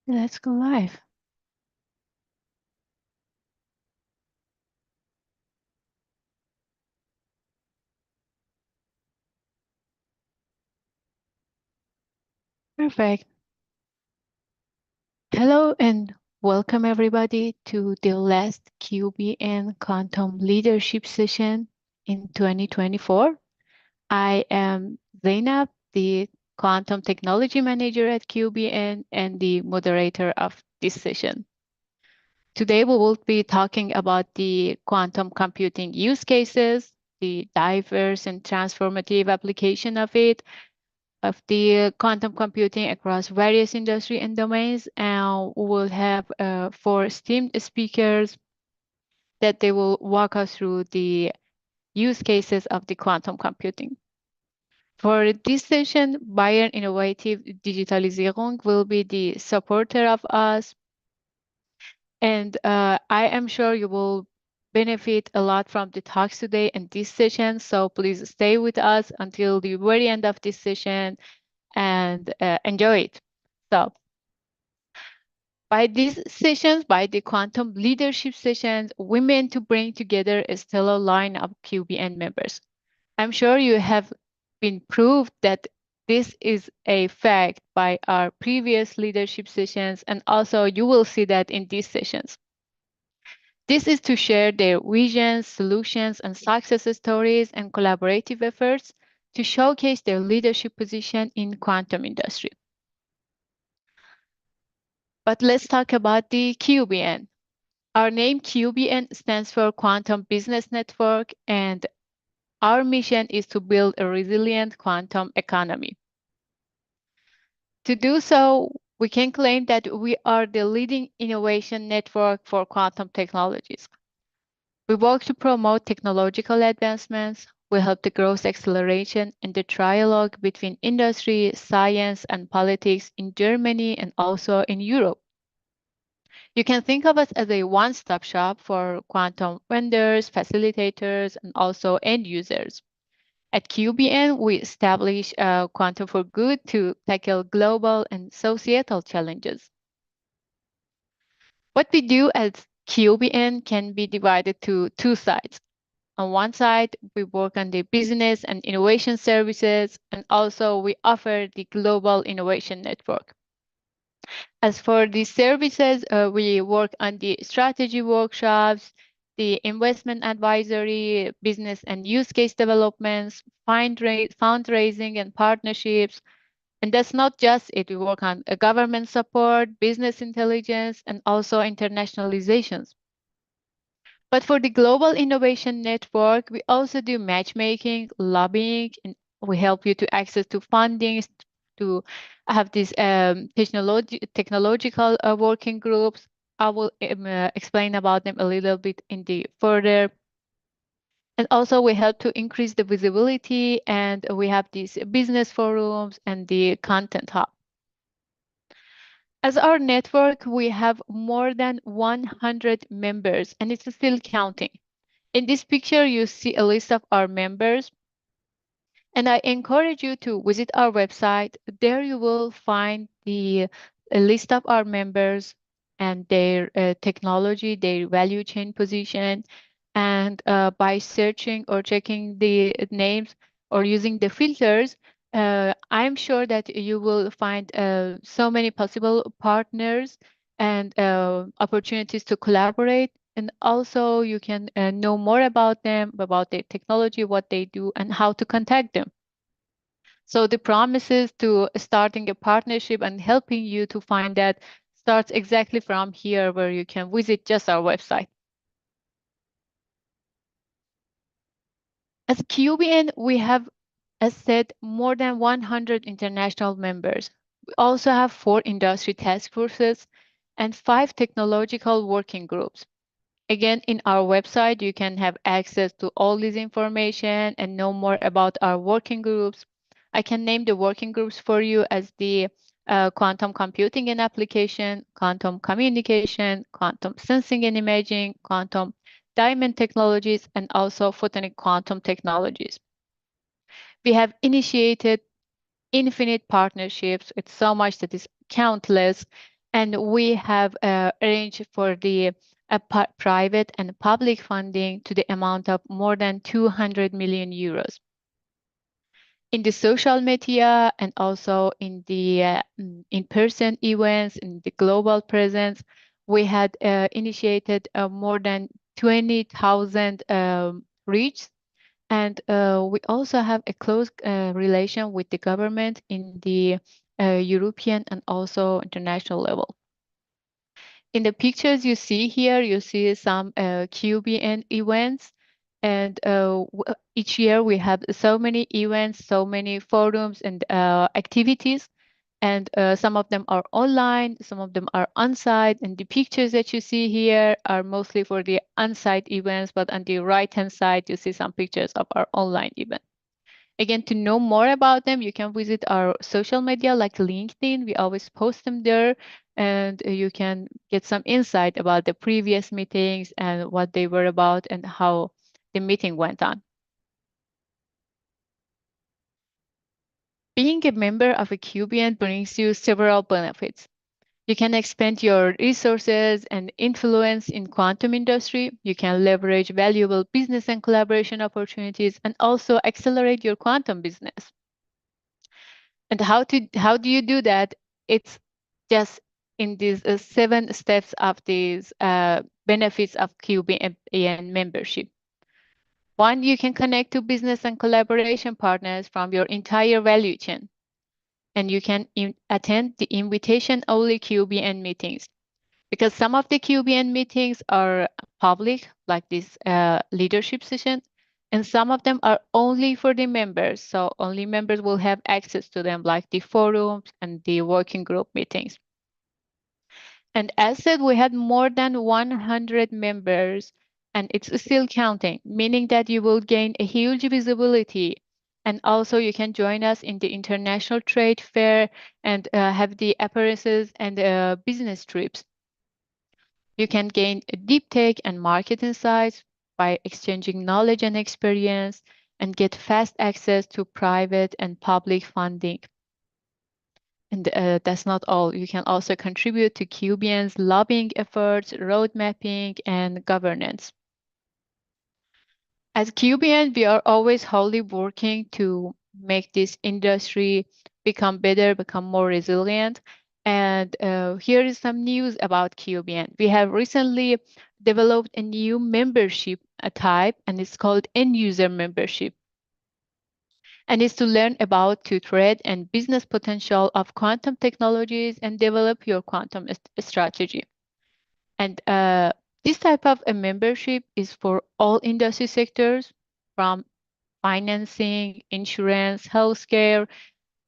Let's go live. Perfect. Hello and welcome everybody to the last QBN Quantum Leadership Session in 2024. I am Zainab, the Quantum Technology Manager at QBN and the moderator of this session. Today we will be talking about the quantum computing use cases, the diverse and transformative application of the quantum computing across various industry and domains. And we will have four esteemed speakers that they will walk us through the use cases of the quantum computing. For this session, Bayern Innovative Digitalisierung will be the supporter of us. And I am sure you will benefit a lot from the talks today and this session. So please stay with us until the very end of this session and enjoy it. So by these sessions, by the quantum leadership sessions, we meant to bring together a stellar line of QBN members. I'm sure you have been proved that this is a fact by our previous leadership sessions, and also you will see that in these sessions. This is to share their visions, solutions, and success stories and collaborative efforts to showcase their leadership position in quantum industry. But let's talk about the QBN. Our name QBN stands for Quantum Business Network, and our mission is to build a resilient quantum economy. To do so, we can claim that we are the leading innovation network for quantum technologies. We work to promote technological advancements. We help the growth acceleration and the dialogue between industry, science, and politics in Germany and also in Europe. You can think of us as a one-stop shop for quantum vendors, facilitators, and also end users. At QBN, we establish Quantum for Good to tackle global and societal challenges. What we do at QBN can be divided to two sides. On one side, we work on the business and innovation services, and also we offer the global innovation network. As for the services, we work on the strategy workshops, the investment advisory, business and use case developments, fundraising and partnerships. And that's not just it. We work on government support, business intelligence, and also internationalizations. But for the Global Innovation Network, we also do matchmaking, lobbying, and we help you to access to funding, to have these technological working groups. I will explain about them a little bit in the further. And also we help to increase the visibility, and we have these business forums and the content hub. As our network, we have more than 100 members, and it's still counting. In this picture, you see a list of our members, and I encourage you to visit our website. There you will find the list of our members and their technology, their value chain position. And by searching or checking the names or using the filters, I'm sure that you will find so many possible partners and opportunities to collaborate. And also you can know more about them, about their technology, what they do, and how to contact them. So the promises to starting a partnership and helping you to find that starts exactly from here, where you can visit just our website. As QBN, we have, as said, more than 100 international members. We also have 4 industry task forces and 5 technological working groups. Again, in our website, you can have access to all this information and know more about our working groups. I can name the working groups for you as the quantum computing and application, quantum communication, quantum sensing and imaging, quantum diamond technologies, and also photonic quantum technologies. We have initiated infinite partnerships. It's so much that is countless. And we have arranged for the private and public funding to the amount of more than 200 million euros. In the social media and also in the in-person events, in the global presence, we had initiated more than 20,000 reach. And we also have a close relation with the government in the European and also international level. In the pictures you see here, you see some QBN events. And each year we have so many events, so many forums and activities. And some of them are online, some of them are on-site. And the pictures that you see here are mostly for the on-site events, but on the right-hand side, you see some pictures of our online event. Again, to know more about them, you can visit our social media like LinkedIn. We always post them there, and you can get some insight about the previous meetings and what they were about and how the meeting went on. Being a member of a QBN brings you several benefits. You can expand your resources and influence in quantum industry. You can leverage valuable business and collaboration opportunities and also accelerate your quantum business. And how do you do that? It's just in these 7 steps of these benefits of QBN membership. One, you can connect to business and collaboration partners from your entire value chain, and you can attend the invitation-only QBN meetings. Because some of the QBN meetings are public, like this leadership session, and some of them are only for the members. So only members will have access to them, like the forums and the working group meetings. And as said, we had more than 100 members, and it's still counting, meaning that you will gain a huge visibility. And also you can join us in the international trade fair and have the appearances and business trips. You can gain deep tech and market insights by exchanging knowledge and experience and get fast access to private and public funding. And that's not all. You can also contribute to QBN's lobbying efforts, road mapping, and governance. As QBN, we are always wholly working to make this industry become better, become more resilient. And here is some news about QBN. We have recently developed a new membership type, and it's called end user membership. And it's to learn about to trade and business potential of quantum technologies and develop your quantum strategy. And this type of a membership is for all industry sectors, from financing, insurance, healthcare,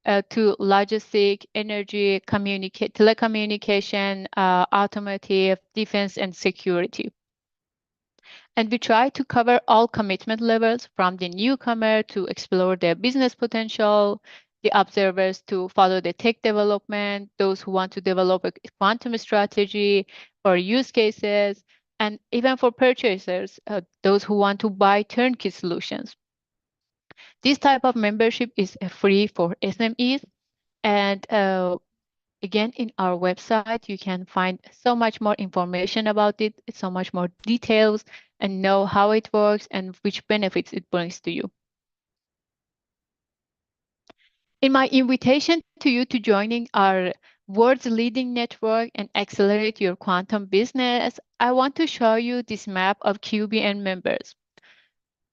to logistic, energy, telecommunication, automotive, defense, and security. And we try to cover all commitment levels, from the newcomer to explore their business potential, the observers to follow the tech development, those who want to develop a quantum strategy or use cases, and even for purchasers, those who want to buy turnkey solutions. This type of membership is free for SMEs. And again, in our website, you can find so much more information about it, so much more details, and know how it works and which benefits it brings to you. In my invitation to you to joining our world's leading network and accelerate your quantum business, I want to show you this map of QBN members.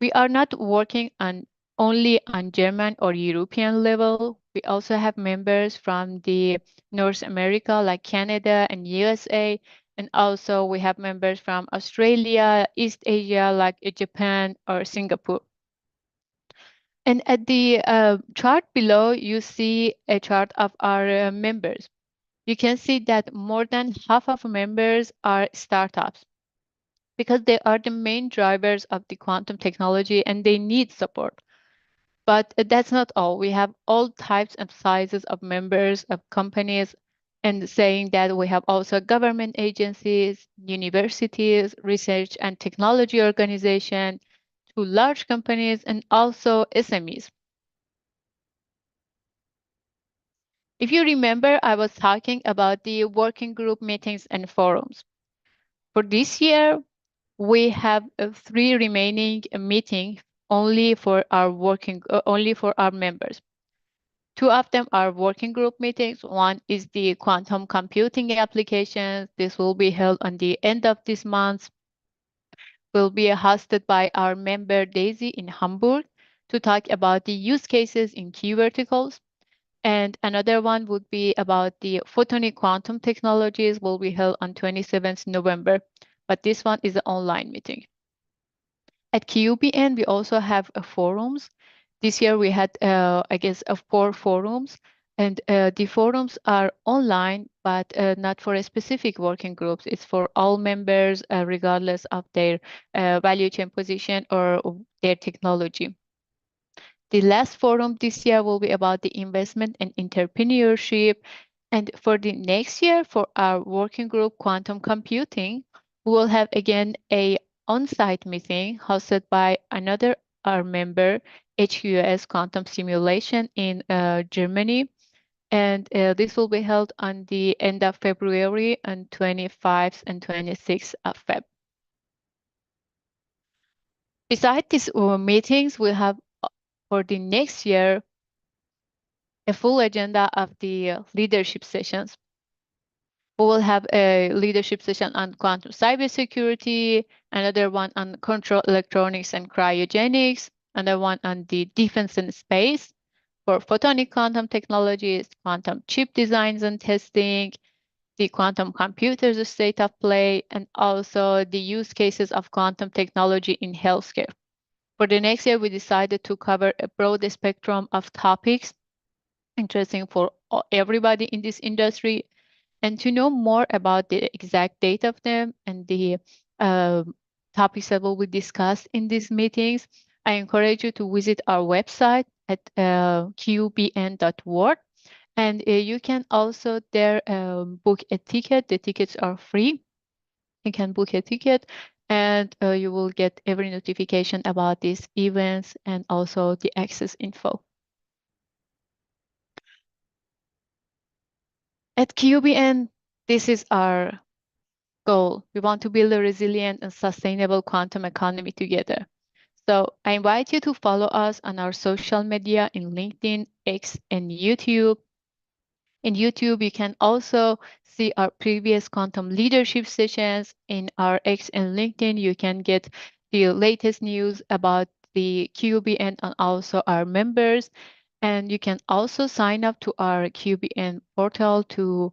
We are not working on only on German or European level. We also have members from the North America, like Canada and USA. And also we have members from Australia, East Asia, like Japan or Singapore. And at the chart below, you see a chart of our members. You can see that more than half of members are startups, because they are the main drivers of the quantum technology and they need support. But that's not all. We have all types and sizes of members of companies, and saying that we have also government agencies, universities, research and technology organization, to large companies, and also SMEs. If you remember, I was talking about the working group meetings and forums. For this year, we have 3 remaining meetings only for our members. 2 of them are working group meetings. One is the quantum computing applications. This will be held on the end of this month. Will be hosted by our member Daisy in Hamburg to talk about the use cases in key verticals. And another one would be about the photonic quantum technologies will be held on 27th November. But this one is an online meeting. At QBN, we also have forums. This year we had, I guess, 4 forums. And the forums are online, but not for a specific working groups. It's for all members, regardless of their value chain position or their technology. The last forum this year will be about the investment and entrepreneurship. And for the next year, for our working group quantum computing, we will have again a on-site meeting hosted by another our member, HQS Quantum Simulation in Germany. And this will be held on the end of February on 25th and 26th of Feb. Besides these meetings, we have for the next year a full agenda of the leadership sessions. We will have a leadership session on quantum cybersecurity, another one on control electronics and cryogenics, another one on the defense and space for photonic quantum technologies, quantum chip designs and testing, the quantum computers state of play, and also the use cases of quantum technology in healthcare. For the next year, we decided to cover a broad spectrum of topics interesting for everybody in this industry. And to know more about the exact date of them and the topics that will be discussed in these meetings, I encourage you to visit our website at qbn.org. And you can also there book a ticket. The tickets are free. You can book a ticket and you will get every notification about these events and also the access info. At QBN, this is our goal. We want to build a resilient and sustainable quantum economy together. So I invite you to follow us on our social media in LinkedIn, X, and YouTube. In YouTube, you can also see our previous quantum leadership sessions. In our X and LinkedIn, you can get the latest news about the QBN and also our members. And you can also sign up to our QBN portal to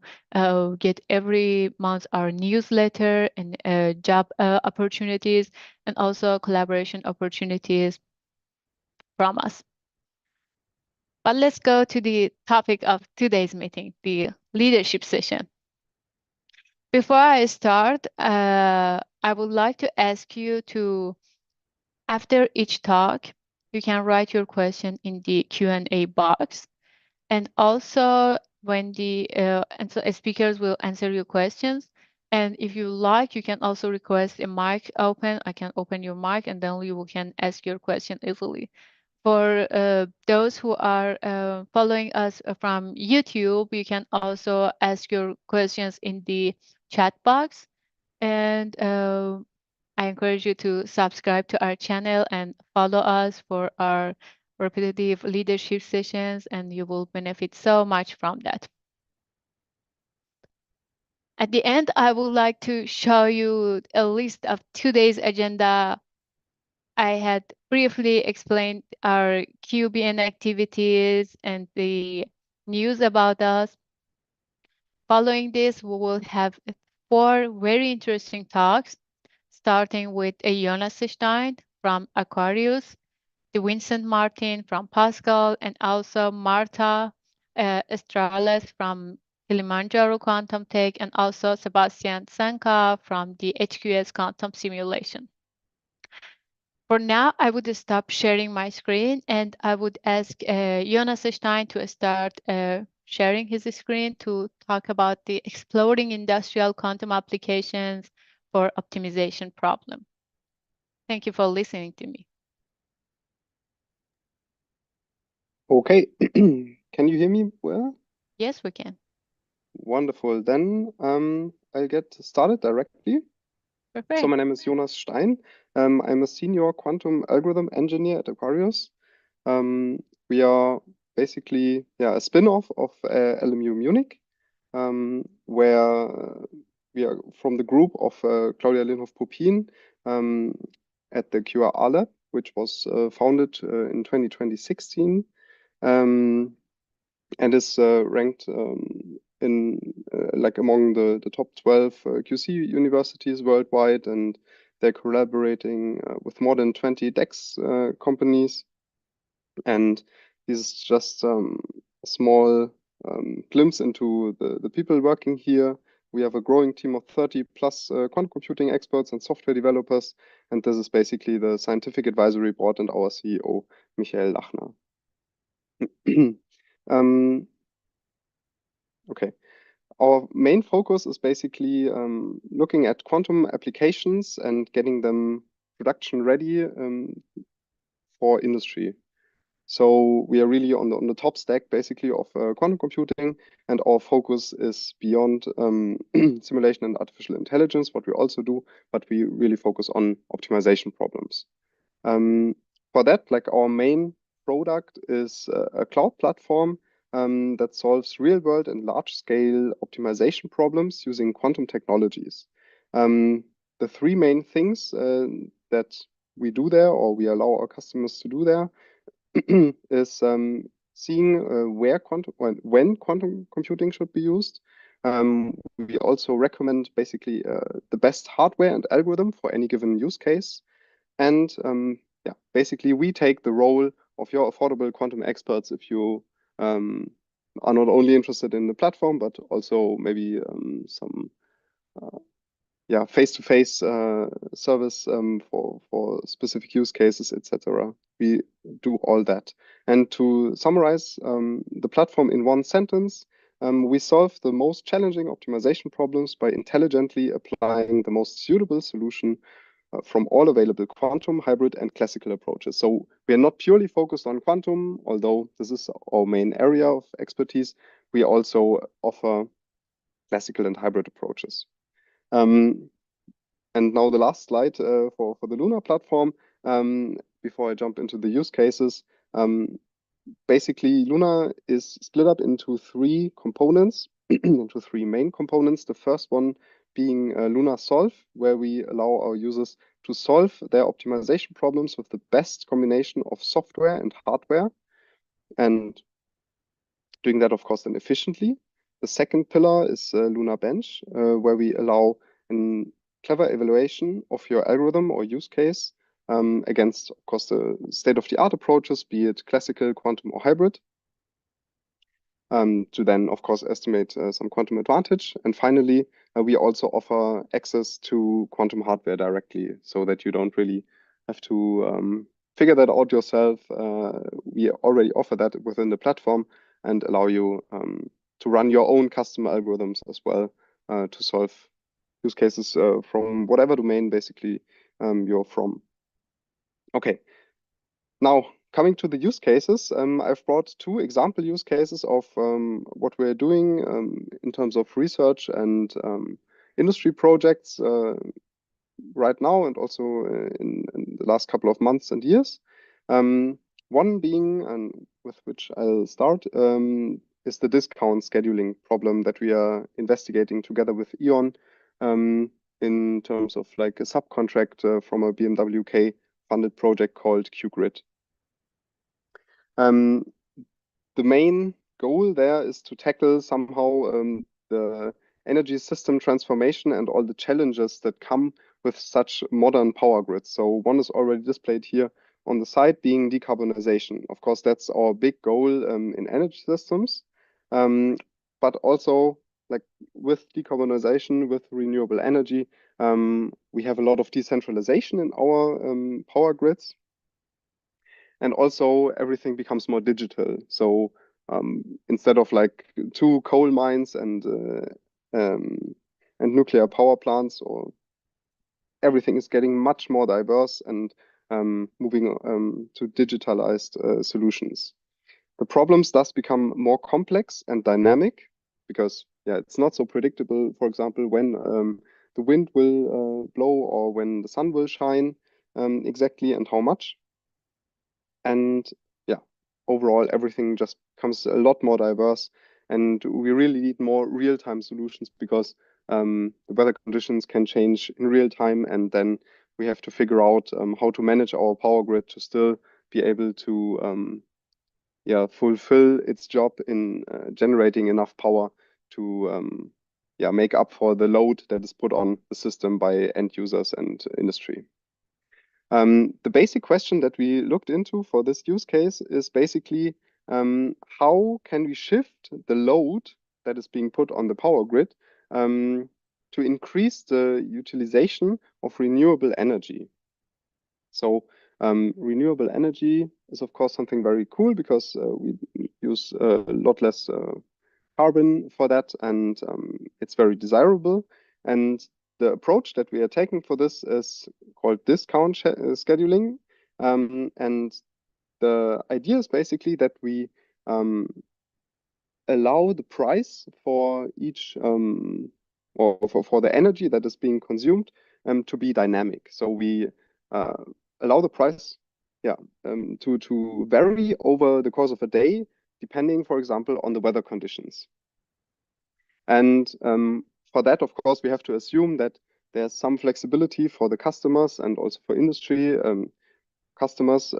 get every month our newsletter and job opportunities and also collaboration opportunities from us. But let's go to the topic of today's meeting, the leadership session. Before I start, I would like to ask you to, after each talk, you can write your question in the Q&A box. And also when the speakers will answer your questions. And if you like, you can also request a mic open. I can open your mic and then you can ask your question easily. For those who are following us from YouTube, you can also ask your questions in the chat box. And I encourage you to subscribe to our channel and follow us for our repetitive leadership sessions, and you will benefit so much from that. At the end, I would like to show you a list of today's agenda. I had briefly explained our QBN activities and the news about us. Following this, we will have 4 very interesting talks, starting with Jonas Stein from Aquarius, the Vincent Martin from Pascal, and also Marta Estrales from Kilimanjaro Quantum Tech, and also Sebastian Sanka from the HQS Quantum Simulation. For now, I would stop sharing my screen and I would ask Jonas Stein to start sharing his screen to talk about the exploring industrial quantum applications for optimization problem. Thank you for listening to me. Okay, can you hear me well? Yes, we can. Wonderful. Then I'll get started directly. So Perfect. my name is Jonas Stein. I'm a senior quantum algorithm engineer at Aquarius. We are basically a spin-off of LMU Munich, where we are from the group of Claudia Linhoff-Popin at the QRA lab, which was founded in 2016. And is ranked in like among the top 12 QC universities worldwide, and they're collaborating with more than 20 DEX companies. And this is just a small glimpse into the people working here. We have a growing team of 30 plus quantum computing experts and software developers, and this is basically the scientific advisory board and our CEO, Michael Lachner. um, okay. Our main focus is basically looking at quantum applications and getting them production ready for industry. So we are really on the top stack basically of quantum computing, and our focus is beyond simulation and artificial intelligence, what we also do, but we really focus on optimization problems. For that, like our main product is a cloud platform that solves real world and large scale optimization problems using quantum technologies. The three main things that we do there, or we allow our customers to do there, is seeing when quantum computing should be used. We also recommend basically the best hardware and algorithm for any given use case. And basically we take the role of your affordable quantum experts if you are not only interested in the platform, but also maybe some face-to-face service for specific use cases, etc. We do all that. And to summarize the platform in one sentence, we solve the most challenging optimization problems by intelligently applying the most suitable solution from all available quantum, hybrid, and classical approaches. So we are not purely focused on quantum, although this is our main area of expertise. We also offer classical and hybrid approaches. And now the last slide for the Luna platform, before I jump into the use cases. Basically, Luna is split up into three components, into three main components. The first one being Luna Solve, where we allow our users to solve their optimization problems with the best combination of software and hardware, and doing that, of course, then efficiently. The second pillar is Luna Bench, where we allow a clever evaluation of your algorithm or use case against, of course, the state-of-the-art approaches, be it classical, quantum, or hybrid, to then, of course, estimate some quantum advantage. And finally, we also offer access to quantum hardware directly, so that you don't really have to figure that out yourself. We already offer that within the platform and allow you to run your own custom algorithms as well to solve use cases from whatever domain basically you're from. Okay, now coming to the use cases, I've brought two example use cases of what we're doing in terms of research and industry projects right now, and also in the last couple of months and years. One being, and with which I'll start, is the discount scheduling problem that we are investigating together with E.ON in terms of like a subcontract from a BMW K funded project called QGrid. The main goal there is to tackle somehow the energy system transformation and all the challenges that come with such modern power grids. So one is already displayed here on the side, being decarbonization. Of course, that's our big goal in energy systems, but also like with decarbonization, with renewable energy, we have a lot of decentralization in our power grids. And also everything becomes more digital. So instead of like two coal mines and nuclear power plants, or everything is getting much more diverse and moving to digitalized solutions. The problems thus become more complex and dynamic because it's not so predictable, for example, when the wind will blow or when the sun will shine exactly and how much. And yeah, overall, everything just becomes a lot more diverse. And we really need more real-time solutions because the weather conditions can change in real time. And then we have to figure out how to manage our power grid to still be able to fulfill its job in generating enough power to make up for the load that is put on the system by end users and industry. The basic question that we looked into for this use case is basically how can we shift the load that is being put on the power grid to increase the utilization of renewable energy. So renewable energy is, of course, something very cool because we use a lot less carbon for that, and it's very desirable. And the approach that we are taking for this is called discount scheduling. And the idea is basically that we allow the price for each or for the energy that is being consumed to be dynamic. So we allow the price to vary over the course of a day, depending, for example, on the weather conditions. And for that, of course, we have to assume that there's some flexibility for the customers and also for industry customers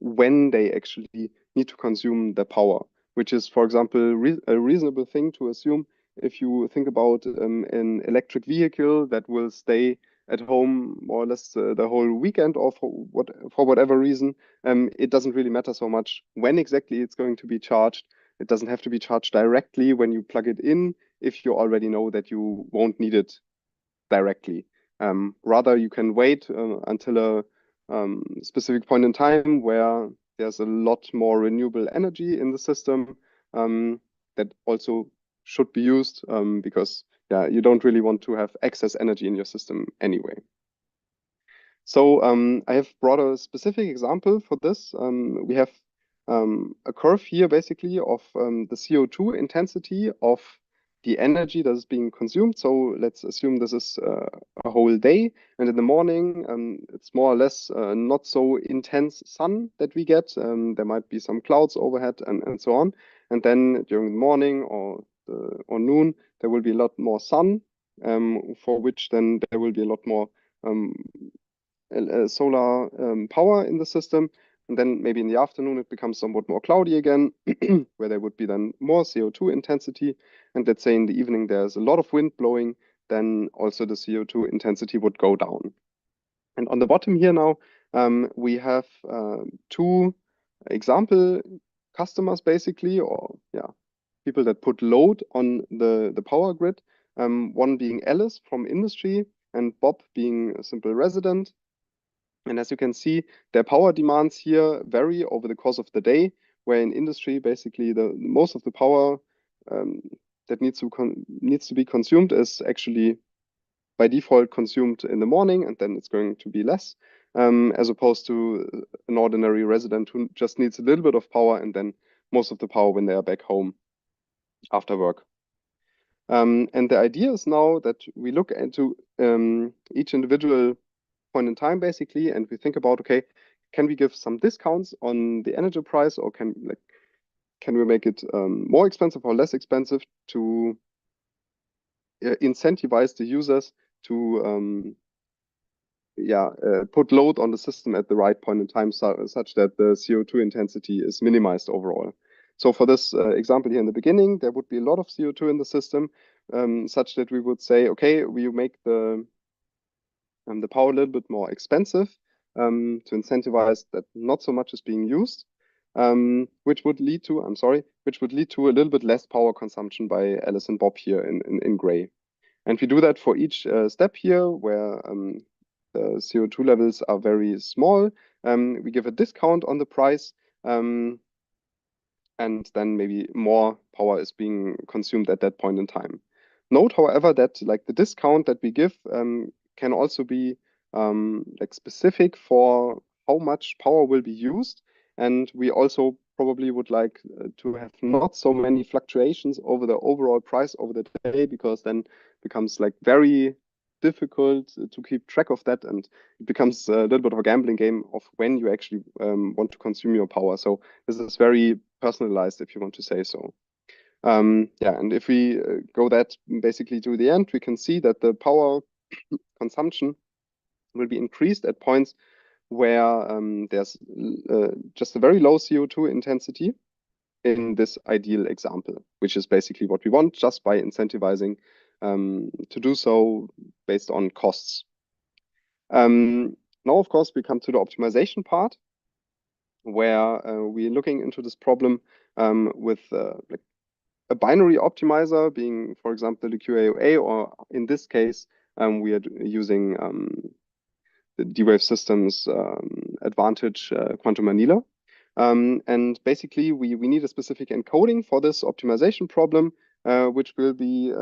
when they actually need to consume the power, which is, for example, a reasonable thing to assume if you think about an electric vehicle that will stay at home more or less the whole weekend or for whatever reason. It doesn't really matter so much when exactly it's going to be charged. It doesn't have to be charged directly when you plug it in if you already know that you won't need it directly. Rather, you can wait until a specific point in time where there's a lot more renewable energy in the system that also should be used because you don't really want to have excess energy in your system anyway. So I have brought a specific example for this. We have a curve here basically of the CO2 intensity of the energy that is being consumed. So let's assume this is a whole day, and in the morning it's more or less not so intense sun that we get. There might be some clouds overhead and so on. And then during the morning or noon, there will be a lot more sun, for which then there will be a lot more solar power in the system. And then maybe in the afternoon, it becomes somewhat more cloudy again, where there would be then more CO2 intensity. And let's say in the evening, there's a lot of wind blowing, then also the CO2 intensity would go down. And on the bottom here now, we have two example customers basically, or people that put load on the power grid. One being Alice from industry and Bob being a simple resident. And as you can see, their power demands here vary over the course of the day, where in industry, basically the most of the power that needs to be consumed is actually by default consumed in the morning, and then it's going to be less, as opposed to an ordinary resident who just needs a little bit of power and then most of the power when they are back home after work. And the idea is now that we look into each individual point in time basically, and we think about, okay, can we give some discounts on the energy price, or can we make it more expensive or less expensive to incentivize the users to put load on the system at the right point in time, such that the CO2 intensity is minimized overall. So for this example here in the beginning, there would be a lot of CO2 in the system, such that we would say, okay, we make the power a little bit more expensive to incentivize that not so much is being used, which would lead to a little bit less power consumption by Alice and Bob here in gray. And we do that for each step here where the CO2 levels are very small. We give a discount on the price, and then maybe more power is being consumed at that point in time. Note, however, that like the discount that we give can also be like specific for how much power will be used, and we also probably would like to have not so many fluctuations over the overall price over the day, because then it becomes like very difficult to keep track of that, and it becomes a little bit of a gambling game of when you actually want to consume your power. So this is very personalized, if you want to say so. Yeah, and if we go that basically to the end, we can see that the power consumption will be increased at points where there's just a very low CO2 intensity in this ideal example, which is basically what we want, just by incentivizing to do so based on costs. Now, of course, we come to the optimization part, where we're looking into this problem with like a binary optimizer being, for example, the QAOA, or in this case, we are using the D-Wave Systems Advantage Quantum Annealer. And basically, we need a specific encoding for this optimization problem, which will be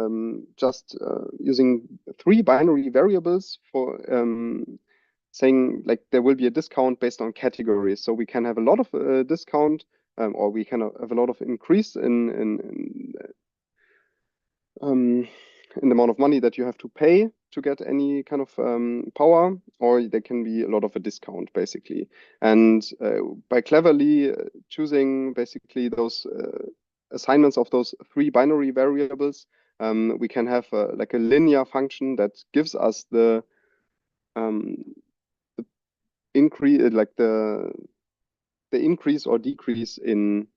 just using 3 binary variables for saying like there will be a discount based on categories. So we can have a lot of discount, or we can have a lot of increase in the amount of money that you have to pay to get any kind of power, or there can be a lot of a discount basically. And by cleverly choosing basically those assignments of those 3 binary variables, we can have like a linear function that gives us the increase, like the increase or decrease in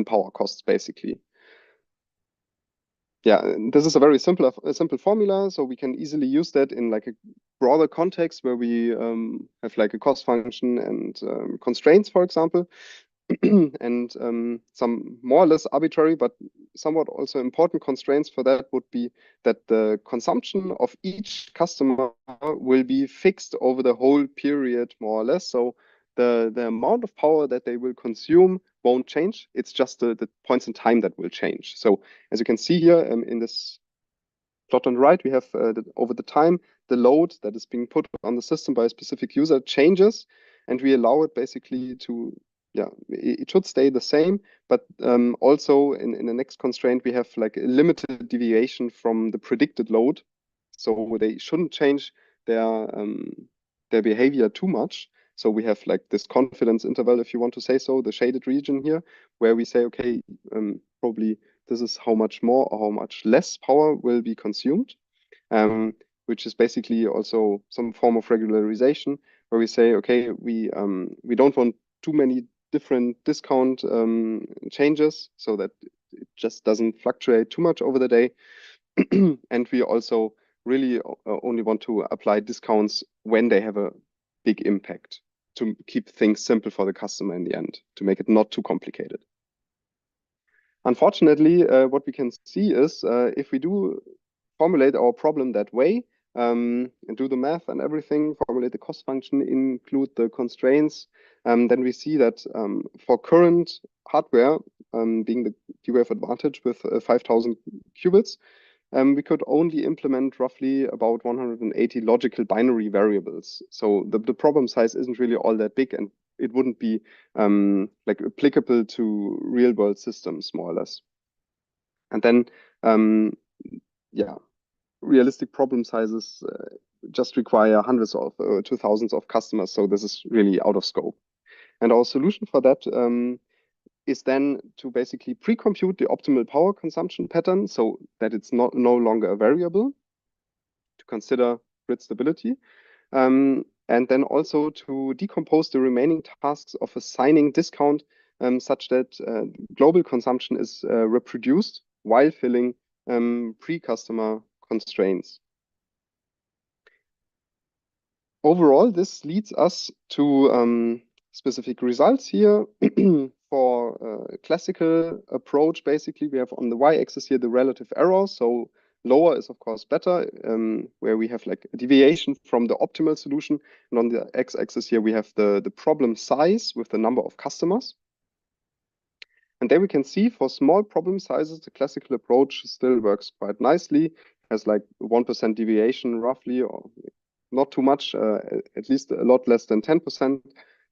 power costs basically. Yeah, this is a very simple formula, so we can easily use that in like a broader context where we have like a cost function and constraints, for example, and some more or less arbitrary but somewhat also important constraints for that would be that the consumption of each customer will be fixed over the whole period, more or less. So the amount of power that they will consume won't change. It's just the points in time that will change. So as you can see here in this plot on the right, we have over the time, the load that is being put on the system by a specific user changes, and we allow it basically to, yeah, it should stay the same, but also in the next constraint, we have like a limited deviation from the predicted load. So they shouldn't change their behavior too much. So we have like this confidence interval, if you want to say so, the shaded region here, where we say, okay, probably this is how much more or how much less power will be consumed, which is basically also some form of regularization, where we say, okay, we don't want too many different discount changes so that it just doesn't fluctuate too much over the day. And we also really only want to apply discounts when they have a big impact, to keep things simple for the customer in the end, to make it not too complicated. Unfortunately, what we can see is if we do formulate our problem that way, and do the math and everything, formulate the cost function, include the constraints, then we see that for current hardware, being the D-Wave Advantage with 5,000 qubits, we could only implement roughly about 180 logical binary variables. So the problem size isn't really all that big, and it wouldn't be like applicable to real world systems, more or less. And then, yeah, realistic problem sizes just require hundreds of to thousands of customers. So this is really out of scope. And our solution for that is then to basically pre-compute the optimal power consumption pattern so that it's no longer a variable, to consider grid stability. And then also to decompose the remaining tasks of assigning discount such that global consumption is reproduced while filling pre-customer constraints. Overall, this leads us to specific results here. For a classical approach, basically, we have on the y-axis here the relative error. So lower is, of course, better, where we have like a deviation from the optimal solution. And on the x-axis here, we have the problem size with the number of customers. And there we can see for small problem sizes, the classical approach still works quite nicely, has like 1% deviation roughly, or not too much, at least a lot less than 10%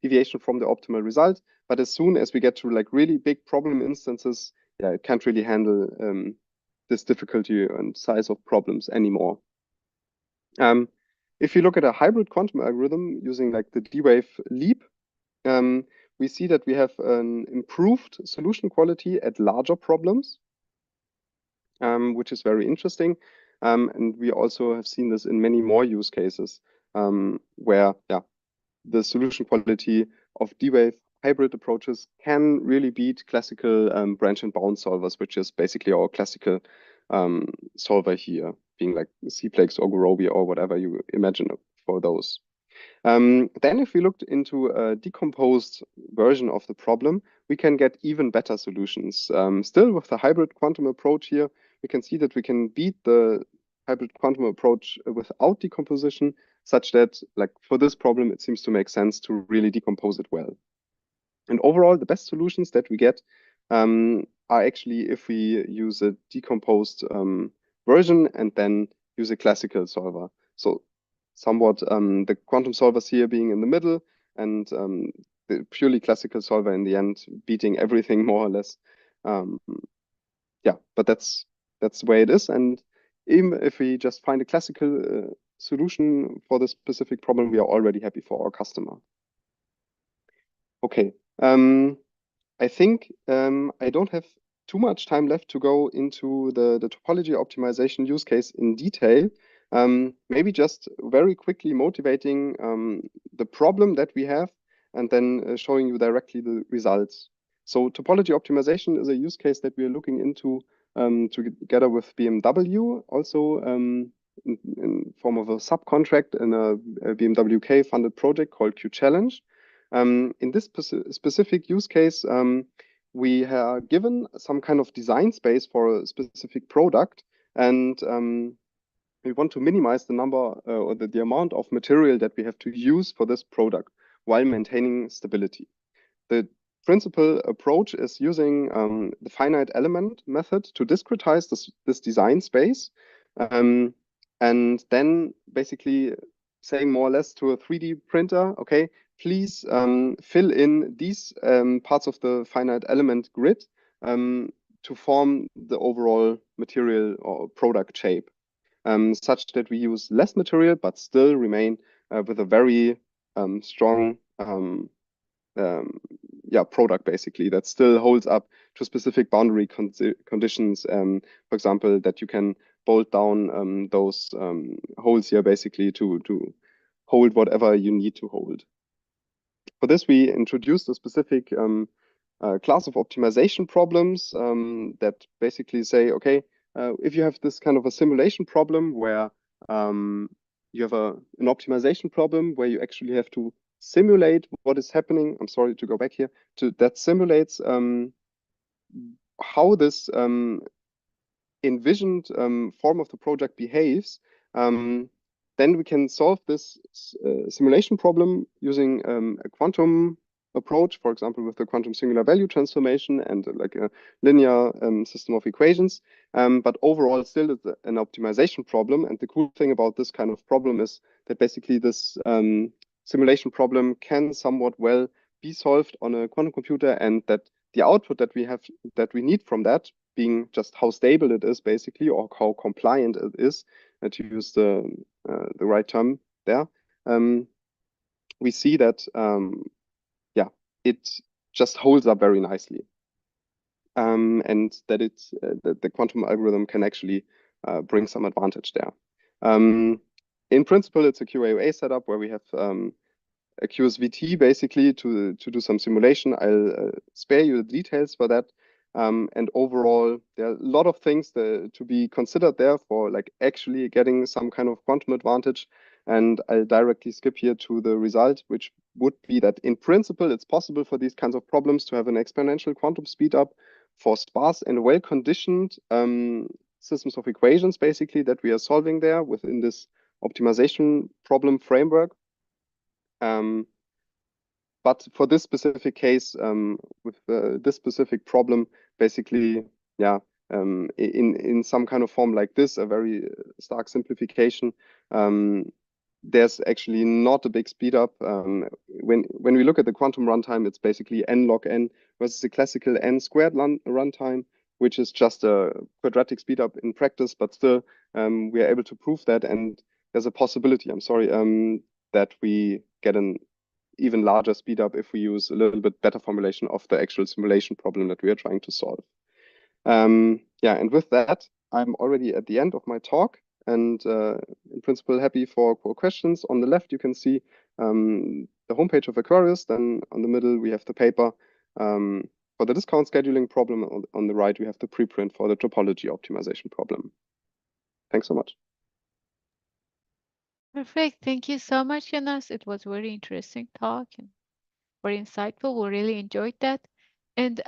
deviation from the optimal result. But as soon as we get to like really big problem instances, yeah, it can't really handle this difficulty and size of problems anymore. If you look at a hybrid quantum algorithm using like the D-Wave leap, we see that we have an improved solution quality at larger problems, which is very interesting. And we also have seen this in many more use cases where the solution quality of D-Wave hybrid approaches can really beat classical branch and bound solvers, which is basically our classical solver here, being like Cplex or Gurobi or whatever you imagine for those. Then if we looked into a decomposed version of the problem, we can get even better solutions. Still with the hybrid quantum approach here, we can see that we can beat the hybrid quantum approach without decomposition, such that like for this problem, it seems to make sense to really decompose it well. And overall, the best solutions that we get are actually if we use a decomposed version and then use a classical solver. So somewhat the quantum solvers here being in the middle and the purely classical solver in the end beating everything more or less. Yeah, but that's the way it is. And even if we just find a classical solution for this specific problem, we are already happy for our customer. Okay. I think I don't have too much time left to go into the topology optimization use case in detail. Maybe just very quickly motivating the problem that we have and then showing you directly the results. So topology optimization is a use case that we are looking into together with BMW, also in form of a subcontract in a BMW K funded project called Q Challenge. In this specific use case, we are given some kind of design space for a specific product, and we want to minimize the number or the amount of material that we have to use for this product while maintaining stability. The principal approach is using the finite element method to discretize this design space, and then basically saying more or less to a 3D printer, okay, please fill in these parts of the finite element grid to form the overall material or product shape, such that we use less material but still remain with a very strong product basically that still holds up to specific boundary conditions. For example, that you can bolt down those holes here basically to hold whatever you need to hold. For this, we introduced a specific class of optimization problems that basically say, okay, if you have this kind of a simulation problem where you have an optimization problem where you actually have to simulate what is happening. I'm sorry to go back here. That simulates how this envisioned form of the project behaves. Then we can solve this simulation problem using a quantum approach, for example, with the quantum singular value transformation and like a linear system of equations. But overall, still it's an optimization problem. And the cool thing about this kind of problem is that basically this simulation problem can somewhat well be solved on a quantum computer, and that the output that we need from that being just how stable it is basically, or how compliant it is, to use the right term there. We see that it just holds up very nicely, and that the quantum algorithm can actually bring some advantage there. In principle, it's a QAOA setup where we have a QSVT basically to do some simulation. I'll spare you the details for that. And overall, there are a lot of things to be considered there for like actually getting some kind of quantum advantage. And I'll directly skip here to the result, which would be that in principle, it's possible for these kinds of problems to have an exponential quantum speed up for sparse and well-conditioned systems of equations, basically, that we are solving there within this optimization problem framework. But for this specific case, with this specific problem, basically, in some kind of form like this, a very stark simplification, there's actually not a big speed up. When we look at the quantum runtime, it's basically n log n versus the classical n squared runtime, which is just a quadratic speed up in practice, but still we are able to prove that, and there's a possibility, I'm sorry, that we get an even larger speed up if we use a little bit better formulation of the actual simulation problem that we are trying to solve. Yeah, and with that, I'm already at the end of my talk, and in principle, happy for questions. On the left, you can see the homepage of Aquarius. Then on the middle, we have the paper for the discount scheduling problem. On the right, we have the preprint for the topology optimization problem. Thanks so much. Perfect. Thank you so much, Jonas. It was very interesting talk and very insightful. We really enjoyed that. And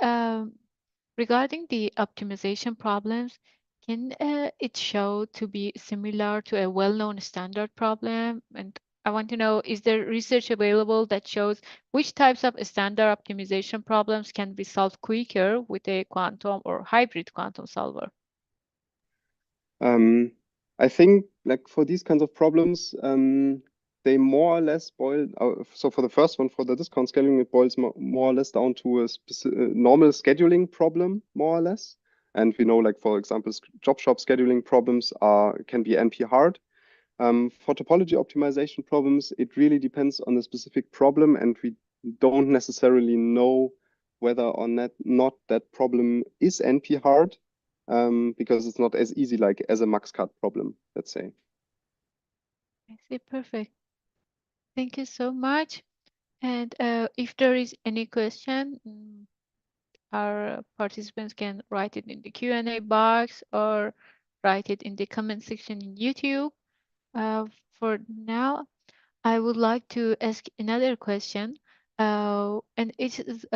regarding the optimization problems, can it show to be similar to a well-known standard problem? And I want to know, is there research available that shows which types of standard optimization problems can be solved quicker with a quantum or hybrid quantum solver? I think like for these kinds of problems, they more or less boil. So for the first one, for the discount scheduling, it boils more or less down to a normal scheduling problem, more or less. And we know, like for example, job shop scheduling problems can be NP hard. For topology optimization problems, it really depends on the specific problem, and we don't necessarily know whether or not that problem is NP hard, because it's not as easy like as a max cut problem, let's say. I see, perfect. Thank you so much. And if there is any question, our participants can write it in the Q&A box or write it in the comment section in YouTube. For now, I would like to ask another question. And it is,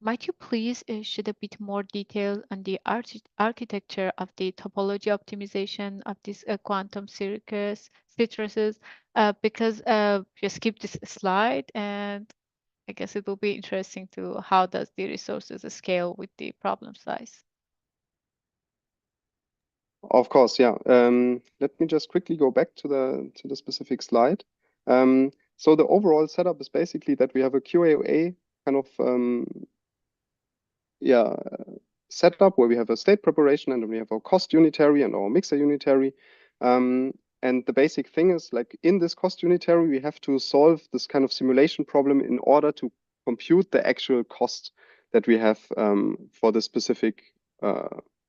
might you please shed a bit more detail on the architecture of the topology optimization of these quantum citruses? Because you skipped this slide, and I guess it will be interesting to how does the resources scale with the problem size. Of course, yeah. Let me just quickly go back to the specific slide. So the overall setup is basically that we have a QAOA kind of yeah, setup where we have a state preparation and then we have our cost unitary and our mixer unitary. And the basic thing is like in this cost unitary, we have to solve this kind of simulation problem in order to compute the actual cost that we have for the specific,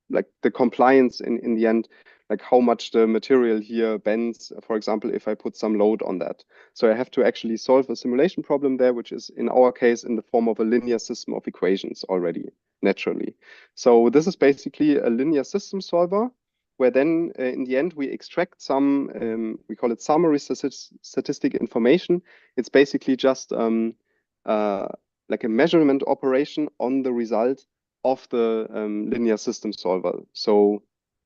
like the compliance in the end, like how much the material here bends, for example, if I put some load on that. So I have to actually solve a simulation problem there, which is in our case in the form of a linear system of equations already naturally. So this is basically a linear system solver where then in the end we extract some, we call it summary statistic information. It's basically just like a measurement operation on the result of the linear system solver. So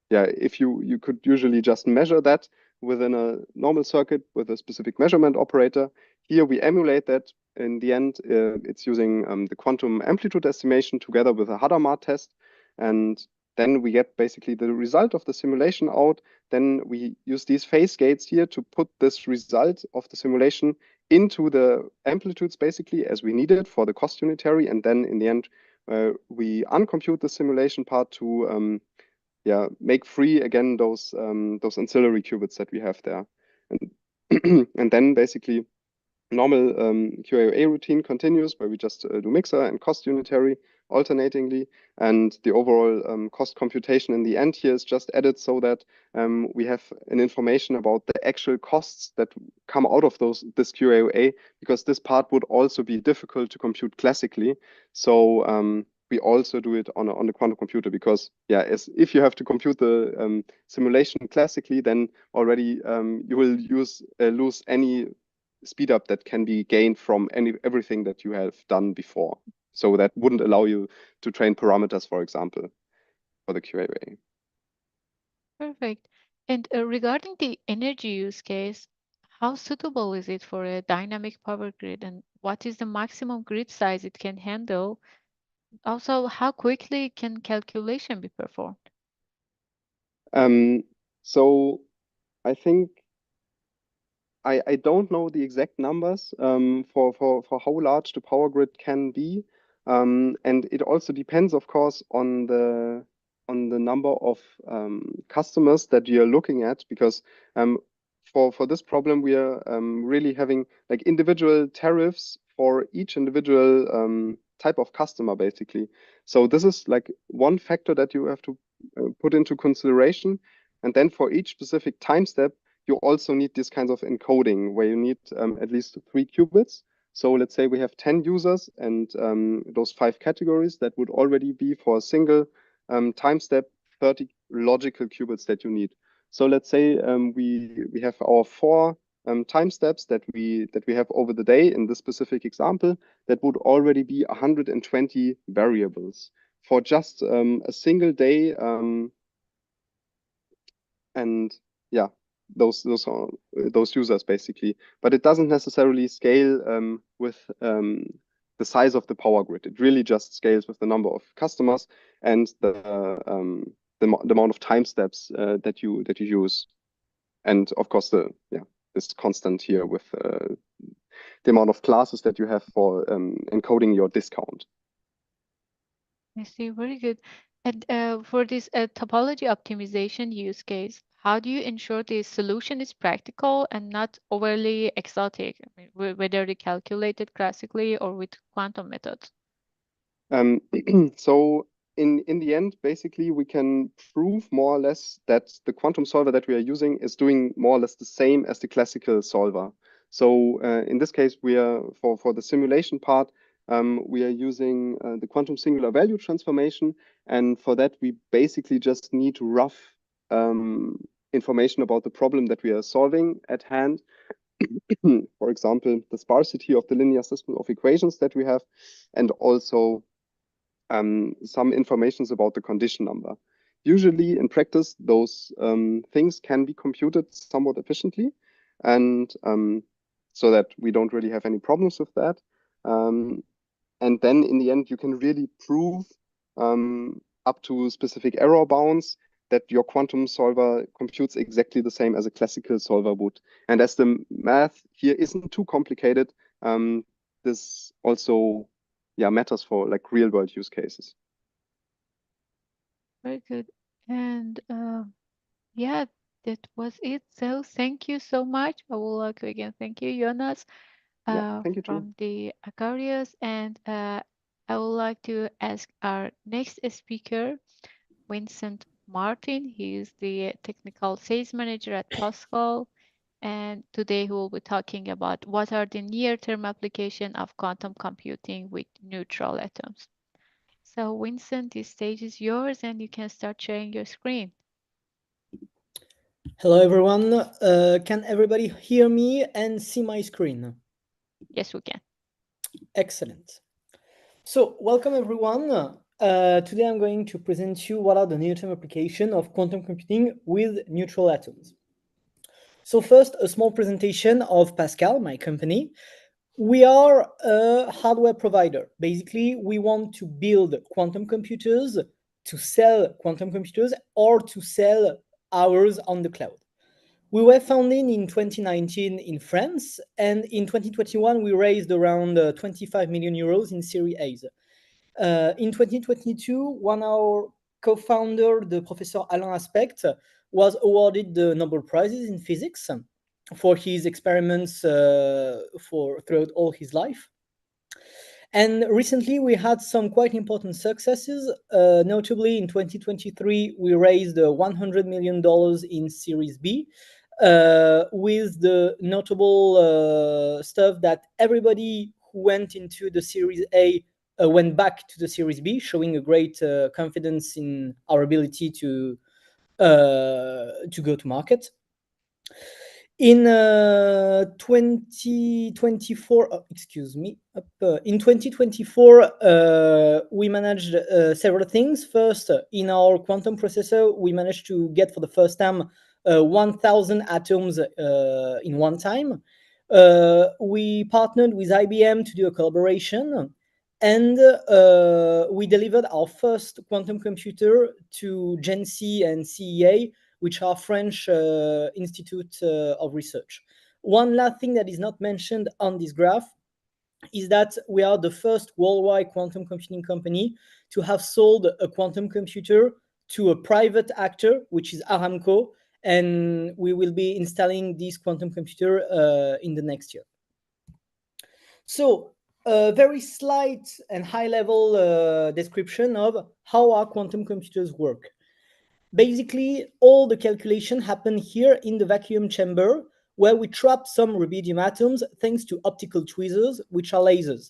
yeah, if you could usually just measure that within a normal circuit with a specific measurement operator. Here we emulate that. In the end, it's using the quantum amplitude estimation together with a Hadamard test. And then we get basically the result of the simulation out. Then we use these phase gates here to put this result of the simulation into the amplitudes basically as we need it for the cost unitary. And then in the end, we uncompute the simulation part to yeah, make free again those ancillary qubits that we have there. And, and then basically normal QAOA routine continues where we just do mixer and cost unitary alternatingly. And the overall cost computation in the end here is just added so that we have an information about the actual costs that come out of this QAOA, because this part would also be difficult to compute classically. So we also do it on the quantum computer because, yeah, as if you have to compute the simulation classically, then already you will lose any speed up that can be gained from everything that you have done before. So that wouldn't allow you to train parameters, for example, for the QAA. Perfect. And regarding the energy use case, how suitable is it for a dynamic power grid, and what is the maximum grid size it can handle? Also, how quickly can calculation be performed? So I think I don't know the exact numbers for how large the power grid can be. And it also depends, of course, on the number of customers that you're looking at, because for this problem we are really having like individual tariffs for each individual type of customer, basically. So this is like one factor that you have to put into consideration. And then for each specific time step, you also need this kind of encoding where you need at least 3 qubits. So let's say we have 10 users and those 5 categories, that would already be for a single time step 30 logical qubits that you need. So let's say we have our 4 time steps that we have over the day in this specific example. That would already be 120 variables for just a single day. And yeah, those users, basically. But it doesn't necessarily scale with the size of the power grid. It really just scales with the number of customers and the amount of time steps that you use. And of course, this constant here with the amount of classes that you have for encoding your discount. I see, very good. And for this topology optimization use case, how do you ensure the solution is practical and not overly exotic? I mean, whether they calculated classically or with quantum methods? So in the end, basically, we can prove more or less that the quantum solver that we are using is doing more or less the same as the classical solver. So in this case, we are for the simulation part, we are using the quantum singular value transformation, and for that we basically just need rough information about the problem that we are solving at hand. For example, the sparsity of the linear system of equations that we have, and also some informations about the condition number. Usually in practice, those things can be computed somewhat efficiently, and so that we don't really have any problems with that. And then in the end, you can really prove up to specific error bounds that your quantum solver computes exactly the same as a classical solver would. And as the math here isn't too complicated, this also matters for like real world use cases. Very good. And yeah, that was it. So thank you so much. I would like to again thank you, Jonas, Yeah, thank you too. from the Aquarius. And I would like to ask our next speaker, Vincent Martin. He is the technical sales manager at Pascal. And today he will be talking about what are the near-term application of quantum computing with neutral atoms. So Vincent, the stage is yours and you can start sharing your screen. Hello, everyone. Can everybody hear me and see my screen? Yes, we can. Excellent. So welcome, everyone. Today I'm going to present you what are the near-term applications of quantum computing with neutral atoms. So first, a small presentation of Pascal, my company. We are a hardware provider. Basically, we want to build quantum computers, to sell quantum computers, or to sell ours on the cloud. We were founded in 2019 in France, and in 2021 we raised around 25 million euros in Series A's. In 2022, one of our co-founder, the Professor Alain Aspect, was awarded the Nobel Prizes in physics for his experiments throughout all his life. And recently we had some quite important successes. Notably in 2023, we raised $100 million in Series B, with the notable stuff that everybody who went into the Series A went back to the Series B, showing a great confidence in our ability to go to market. In 2024, in 2024, we managed several things. First, in our quantum processor, we managed to get for the first time 1,000 atoms in one time. We partnered with IBM to do a collaboration, and we delivered our first quantum computer to GENC and CEA, which are French institute of research. One last thing that is not mentioned on this graph is that we are the first worldwide quantum computing company to have sold a quantum computer to a private actor, which is Aramco, and we will be installing this quantum computer in the next year. So a very slight and high-level description of how our quantum computers work. Basically, all the calculation happen here in the vacuum chamber, where we trap some rubidium atoms thanks to optical tweezers, which are lasers.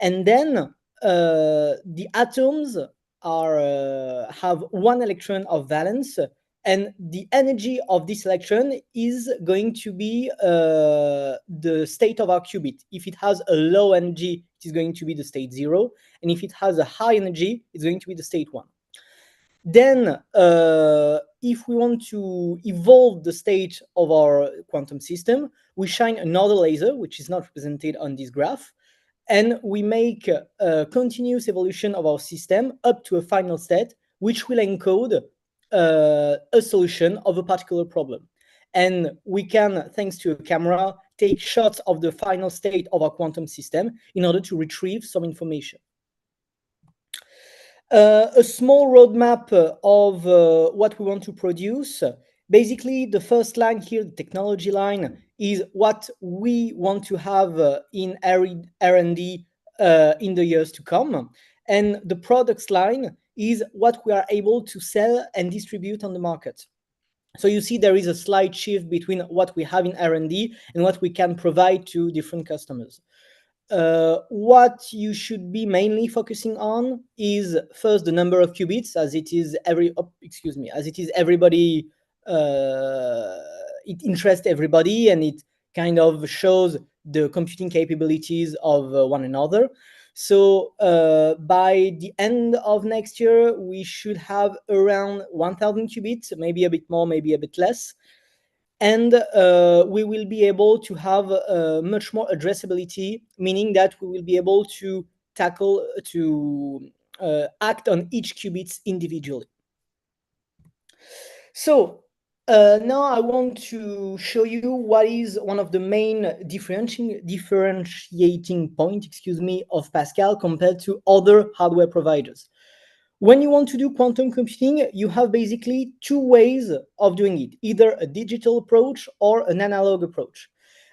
And then the atoms have one electron of valence, and the energy of this electron is going to be the state of our qubit. If it has a low energy, it is going to be the state 0, and if it has a high energy, it's going to be the state 1. Then, if we want to evolve the state of our quantum system, we shine another laser, which is not represented on this graph, and we make a continuous evolution of our system up to a final state, which will encode a solution of a particular problem. And we can, thanks to a camera, take shots of the final state of our quantum system in order to retrieve some information. A small roadmap of what we want to produce. Basically, the first line here, the technology line, is what we want to have in R&D in the years to come. And the products line is what we are able to sell and distribute on the market. So you see there is a slight shift between what we have in R&D and what we can provide to different customers. What you should be mainly focusing on is first the number of qubits, as it is everybody. It interests everybody, and it kind of shows the computing capabilities of one another. So by the end of next year, we should have around 1,000 qubits, maybe a bit more, maybe a bit less. And we will be able to have much more addressability, meaning that we will be able to act on each qubits individually. So now I want to show you what is one of the main differentiating point, of Pascal compared to other hardware providers. When you want to do quantum computing, you have basically two ways of doing it, either a digital approach or an analog approach.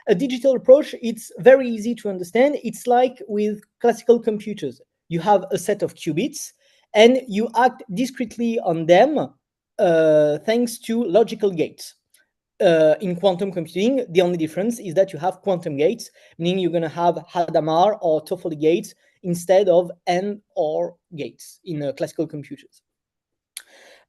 A digital approach, it's very easy to understand. It's like with classical computers. You have a set of qubits, and you act discretely on them thanks to logical gates. In quantum computing, the only difference is that you have quantum gates, meaning you're going to have Hadamard or Toffoli gates instead of AND OR gates in classical computers.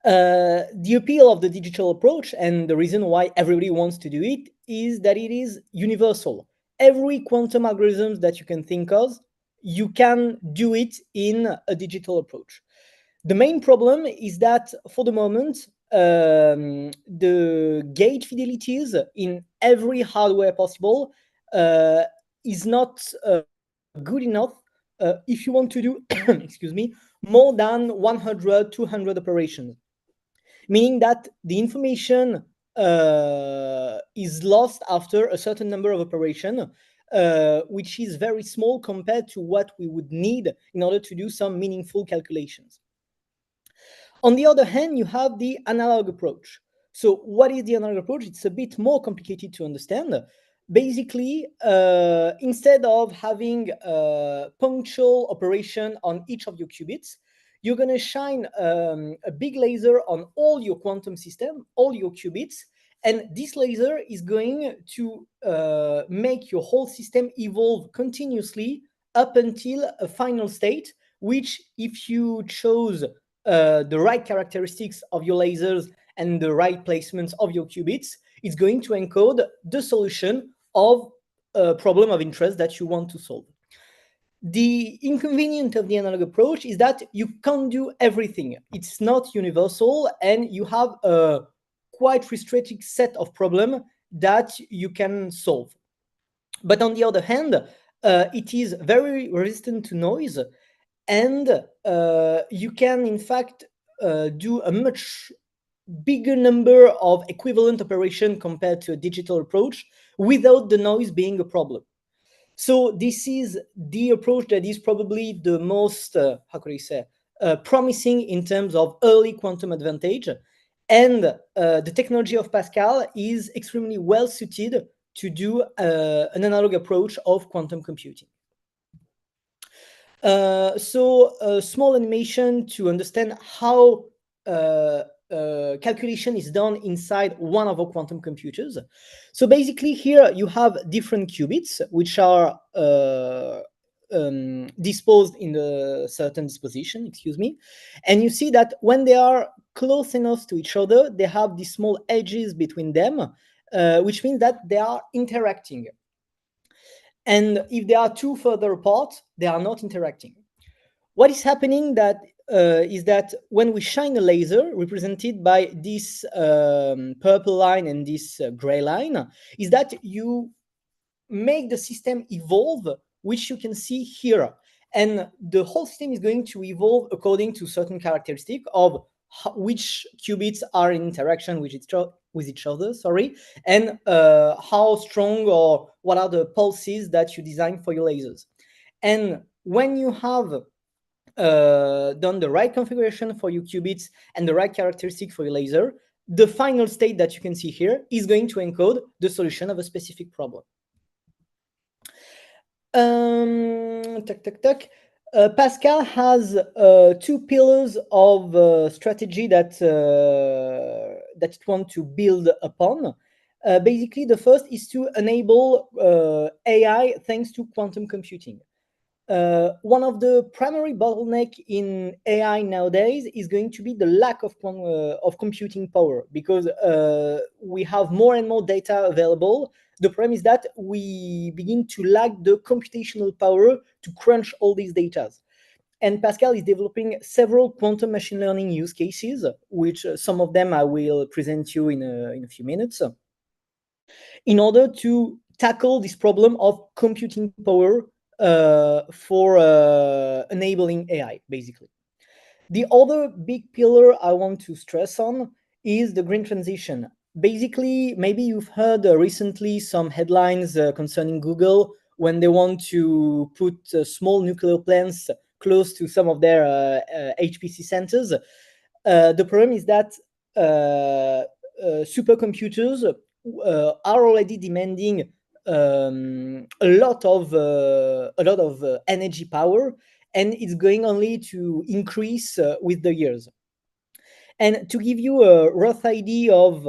The appeal of the digital approach, and the reason why everybody wants to do it, is that it is universal. Every quantum algorithm that you can think of, you can do it in a digital approach. The main problem is that for the moment, the gate fidelities in every hardware possible is not good enough if you want to do, more than 100, 200 operations. Meaning that the information is lost after a certain number of operations, which is very small compared to what we would need in order to do some meaningful calculations. On the other hand, you have the analog approach. So what is the analog approach? It's a bit more complicated to understand. Basically, instead of having a punctual operation on each of your qubits, you're going to shine a big laser on all your quantum system, all your qubits, and this laser is going to make your whole system evolve continuously up until a final state, which, if you chose the right characteristics of your lasers and the right placements of your qubits, it's going to encode the solution of a problem of interest that you want to solve. The inconvenience of the analog approach is that you can't do everything. It's not universal, and you have a quite restricted set of problems that you can solve. But on the other hand, it is very resistant to noise, and you can, in fact, do a much bigger number of equivalent operations compared to a digital approach, without the noise being a problem. So this is the approach that is probably the most, promising in terms of early quantum advantage. And the technology of Pascal is extremely well suited to do an analog approach of quantum computing. So a small animation to understand how calculation is done inside one of our quantum computers. So basically here you have different qubits, which are disposed in a certain disposition, excuse me. And you see that when they are close enough to each other, they have these small edges between them, which means that they are interacting. And if they are too further apart, they are not interacting. What is happening is that when we shine a laser, represented by this purple line and this gray line, is that you make the system evolve, which you can see here. And the whole system is going to evolve according to certain characteristic of which qubits are in interaction with each other, and how strong or what are the pulses that you design for your lasers. And when you have done the right configuration for your qubits and the right characteristic for your laser, the final state that you can see here is going to encode the solution of a specific problem. Pascal has two pillars of strategy that it wants to build upon. Basically, the first is to enable AI thanks to quantum computing. One of the primary bottleneck in AI nowadays is going to be the lack of computing power, because we have more and more data available. The problem is that we begin to lack the computational power to crunch all these data. And Pascal is developing several quantum machine learning use cases, which some of them I will present you in a few minutes, in order to tackle this problem of computing power for enabling AI, basically. The other big pillar I want to stress on is the green transition. Basically, maybe you've heard recently some headlines concerning Google when they want to put small nuclear plants close to some of their HPC centers. The problem is that supercomputers are already demanding a lot of energy power, and it's going only to increase with the years. And to give you a rough idea of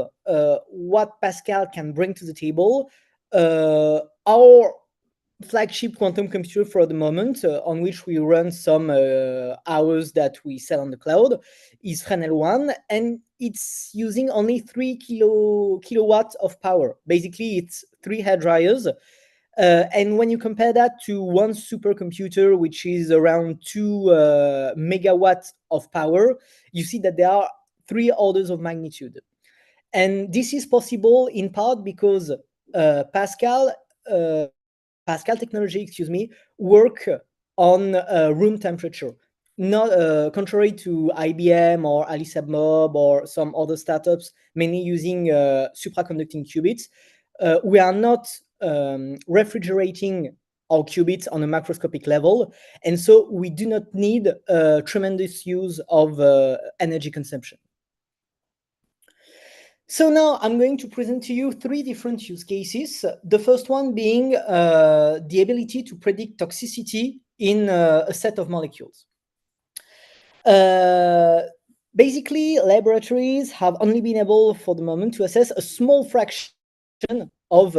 what Pascal can bring to the table, our flagship quantum computer for the moment, on which we run some hours that we sell on the cloud, is Fresnel 1, and it's using only 3 kilowatts of power. Basically, it's 3 hair dryers. And when you compare that to one supercomputer, which is around 2 megawatts of power, you see that there are 3 orders of magnitude. And this is possible in part because Pascal technology, work on room temperature. Not contrary to IBM or Alice Mob or some other startups, mainly using supraconducting qubits. We are not refrigerating our qubits on a macroscopic level, and so we do not need a tremendous use of energy consumption. So now I'm going to present to you 3 different use cases. The first one being the ability to predict toxicity in a set of molecules. Basically, laboratories have only been able for the moment to assess a small fraction of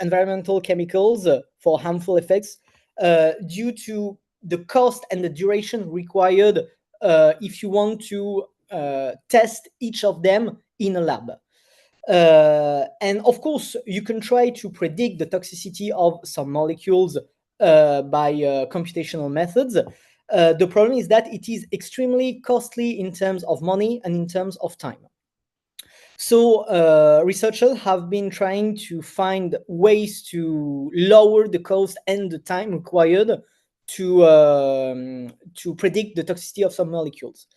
environmental chemicals for harmful effects due to the cost and the duration required if you want to test each of them in a lab. And of course, you can try to predict the toxicity of some molecules by computational methods. The problem is that it is extremely costly in terms of money and in terms of time. So researchers have been trying to find ways to lower the cost and the time required to predict the toxicity of some molecules.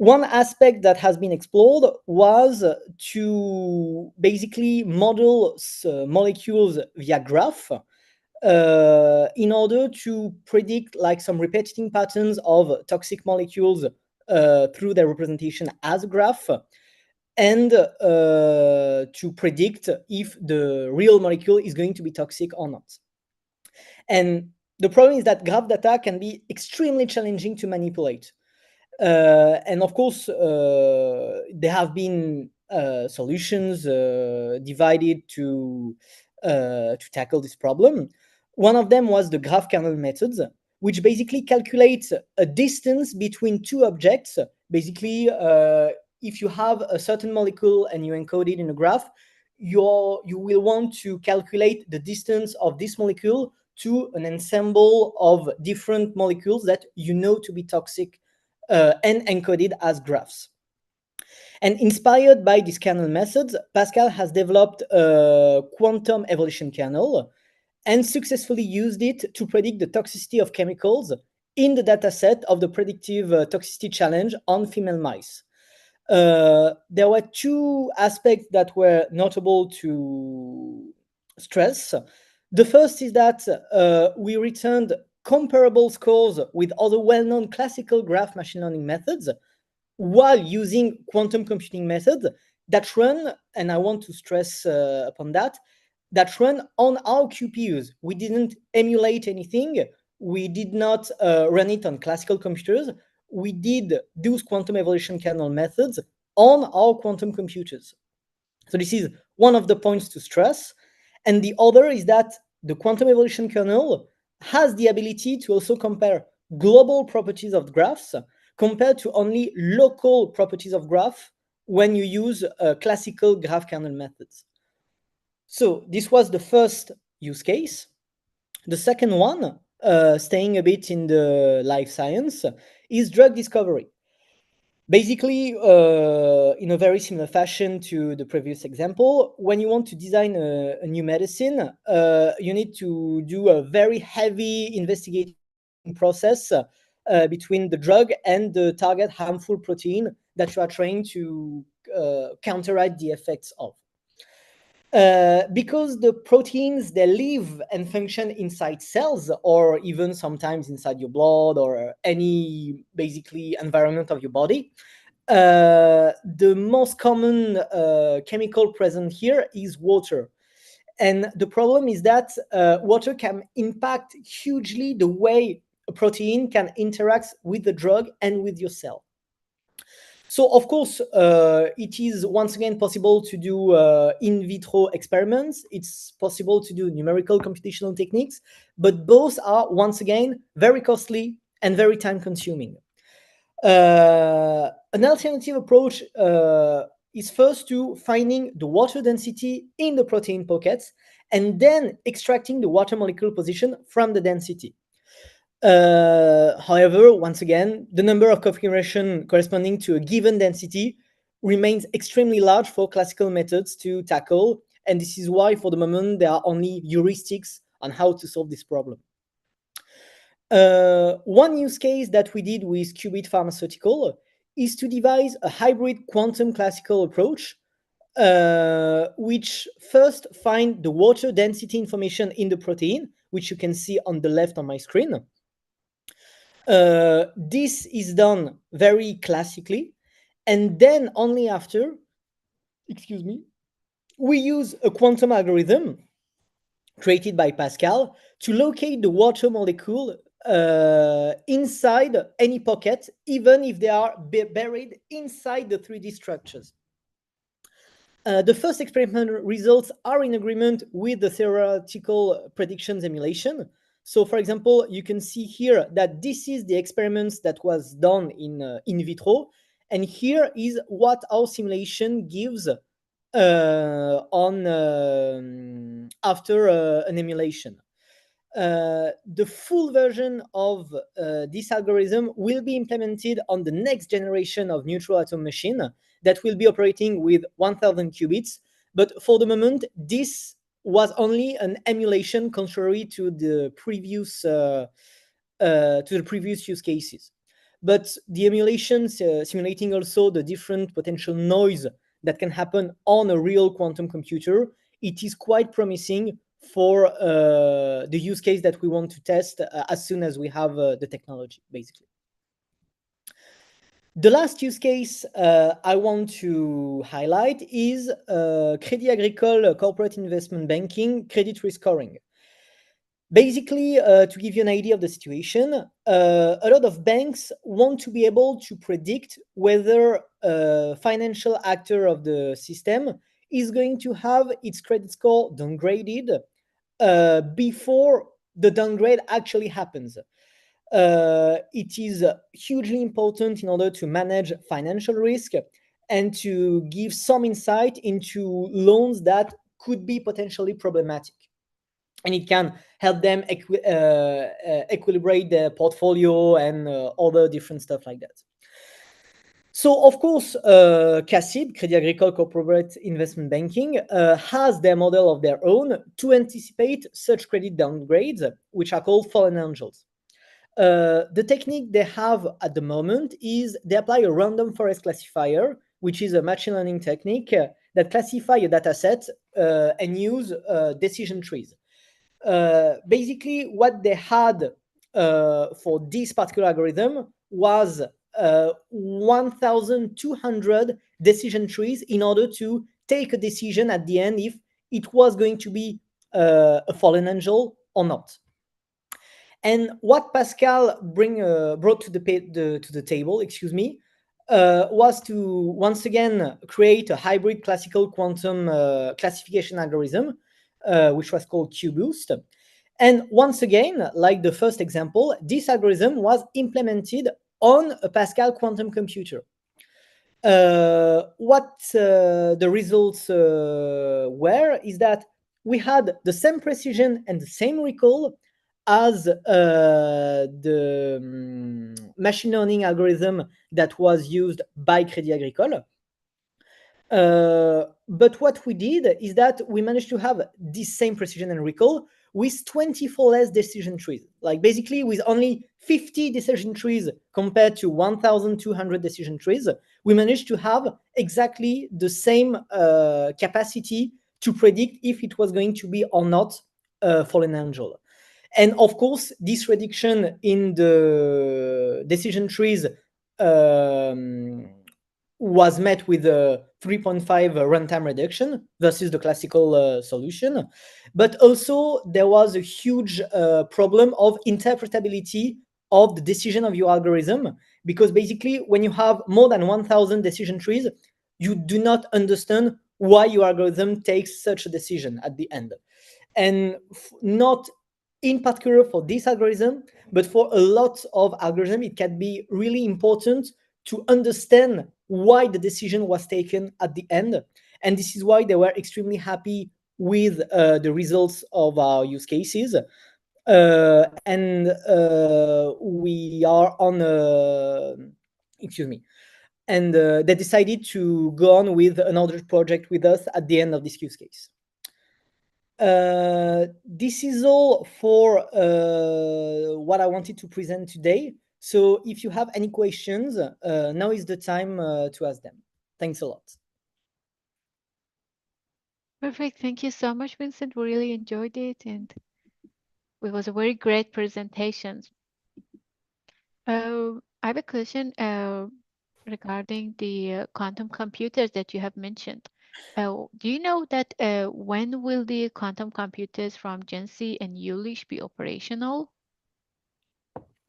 One aspect that has been explored was to basically model molecules via graph in order to predict like some repeating patterns of toxic molecules through their representation as a graph, and to predict if the real molecule is going to be toxic or not. And the problem is that graph data can be extremely challenging to manipulate. And of course, there have been solutions divided to tackle this problem. One of them was the graph kernel methods, which basically calculates a distance between two objects. Basically, if you have a certain molecule and you encode it in a graph, you will want to calculate the distance of this molecule to an ensemble of different molecules that you know to be toxic and encoded as graphs. And inspired by these kernel methods, Pascal has developed a quantum evolution kernel and successfully used it to predict the toxicity of chemicals in the dataset of the predictive toxicity challenge on female mice. There were two aspects that were notable to stress. The first is that we returned comparable scores with other well-known classical graph machine learning methods while using quantum computing methods that run, and I want to stress upon that run on our QPUs. We didn't emulate anything. We did not run it on classical computers. We did those quantum evolution kernel methods on our quantum computers. So this is one of the points to stress. And the other is that the quantum evolution kernel has the ability to also compare global properties of graphs compared to only local properties of graph when you use classical graph kernel methods. So this was the first use case. The second one, staying a bit in the life science, is drug discovery. Basically, in a very similar fashion to the previous example, when you want to design a new medicine, you need to do a very heavy investigating process between the drug and the target harmful protein that you are trying to counteract the effects of. Because the proteins, they live and function inside cells, or even sometimes inside your blood or any basically environment of your body. The most common chemical present here is water. And the problem is that water can impact hugely the way a protein can interact with the drug and with your cell. So, of course, it is once again possible to do in vitro experiments. It's possible to do numerical computational techniques, but both are once again very costly and very time consuming. An alternative approach is first to finding the water density in the protein pockets and then extracting the water molecule position from the density. However, once again, the number of configurations corresponding to a given density remains extremely large for classical methods to tackle, and this is why, for the moment, there are only heuristics on how to solve this problem. One use case that we did with Qubit Pharmaceutical is to devise a hybrid quantum classical approach, which first find the water density information in the protein, which you can see on the left on my screen. This is done very classically, and then only after, we use a quantum algorithm created by Pascal to locate the water molecule inside any pocket, even if they are buried inside the 3D structures. The first experimental results are in agreement with the theoretical predictions emulation. So, for example, you can see here that this is the experiments that was done in vitro, and here is what our simulation gives after an emulation. The full version of this algorithm will be implemented on the next generation of neutral atom machine that will be operating with 1000 qubits. But for the moment, this was only an emulation, contrary to the previous use cases. but the emulations simulating also the different potential noise that can happen on a real quantum computer, it is quite promising for the use case that we want to test as soon as we have the technology, basically. The last use case I want to highlight is Crédit Agricole Corporate Investment Banking credit risk scoring. Basically, to give you an idea of the situation, a lot of banks want to be able to predict whether a financial actor of the system is going to have its credit score downgraded before the downgrade actually happens. It is hugely important in order to manage financial risk and to give some insight into loans that could be potentially problematic. And it can help them equilibrate their portfolio and other different stuff like that. So, of course, CACIB, Crédit Agricole Corporate Investment Banking, has their model of their own to anticipate such credit downgrades, which are called fallen angels. The technique they have at the moment is they apply a random forest classifier, which is a machine learning technique that classify a data set and use decision trees. Basically, what they had for this particular algorithm was 1,200 decision trees in order to take a decision at the end if it was going to be a fallen angel or not. And what Pascal brought to the table, was to once again create a hybrid classical quantum classification algorithm, which was called QBoost. And once again, like the first example, this algorithm was implemented on a Pascal quantum computer. What the results were is that we had the same precision and the same recall as the machine learning algorithm that was used by Crédit Agricole. But what we did is that we managed to have this same precision and recall with 24 less decision trees. Like basically with only 50 decision trees compared to 1,200 decision trees, we managed to have exactly the same capacity to predict if it was going to be or not a fallen angel. And of course, this reduction in the decision trees was met with a 3.5 runtime reduction versus the classical solution. But also, there was a huge problem of interpretability of the decision of your algorithm, because basically, when you have more than 1,000 decision trees, you do not understand why your algorithm takes such a decision at the end. And not in particular for this algorithm, but for a lot of algorithms, it can be really important to understand why the decision was taken at the end. And this is why they were extremely happy with the results of our use cases. And we are on and they decided to go on with another project with us at the end of this use case. This is all for what I wanted to present today. So if you have any questions, now is the time to ask them. Thanks a lot. Perfect. Thank you so much, Vincent. We really enjoyed it, and it was a very great presentation. I have a question regarding the quantum computers that you have mentioned. Do you know that when will the quantum computers from Gen-C and Jülich be operational?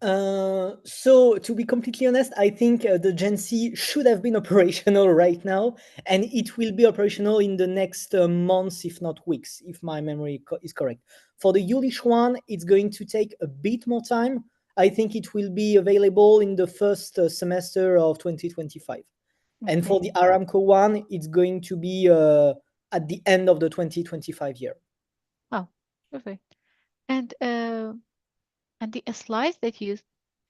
So to be completely honest, I think the Gen-C should have been operational right now, and it will be operational in the next months, if not weeks, if my memory is correct. For the Jülich one, it's going to take a bit more time. I think it will be available in the first semester of 2025. Okay. And for the Aramco one, it's going to be at the end of the 2025 year. Oh, perfect. And the slides that you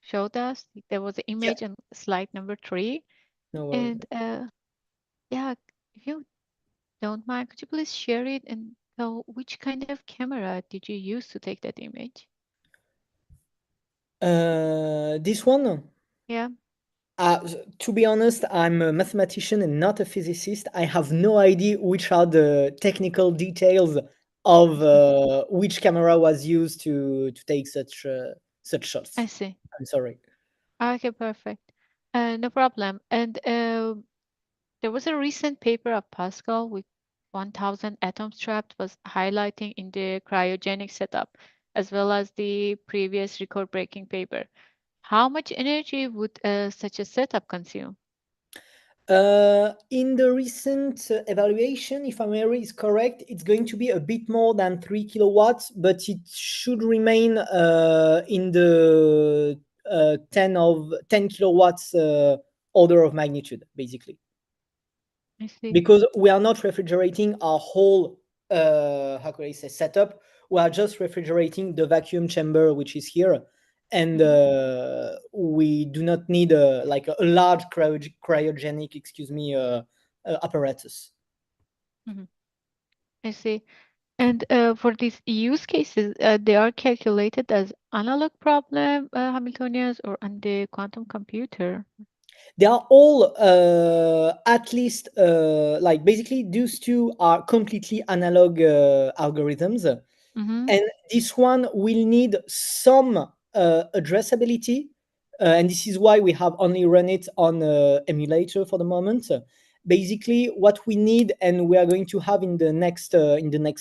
showed us, there was an image on slide number 3. No worries. And yeah, if you don't mind, could you please share it and tell which kind of camera did you use to take that image? This one? Yeah, To be honest, I'm a mathematician and not a physicist. I have no idea which are the technical details of which camera was used to take such I shots. see. I'm sorry. Okay, perfect. No problem. And there was a recent paper of Pascal with 1000 atoms trapped was highlighting in the cryogenic setup, as well as the previous record-breaking paper. How much energy would such a setup consume? In the recent evaluation, if my memory is correct, it's going to be a bit more than 3 kilowatts, but it should remain in the 10 kilowatts order of magnitude, basically, I see. because we are not refrigerating our whole how could I say setup. We are just refrigerating the vacuum chamber which is here, and Mhm, we do not need like a large cryogenic, excuse me, apparatus. mhm. I see. And for these use cases, they are calculated as analog problem Hamiltonians or on the quantum computer. They are all at least like basically those two are completely analog algorithms. Mm-hmm. And this one will need some addressability, and this is why we have only run it on emulator for the moment. Basically, what we need and we are going to have in the next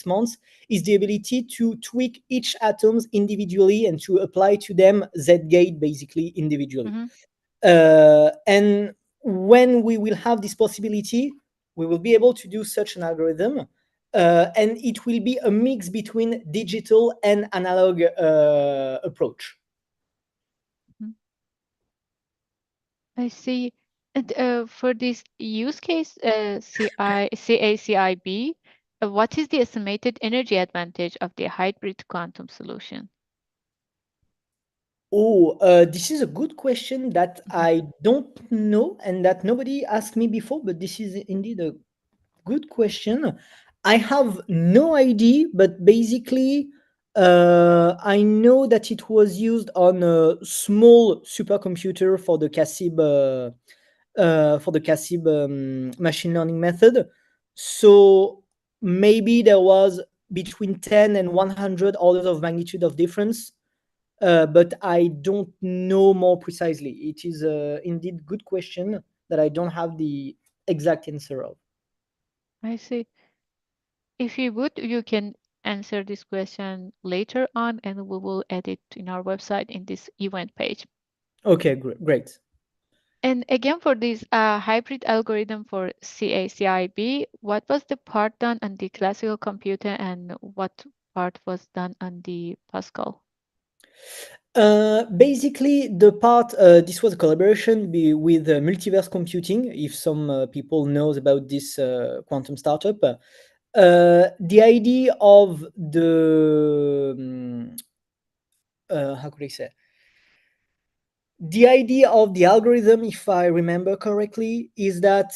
months is the ability to tweak each atoms individually and to apply to them Z gate basically individually. Mm-hmm. And when we will have this possibility, we will be able to do such an algorithm, and it will be a mix between digital and analog approach. I see. And for this use case, CACIB, what is the estimated energy advantage of the hybrid quantum solution? Oh, this is a good question that Mhm. I don't know and that nobody asked me before, but this is indeed a good question. I have no idea, but basically, I know that it was used on a small supercomputer for the CASIB machine learning method. So maybe there was between 10 and 100 orders of magnitude of difference, but I don't know more precisely. It is indeed good question that I don't have the exact answer of. I see. If you would, you can answer this question later on, and we will add it in our website in this event page. Okay, great. And again, for this hybrid algorithm for CACIB, what was the part done on the classical computer and what part was done on the Pascal? Basically, the part this was a collaboration with multiverse computing. If some people knows about this quantum startup, the idea of the how could I say, the idea of the algorithm, if I remember correctly, is that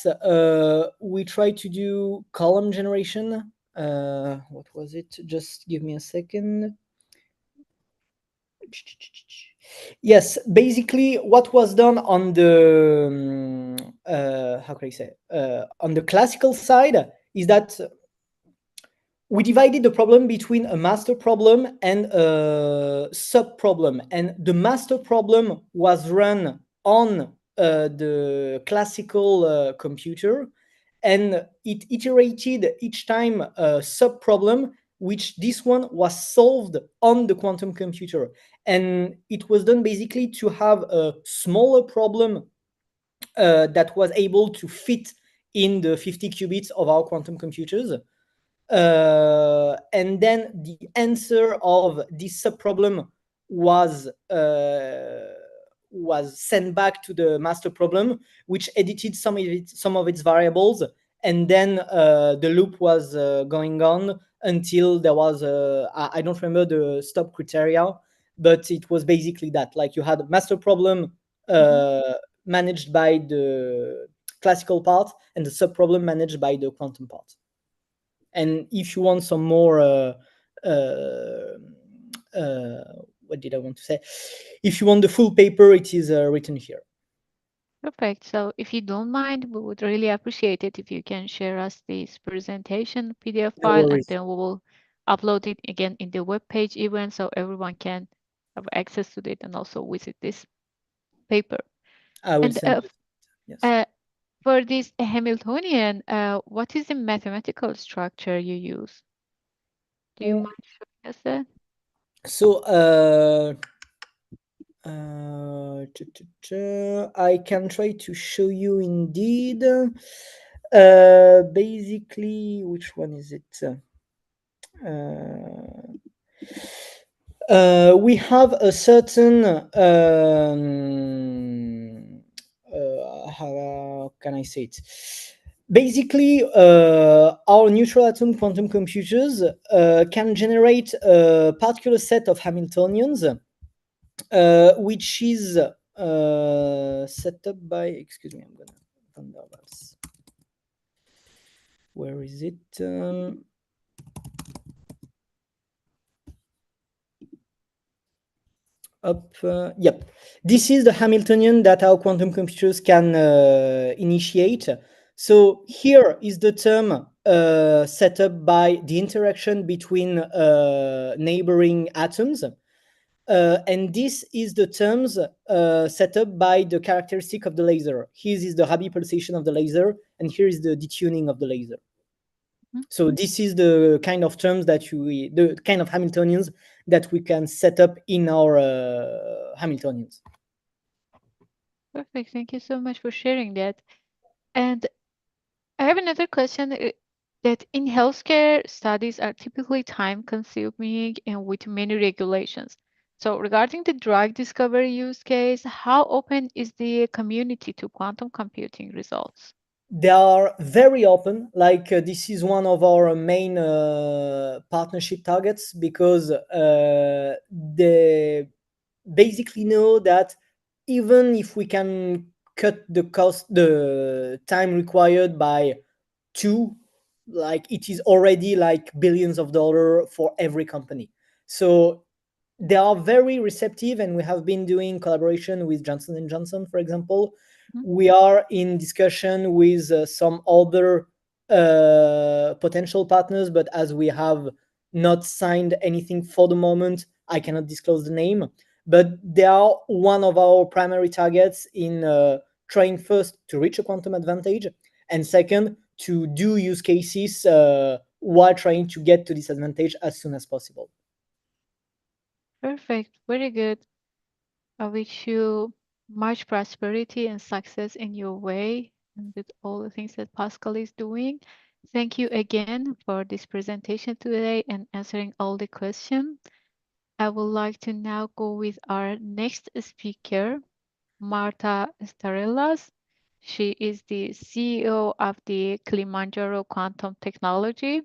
we try to do column generation. What was it? Just give me a second. Yes, basically, what was done on the how can I say, on the classical side is that we divided the problem between a master problem and a sub problem, and the master problem was run on the classical computer, and it iterated each time a sub problem, which this one was solved on the quantum computer, and it was done basically to have a smaller problem that was able to fit in the 50 qubits of our quantum computers, and then the answer of this subproblem was was sent back to the master problem, which edited some of its variables, and then the loop was going on until there was I don't remember the stop criteria, but it was basically that, like, you had a master problem Mhm. managed by the classical part and the subproblem managed by the quantum part. And if you want some more uh, uh, what did I want to say, if you want the full paper, it is written here. Perfect. So if you don't mind, we would really appreciate it if you can share us this presentation PDF No file, and worries. then we will upload it again in the web page event so everyone can have access to it and also visit this paper. I will And send it. Yes. for this Hamiltonian, what is the mathematical structure you use? Do you mind showing us that? So I can try to show you indeed. Basically, which one is it? We have a certain how can I say it? Basically, our neutral atom quantum computers can generate a particular set of Hamiltonians, which is set up by. Excuse me, I'm gonna van der Waals. Where is it? Yep, this is the Hamiltonian that our quantum computers can initiate. So here is the term set up by the interaction between neighboring atoms. And this is the terms set up by the characteristic of the laser. Here is the Rabi pulsation of the laser, and here is the detuning of the laser. So this is the kind of terms that the kind of Hamiltonians that we can set up in our Hamiltonians. Perfect. Thank you so much for sharing that. And I have another question that in healthcare, studies are typically time consuming and with many regulations. So regarding the drug discovery use case, how open is the community to quantum computing results? They are very open. Like this is one of our main partnership targets because they basically know that even if we can cut the time required by 2, like it is already like billions of dollars for every company. So they are very receptive, and we have been doing collaboration with Johnson & Johnson, for example. We are in discussion with some other potential partners, but as we have not signed anything for the moment, I cannot disclose the name. But they are one of our primary targets in trying first to reach a quantum advantage, and second, to do use cases while trying to get to this advantage as soon as possible. Perfect. Very good. I wish you much prosperity and success in your way and with all the things that Pascal is doing. Thank you again for this presentation today and answering all the questions. I would like to now go with our next speaker, Marta Starellas. She is the CEO of the Kilimanjaro Quantum Technology.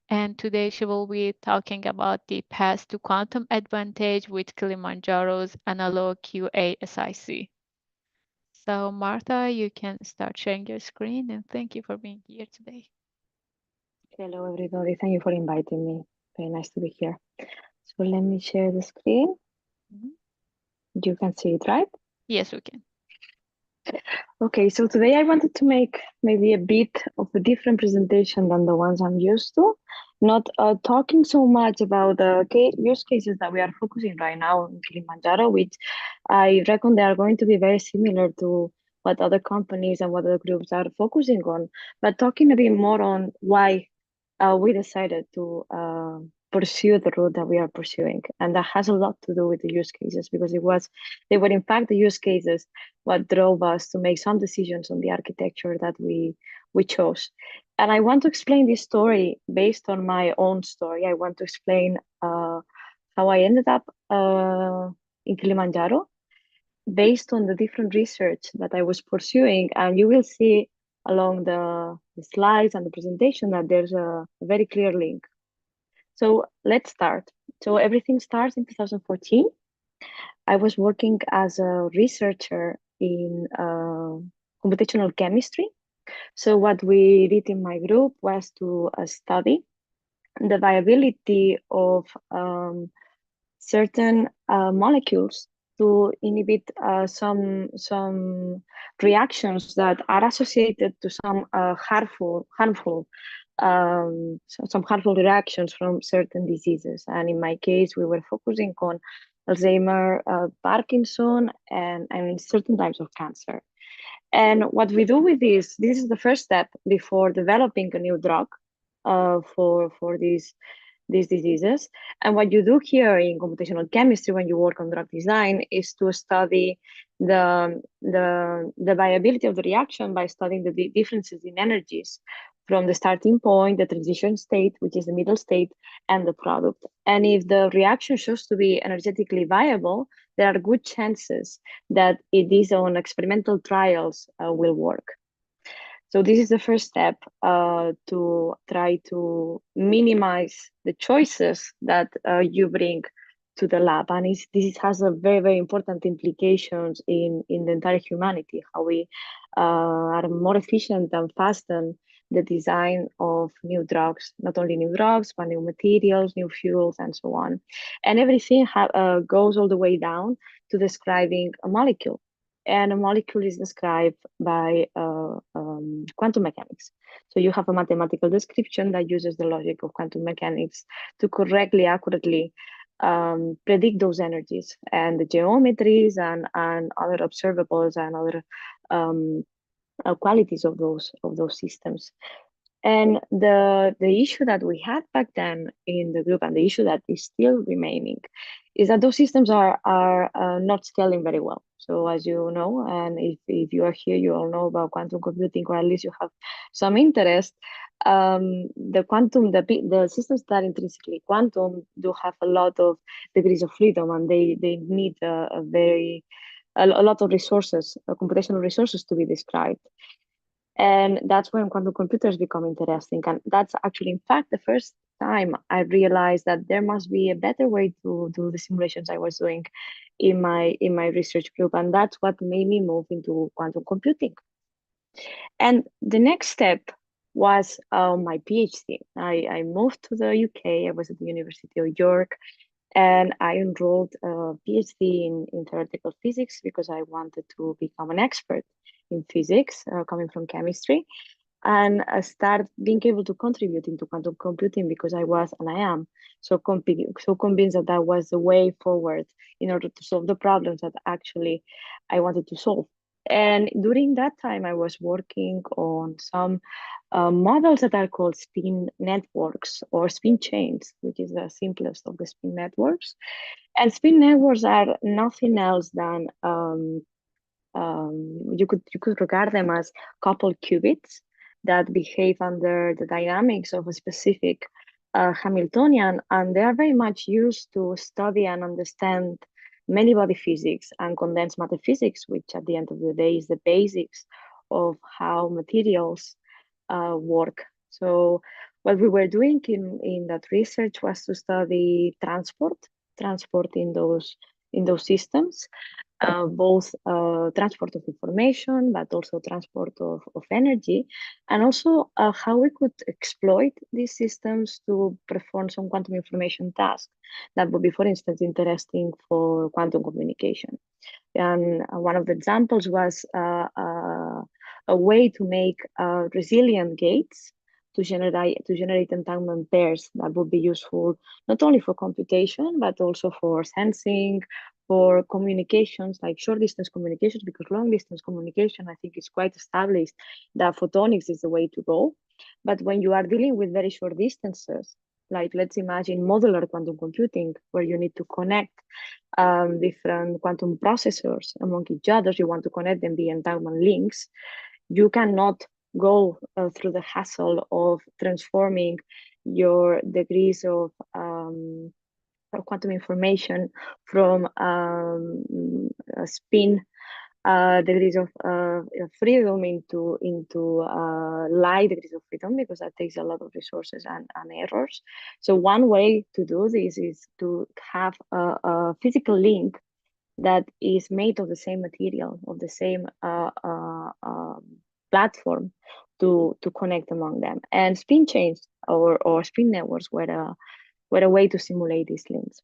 And today she will be talking about the path to quantum advantage with Kilimanjaro's analog QASIC. So Martha, you can start sharing your screen, and thank you for being here today. Hello, everybody. Thank you for inviting me. Very nice to be here. So let me share the screen. You can see it, right? Yes, we can. Okay, so today I wanted to make maybe a bit of a different presentation than the ones I'm used to. Not talking so much about the use cases that we are focusing right now in Kilimanjaro, which I reckon they are going to be very similar to what other companies and what other groups are focusing on, but talking a bit more on why we decided to pursue the route that we are pursuing. And that has a lot to do with the use cases, because they were in fact the use cases what drove us to make some decisions on the architecture that we chose. And I want to explain this story based on my own story. I want to explain how I ended up in Kilimanjaro based on the different research that I was pursuing. And you will see along the slides and the presentation that there's a very clear link. So let's start. So everything starts in 2014. I was working as a researcher in computational chemistry. So what we did in my group was to study the viability of certain molecules to inhibit some reactions that are associated to some harmful reactions from certain diseases. And in my case, we were focusing on Alzheimer, Parkinson, and certain types of cancer. And what we do with this is the first step before developing a new drug for these diseases. And what you do here in computational chemistry when you work on drug design is to study the viability of the reaction by studying the differences in energies from the starting point, the transition state, which is the middle state, and the product. And if the reaction shows to be energetically viable, there are good chances that these on experimental trials will work. So this is the first step to try to minimize the choices that you bring to the lab. And this has a very, very important implications in the entire humanity, how we are more efficient and faster the design of new drugs, not only new drugs, but new materials, new fuels, and so on. And everything goes all the way down to describing a molecule. And a molecule is described by quantum mechanics. So you have a mathematical description that uses the logic of quantum mechanics to correctly, accurately predict those energies and the geometries and other observables and other qualities of those systems. And the issue that we had back then in the group, and the issue that is still remaining, is that those systems are not scaling very well. So as you know, and if you are here, you all know about quantum computing, or at least you have some interest. The systems that are intrinsically quantum do have a lot of degrees of freedom, and they need a lot of resources, computational resources to be described. And that's when quantum computers become interesting. And that's actually, in fact, the first time I realized that there must be a better way to do the simulations I was doing in my research group. And that's what made me move into quantum computing. And the next step was my PhD. I moved to the UK. I was at the University of York, and I enrolled a PhD in theoretical physics because I wanted to become an expert in physics, coming from chemistry, and start being able to contribute into quantum computing because I was, and I am, so convinced that that was the way forward in order to solve the problems that actually I wanted to solve. And during that time, I was working on some models that are called spin networks or spin chains, which is the simplest of the spin networks. And spin networks are nothing else than you could regard them as coupled qubits that behave under the dynamics of a specific Hamiltonian, and they are very much used to study and understand many body physics and condensed matter physics, which at the end of the day is the basics of how materials work. So what we were doing in that research was to study transport in those systems, both transport of information, but also transport of energy, and also how we could exploit these systems to perform some quantum information tasks that would be, for instance, interesting for quantum communication. And one of the examples was a way to make resilient gates to generate entanglement pairs that would be useful not only for computation, but also for sensing, for communications, like short distance communications, because long distance communication, I think, is quite established that photonics is the way to go. But when you are dealing with very short distances, like let's imagine modular quantum computing, where you need to connect different quantum processors among each other, you want to connect them via entanglement links, you cannot go through the hassle of transforming your degrees of quantum information from spin degrees of freedom into light degrees of freedom, because that takes a lot of resources and errors. So one way to do this is to have a physical link that is made of the same material, of the same platform to connect among them. And spin chains or spin networks were a way to simulate these links.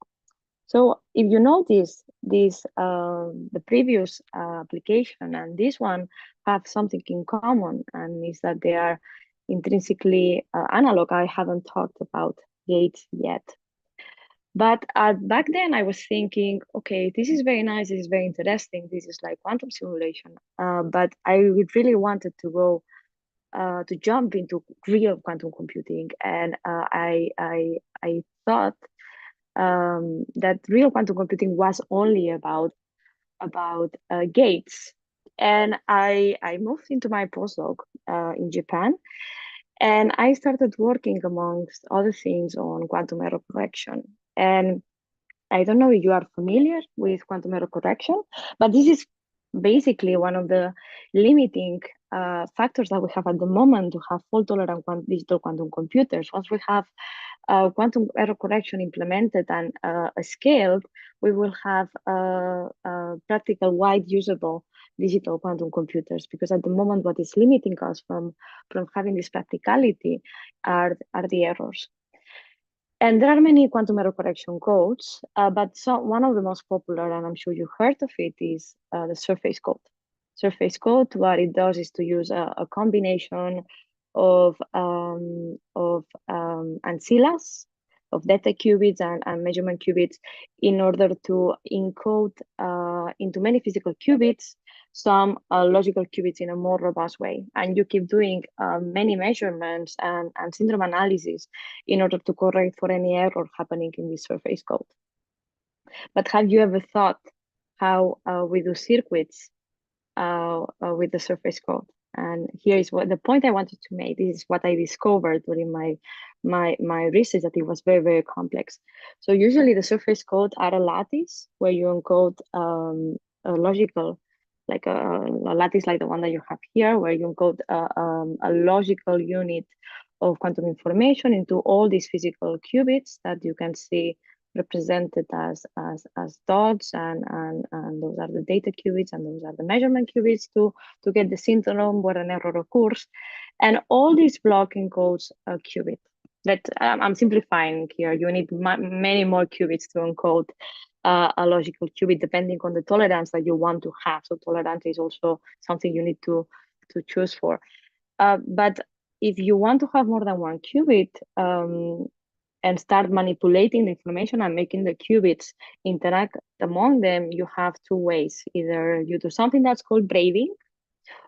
So if you notice this, the previous application and this one have something in common, and is that they are intrinsically analog. I haven't talked about gates yet. But back then I was thinking, okay, this is very nice, this is very interesting, this is like quantum simulation. But I really wanted to go to jump into real quantum computing, and I thought that real quantum computing was only about gates. And I moved into my postdoc in Japan, and I started working, amongst other things, on quantum error correction. And I don't know if you are familiar with quantum error correction, but this is basically one of the limiting factors that we have at the moment to have fault-tolerant digital quantum computers. Once we have quantum error correction implemented and scaled, we will have practical, wide usable digital quantum computers. Because at the moment, what is limiting us from having this practicality are the errors. And there are many quantum error correction codes, but one of the most popular, and I'm sure you heard of it, is the surface code. Surface code, what it does is to use a combination of ancillas, of data qubits and measurement qubits, in order to encode into many physical qubits some logical qubits in a more robust way. And you keep doing many measurements and syndrome analysis in order to correct for any error happening in this surface code. But have you ever thought how we do circuits with the surface code? And here is what the point I wanted to make. This is what I discovered during my research, that it was very, very complex. So usually the surface code are a lattice where you encode a logical, like a lattice like the one that you have here, where you encode a logical unit of quantum information into all these physical qubits that you can see represented as dots, and those are the data qubits, and those are the measurement qubits to get the syndrome where an error occurs. And all these block encodes a qubit. That I'm simplifying here. You need many more qubits to encode a logical qubit, depending on the tolerance that you want to have. So tolerance is also something you need to choose for. But if you want to have more than one qubit, and start manipulating the information and making the qubits interact among them, you have two ways. Either you do something that's called braiding,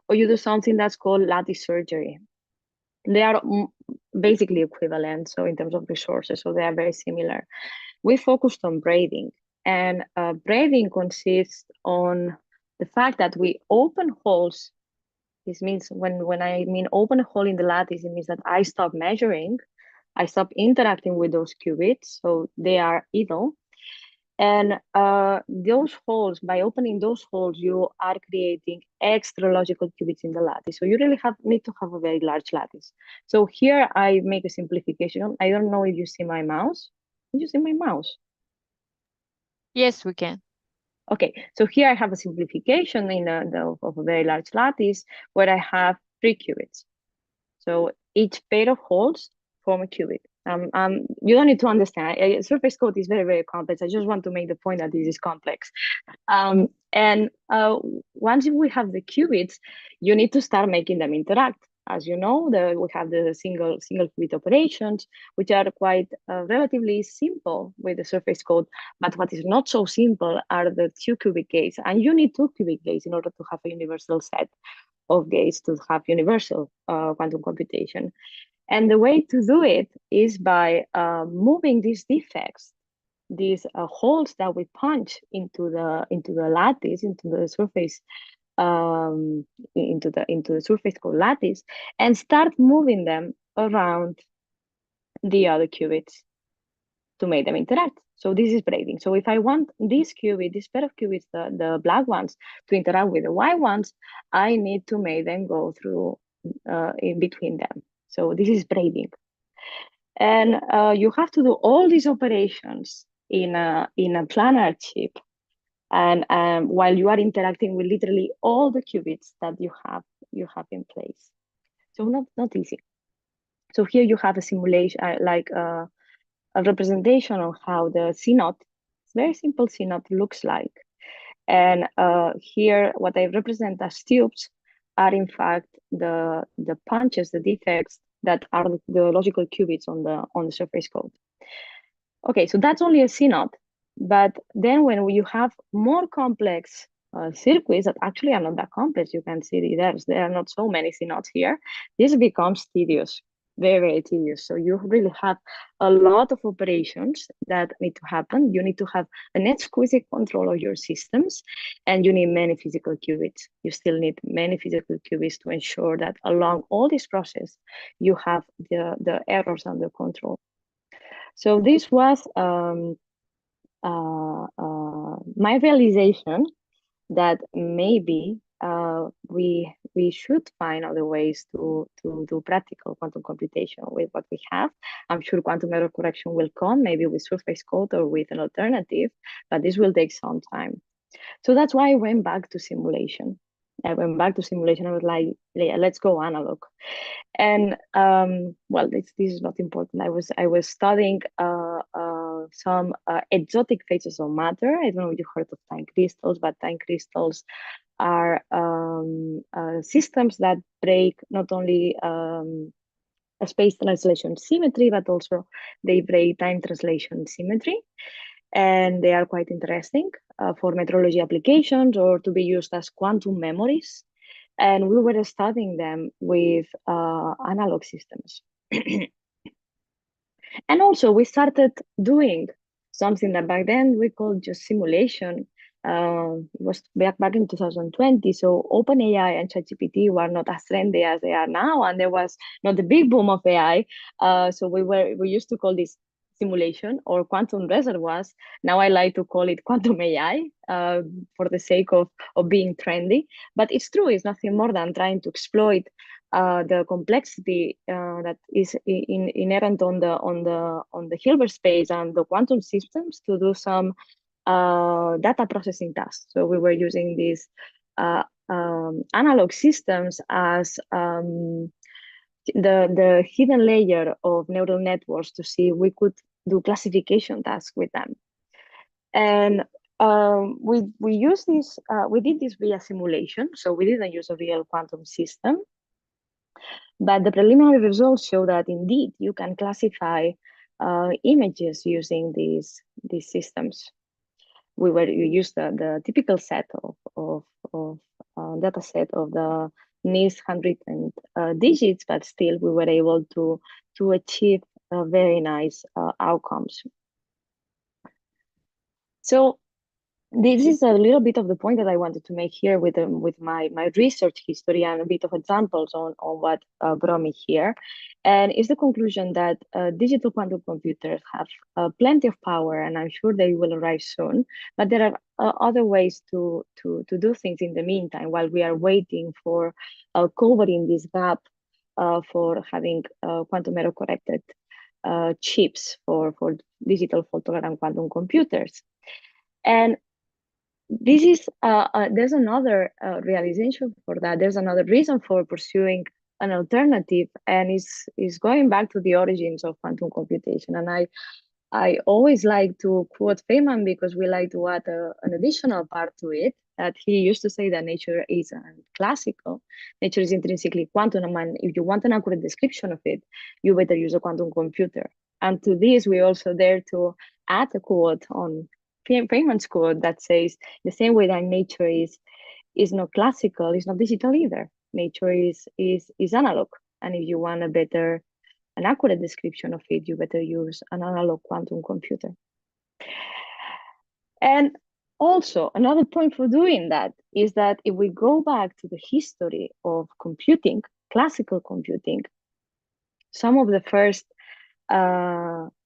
or you do something that's called lattice surgery. They are basically equivalent, so in terms of resources, so they are very similar. We focused on braiding, and braiding consists on the fact that we open holes. This means when I mean open a hole in the lattice, it means that I stop measuring, I stop interacting with those qubits, so they are idle. And those holes, by opening those holes, you are creating extra logical qubits in the lattice. So you really need to have a very large lattice. So here I make a simplification. I don't know if you see my mouse. Can you see my mouse? Yes, we can. Okay, so here I have a simplification of a very large lattice where I have 3 qubits. So each pair of holes form a qubit. You don't need to understand. Surface code is very, very complex. I just want to make the point that this is complex. And once we have the qubits, you need to start making them interact. As you know, we have the single qubit operations, which are quite relatively simple with the surface code. But what is not so simple are the 2 qubit gates. And you need 2 qubit gates in order to have a universal set of gates to have universal quantum computation. And the way to do it is by moving these defects, these holes that we punch into the lattice, into the surface, into the surface called lattice, and start moving them around the other qubits to make them interact. So this is braiding. So if I want this qubit, this pair of qubits, the black ones, to interact with the white ones, I need to make them go through in between them. So this is braiding. And you have to do all these operations in a planar chip, and while you are interacting with literally all the qubits that you have in place. So not easy. So here you have a simulation, like a representation of how the CNOT very simple CNOT looks like. And here, what I represent as tubes are in fact the punches, the defects that are the logical qubits on the surface code. Okay, so that's only a CNOT. But then when you have more complex circuits that actually are not that complex, you can see there are not so many CNOTs here, this becomes tedious, very, very tedious. So you really have a lot of operations that need to happen. You need to have an exquisite control of your systems, and you need many physical qubits. You still need many physical qubits to ensure that along all this process, you have the errors under control. So this was my realization that maybe we should find other ways to do practical quantum computation with what we have. I'm sure quantum error correction will come, maybe with surface code or with an alternative, but this will take some time. So that's why I went back to simulation. I went back to simulation. I was like, yeah, let's go analog. And well, this is not important. I was studying some exotic phases of matter. I don't know if you heard of time crystals, but time crystals are systems that break not only a space translation symmetry, but also they break time translation symmetry. And they are quite interesting for metrology applications or to be used as quantum memories. And we were studying them with analog systems. And also we started doing something that back then we called just simulation. It was back in 2020. So OpenAI and ChatGPT were not as trendy as they are now. And there was not the big boom of AI. So we used to call this simulation or quantum reservoirs. Now I like to call it quantum AI for the sake of being trendy. But it's true, it's nothing more than trying to exploit the complexity that is inherent on the Hilbert space and the quantum systems to do some data processing tasks. So we were using these analog systems as the hidden layer of neural networks to see if we could do classification tasks with them. And we use this. We did this via simulation, so we didn't use a real quantum system. But the preliminary results show that indeed you can classify images using these systems. We used the typical set of data set of the nearest 100 digits, but still we were able to achieve very nice outcomes. So this is a little bit of the point that I wanted to make here with my research history and a bit of examples on what brought me here. And it's the conclusion that digital quantum computers have plenty of power, and I'm sure they will arrive soon. But there are other ways to do things in the meantime while we are waiting for covering this gap for having quantum error corrected chips for digital fault tolerant quantum computers. And this is there's another realization for that. There's another reason for pursuing an alternative, and is going back to the origins of quantum computation. And I always like to quote Feynman because we like to add an additional part to it. That he used to say that nature is classical. Nature is intrinsically quantum, and if you want an accurate description of it, you better use a quantum computer. And to this, we also dare to add a quote on Feynman's quote that says, the same way that nature is not classical, it's not digital either. Nature is analog. And if you want an accurate description of it, you better use an analog quantum computer. And also, another point for doing that is that if we go back to the history of computing, classical computing, some of the first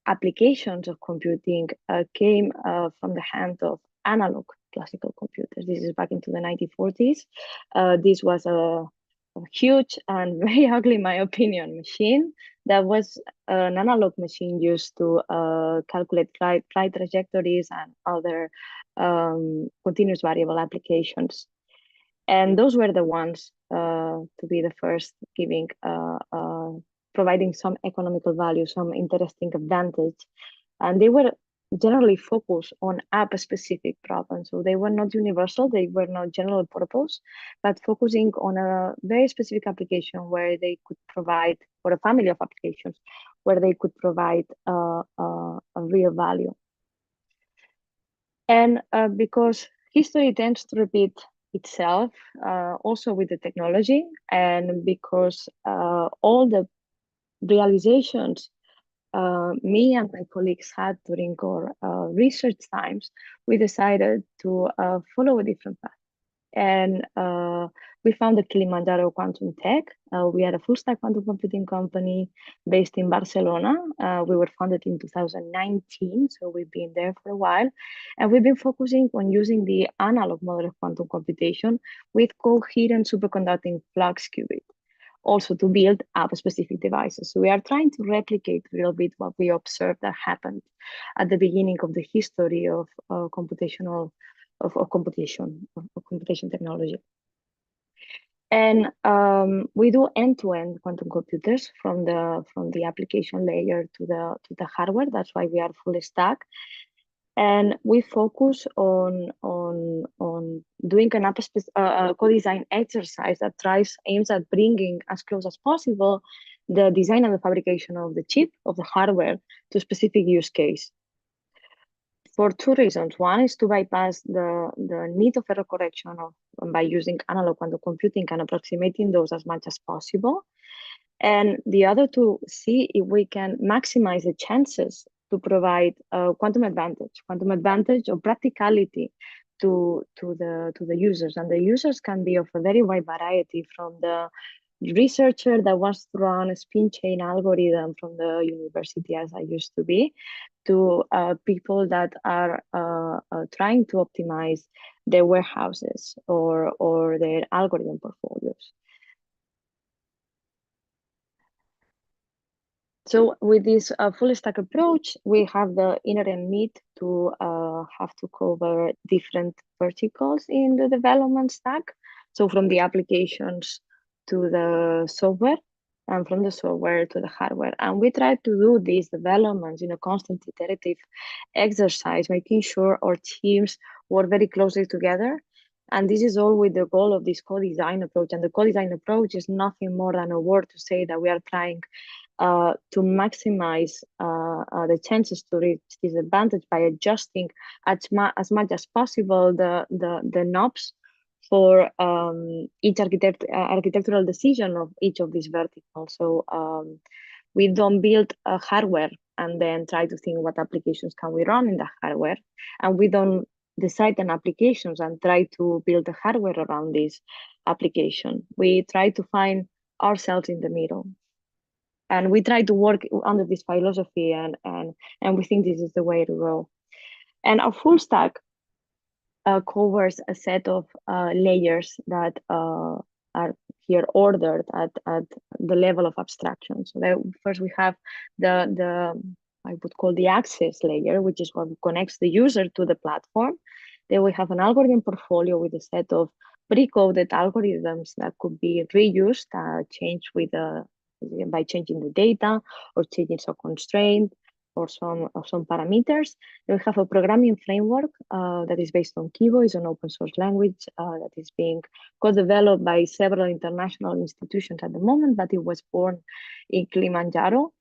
applications of computing came from the hand of analog classical computers. This is back into the 1940s. This was a huge and very ugly, in my opinion, machine that was an analog machine used to calculate flight trajectories and other continuous variable applications. And those were the ones to be the first giving providing some economical value, some interesting advantage. And they were generally focus on app-specific problems. So they were not universal, they were not general purpose, but focusing on a very specific application where they could provide, or a family of applications, where they could provide a real value. And because history tends to repeat itself, also with the technology, and because all the realizations me and my colleagues had during our research times, we decided to follow a different path. And we founded Kilimanjaro Quantum Tech. We are a full stack quantum computing company based in Barcelona. We were founded in 2019, so we've been there for a while. And we've been focusing on using the analog model of quantum computation with coherent superconducting flux qubit, also to build app-specific devices. So we are trying to replicate a little bit what we observed that happened at the beginning of the history of computation technology. And we do end-to-end quantum computers from the application layer to the hardware. That's why we are full stack. And we focus on doing an co-design exercise that aims at bringing as close as possible the design and the fabrication of the chip, of the hardware, to a specific use case. For two reasons. One is to bypass the need of error correction by using analog quantum computing and approximating those as much as possible. And the other, to see if we can maximize the chances to provide quantum advantage or practicality to the users. And the users can be of a very wide variety, from the researcher that wants to run a spin chain algorithm from the university, as I used to be, to people that are trying to optimize their warehouses or their algorithm portfolios. So with this full stack approach, we have the inherent need to have to cover different verticals in the development stack. So from the applications to the software, and from the software to the hardware. And we try to do these developments in a constant iterative exercise, making sure our teams work very closely together. And this is all with the goal of this co-design approach. And the co-design approach is nothing more than a word to say that we are trying to maximize the chances to reach this advantage by adjusting as much as possible the knobs for each architectural decision of each of these verticals. So we don't build a hardware and then try to think what applications can we run in the hardware, and we don't decide on applications and try to build the hardware around this application. We try to find ourselves in the middle. And we try to work under this philosophy, and we think this is the way to go. And our full stack covers a set of layers that are here ordered at the level of abstraction. So first we have the I would call the access layer, which is what connects the user to the platform. Then we have an algorithm portfolio with a set of pre-coded algorithms that could be reused, changed by changing the data or changing some constraint or some parameters. Then we have a programming framework that is based on Kibo. It's an open source language that is being co-developed by several international institutions at the moment, but it was born in Kilimanjaro.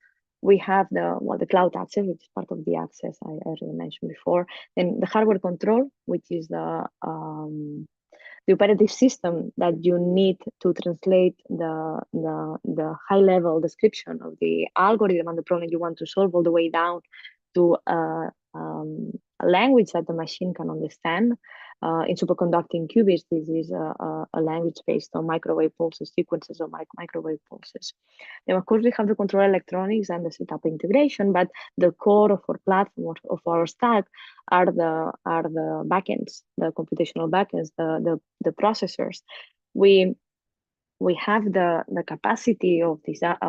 We have the cloud access, which is part of the access I already mentioned before. Then the hardware control, which is the operating system that you need to translate the high-level description of the algorithm and the problem you want to solve all the way down to a language that the machine can understand. In superconducting qubits, this is a language based on microwave pulses, sequences of microwave pulses. Then, of course, we have the control electronics and the setup integration, but the core of our platform, of our stack, are the backends, the computational backends, the processors. We have the capacity of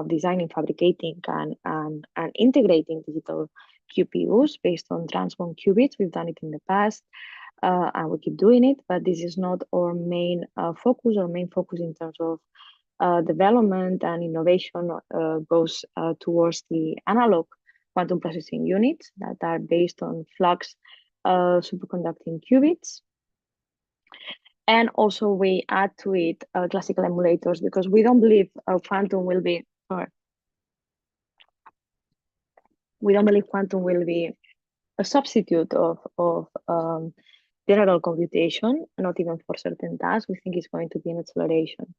designing, fabricating, and integrating digital QPUs based on transform qubits. We've done it in the past, and we keep doing it, but this is not our main focus. Our main focus in terms of development and innovation goes towards the analog quantum processing units that are based on flux superconducting qubits. And also we add to it classical emulators, because we don't believe quantum will be, we don't believe quantum will be a substitute of general computation, not even for certain tasks. We think it's going to be an acceleration.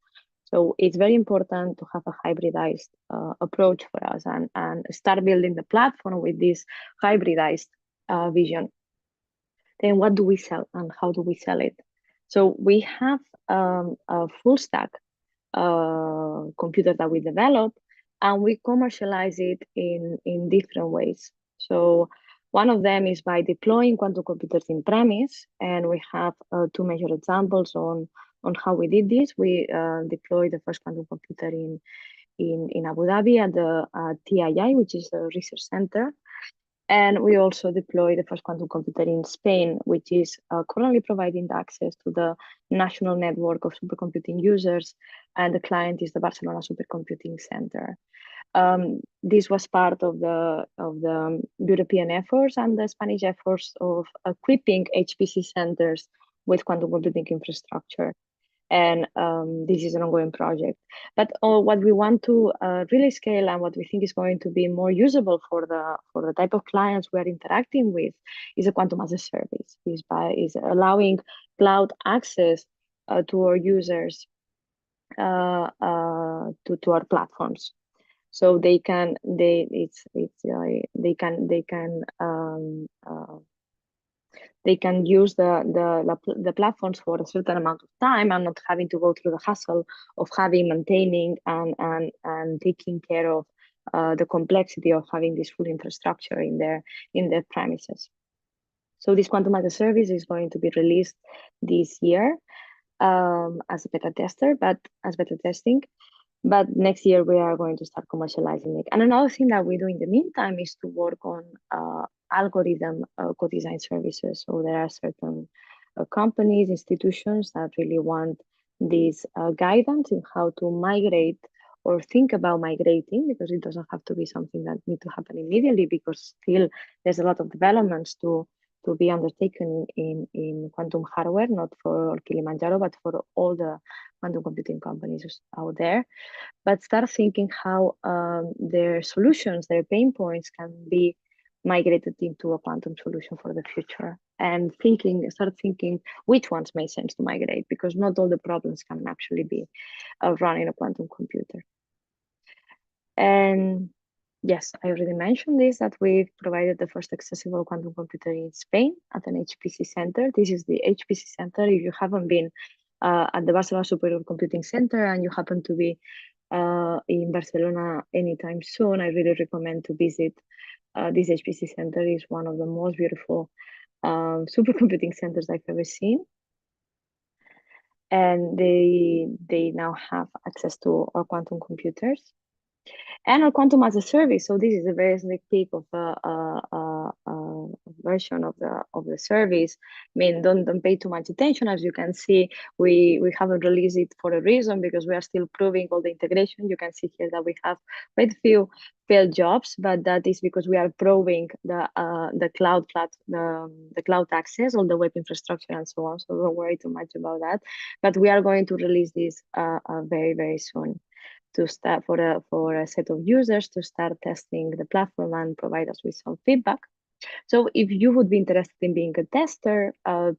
So it's very important to have a hybridized approach for us and start building the platform with this hybridized vision. Then what do we sell and how do we sell it? So we have a full stack computer that we develop, and we commercialize it in different ways. So one of them is by deploying quantum computers in premise, and we have two major examples on how we did this. We deployed the first quantum computer in Abu Dhabi at the TII, which is a research center. And we also deployed the first quantum computer in Spain, which is currently providing access to the national network of supercomputing users. And the client is the Barcelona Supercomputing Center. This was part of the European efforts and the Spanish efforts of equipping HPC centers with quantum computing infrastructure. And this is an ongoing project. But what we want to really scale, and what we think is going to be more usable for the type of clients we are interacting with, is a quantum as a service. Is allowing cloud access to our users to our platforms, so they can use the platforms for a certain amount of time and not having to go through the hassle of maintaining and taking care of the complexity of having this full infrastructure in their premises. So this quantum as a service is going to be released this year as a beta testing. But next year we are going to start commercializing it. And another thing that we do in the meantime is to work on algorithm co-design services. So there are certain companies, institutions that really want this guidance in how to migrate or think about migrating, because it doesn't have to be something that needs to happen immediately, because still there's a lot of developments to be undertaken in quantum hardware, not for Kilimanjaro, but for all the quantum computing companies out there. But start thinking how their solutions, their pain points can be migrated into a quantum solution for the future. And start thinking which ones make sense to migrate, because not all the problems can actually be run in a quantum computer. And yes, I already mentioned this, that we've provided the first accessible quantum computer in Spain at an HPC center. This is the HPC center. If you haven't been at the Barcelona Supercomputing Center and you happen to be in Barcelona anytime soon, I really recommend to visit this HPC center. Is one of the most beautiful supercomputing centers I've ever seen. And they now have access to our quantum computers and our quantum as a service. So this is a very sneak peek of a version of the service. I mean, don't pay too much attention. As you can see, we haven't released it for a reason, because we are still proving all the integration. You can see here that we have quite a few failed jobs, but that is because we are proving the cloud access, all the web infrastructure and so on. So don't worry too much about that. But we are going to release this very, very soon, to start for a set of users to start testing the platform and provide us with some feedback. So if you would be interested in being a tester,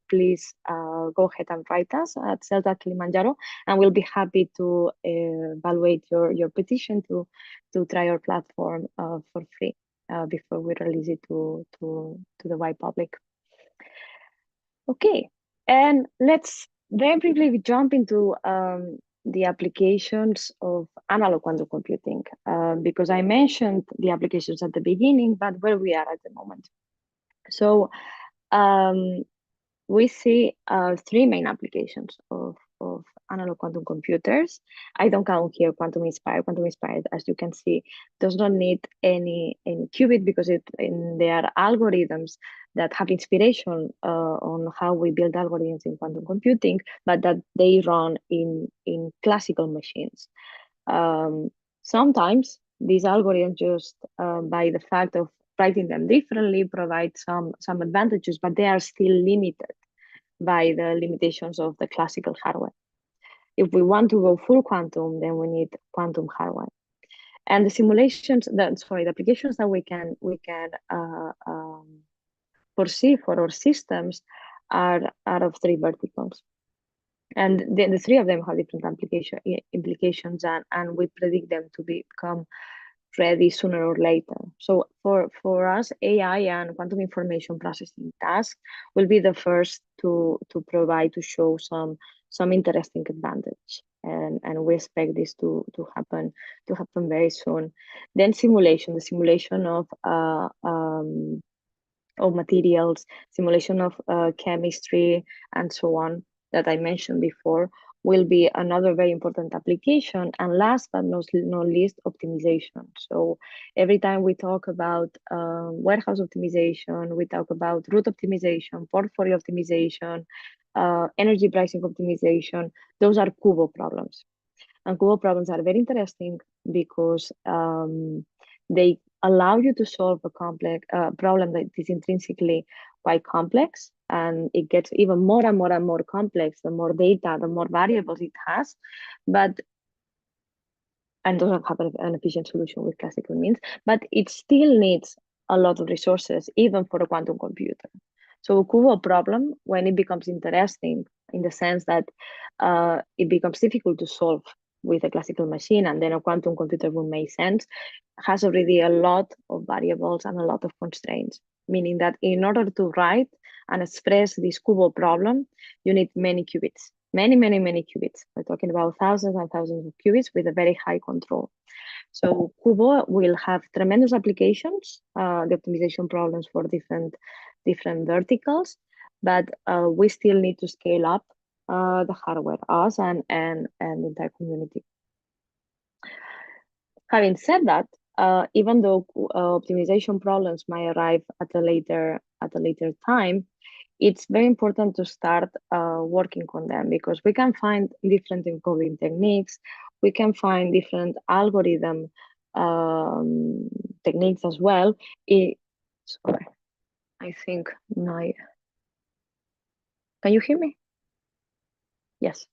please go ahead and write us at sales@Kilimanjaro, and we'll be happy to evaluate your petition to try our platform for free before we release it to the wide public. Okay, and let's very briefly jump into the applications of analog quantum computing, because I mentioned the applications at the beginning, but where we are at the moment. So we see three main applications of analog quantum computers. I don't count here quantum inspired. Quantum inspired, as you can see, does not need any qubit, because there are algorithms that have inspiration on how we build algorithms in quantum computing, but that they run in classical machines. Sometimes these algorithms, just by the fact of writing them differently provides some advantages, but they are still limited by the limitations of the classical hardware. If we want to go full quantum, then we need quantum hardware. And the simulations, the applications that we can foresee for our systems are of three verticals. And the three of them have different implications, and we predict them to become ready sooner or later. So for us, AI and quantum information processing tasks will be the first to show some interesting advantage. And we expect this to happen very soon. Then the simulation of materials, simulation of chemistry, and so on, that I mentioned before, will be another very important application. And last but not least, optimization. So every time we talk about warehouse optimization, we talk about route optimization, portfolio optimization, energy pricing optimization. Those are Kubo problems. And Kubo problems are very interesting because they allow you to solve a complex problem that is intrinsically quite complex, and it gets even more and more and more complex the more data, the more variables it has, and doesn't have an efficient solution with classical means, but it still needs a lot of resources, even for a quantum computer. So a Kubo problem, when it becomes interesting in the sense that it becomes difficult to solve with a classical machine, and then a quantum computer will make sense, has already a lot of variables and a lot of constraints, meaning that in order to write and express this Kubo problem, you need many qubits, many qubits. We're talking about thousands and thousands of qubits with a very high control. So Kubo will have tremendous applications, the optimization problems for different verticals, but we still need to scale up the hardware, us and the entire community. Having said that, even though optimization problems might arrive at a later time, it's very important to start working on them, because we can find different encoding techniques, we can find different algorithm techniques as well. Sorry, I think can you hear me? Yes,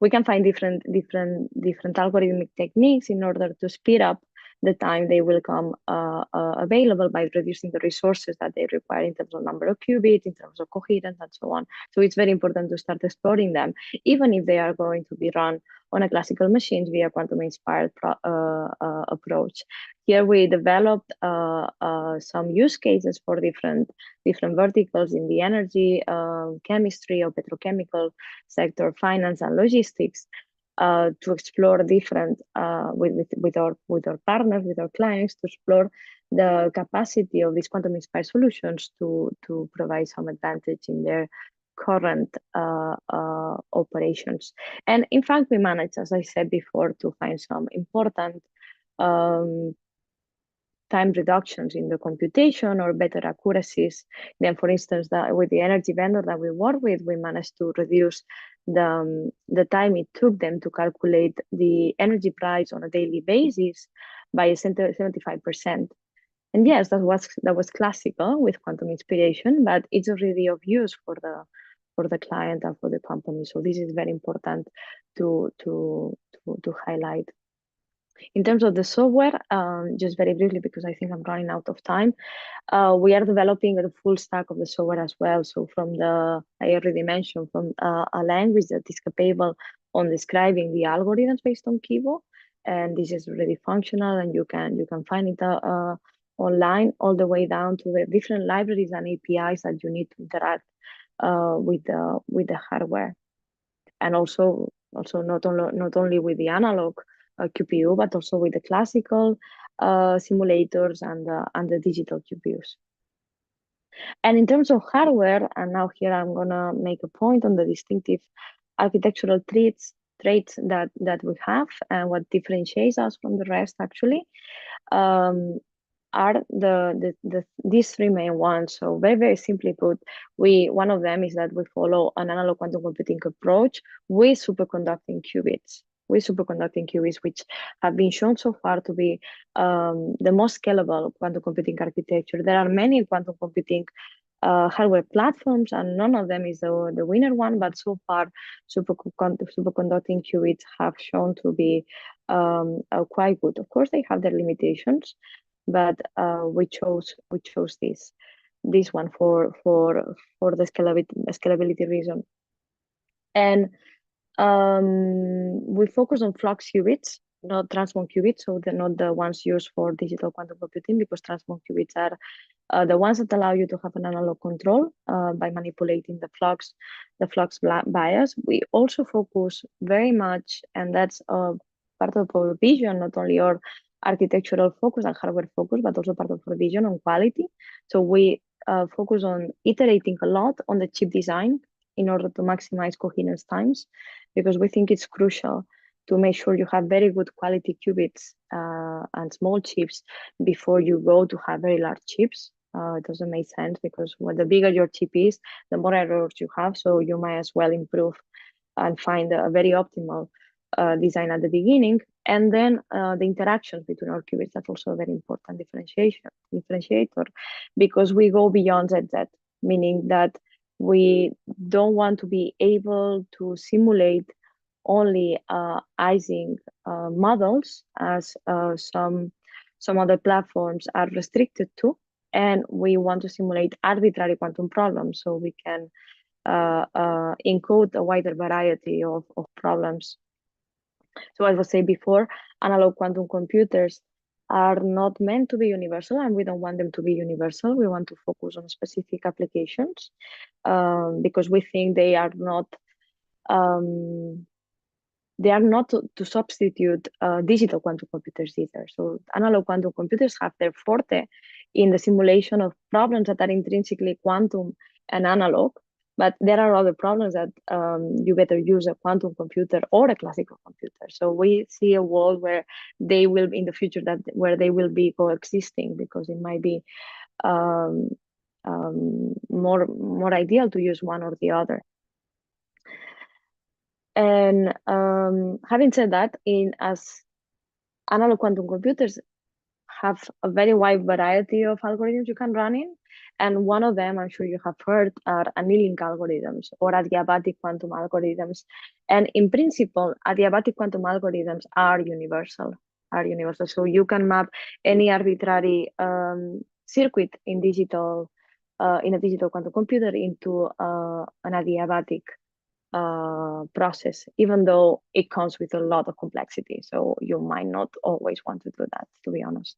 we can find different algorithmic techniques in order to speed up the time they will come available by reducing the resources that they require in terms of number of qubits, in terms of coherence, and so on. So it's very important to start exploring them, even if they are going to be run on a classical machines via quantum-inspired approach. Here we developed some use cases for different verticals in the energy, chemistry, or petrochemical sector, finance, and logistics, to explore different with our partners, with our clients, to explore the capacity of these quantum-inspired solutions to provide some advantage in their current operations. And in fact, we managed, as I said before, to find some important time reductions in the computation or better accuracies. Then, for instance, with the energy vendor that we work with, we managed to reduce the time it took them to calculate the energy price on a daily basis by 75%. And yes, that was classical with quantum inspiration, but it's already of use for the client and for the company. So this is very important to highlight. In terms of the software, just very briefly, because I think I'm running out of time, we are developing the full stack of the software as well. So I already mentioned, from a language that is capable on describing the algorithms based on Kibo, and this is already functional, and you can find it online, all the way down to the different libraries and APIs that you need to interact with the hardware, and also not only with the analog QPU, but also with the classical simulators and the digital QPUs. And in terms of hardware, and now here I'm gonna make a point on the distinctive architectural traits that we have, and what differentiates us from the rest actually, are these three main ones. So very simply put, one of them is that we follow an analog quantum computing approach with superconducting qubits. with superconducting qubits, which have been shown so far to be the most scalable quantum computing architecture. There are many quantum computing hardware platforms, and none of them is the winner one, but so far superconducting qubits have shown to be quite good. Of course, they have their limitations, but we chose this one for the scalability reason. And we focus on flux qubits, not transmon qubits, so they're not the ones used for digital quantum computing, because transmon qubits are the ones that allow you to have an analog control by manipulating the flux bias. We also focus very much, and that's part of our vision, not only our architectural focus and hardware focus, but also part of our vision on quality. So we focus on iterating a lot on the chip design in order to maximize coherence times, because we think it's crucial to make sure you have very good quality qubits and small chips before you go to have very large chips. It doesn't make sense, because the bigger your chip is, the more errors you have. So you might as well improve and find a very optimal design at the beginning. And then the interactions between our qubits, that's also a very important differentiator, because we go beyond ZZ, meaning that we don't want to be able to simulate only Ising models, as some other platforms are restricted to, and we want to simulate arbitrary quantum problems, so we can encode a wider variety of problems. So as I said before, analog quantum computers are not meant to be universal, and we don't want them to be universal. We want to focus on specific applications because we think they are not to substitute digital quantum computers either. So analog quantum computers have their forte in the simulation of problems that are intrinsically quantum and analog, but there are other problems that you better use a quantum computer or a classical computer. So we see a world where they will, in the future, where they will be coexisting, because it might be more ideal to use one or the other. And having said that, as analog quantum computers have a very wide variety of algorithms you can run in, and one of them, I'm sure you have heard, are annealing algorithms or adiabatic quantum algorithms. And in principle, adiabatic quantum algorithms are universal. So you can map any arbitrary circuit in a digital quantum computer into an adiabatic process, even though it comes with a lot of complexity. So you might not always want to do that, to be honest.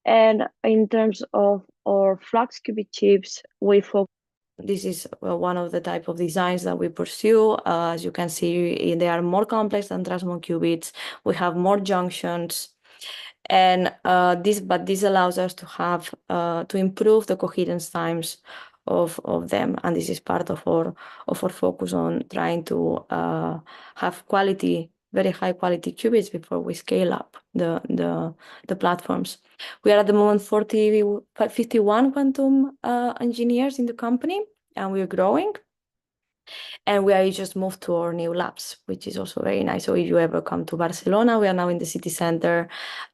And in terms of our flux qubit chips, this is one of the type of designs that we pursue. As you can see, they are more complex than transmon qubits. We have more junctions. And this allows us to have to improve the coherence times of them, and this is part of our focus on trying to have very high quality qubits before we scale up the platforms. We are at the moment 51 quantum engineers in the company, and we're growing. And we are just moved to our new labs, which is also very nice. So if you ever come to Barcelona, we are now in the city center.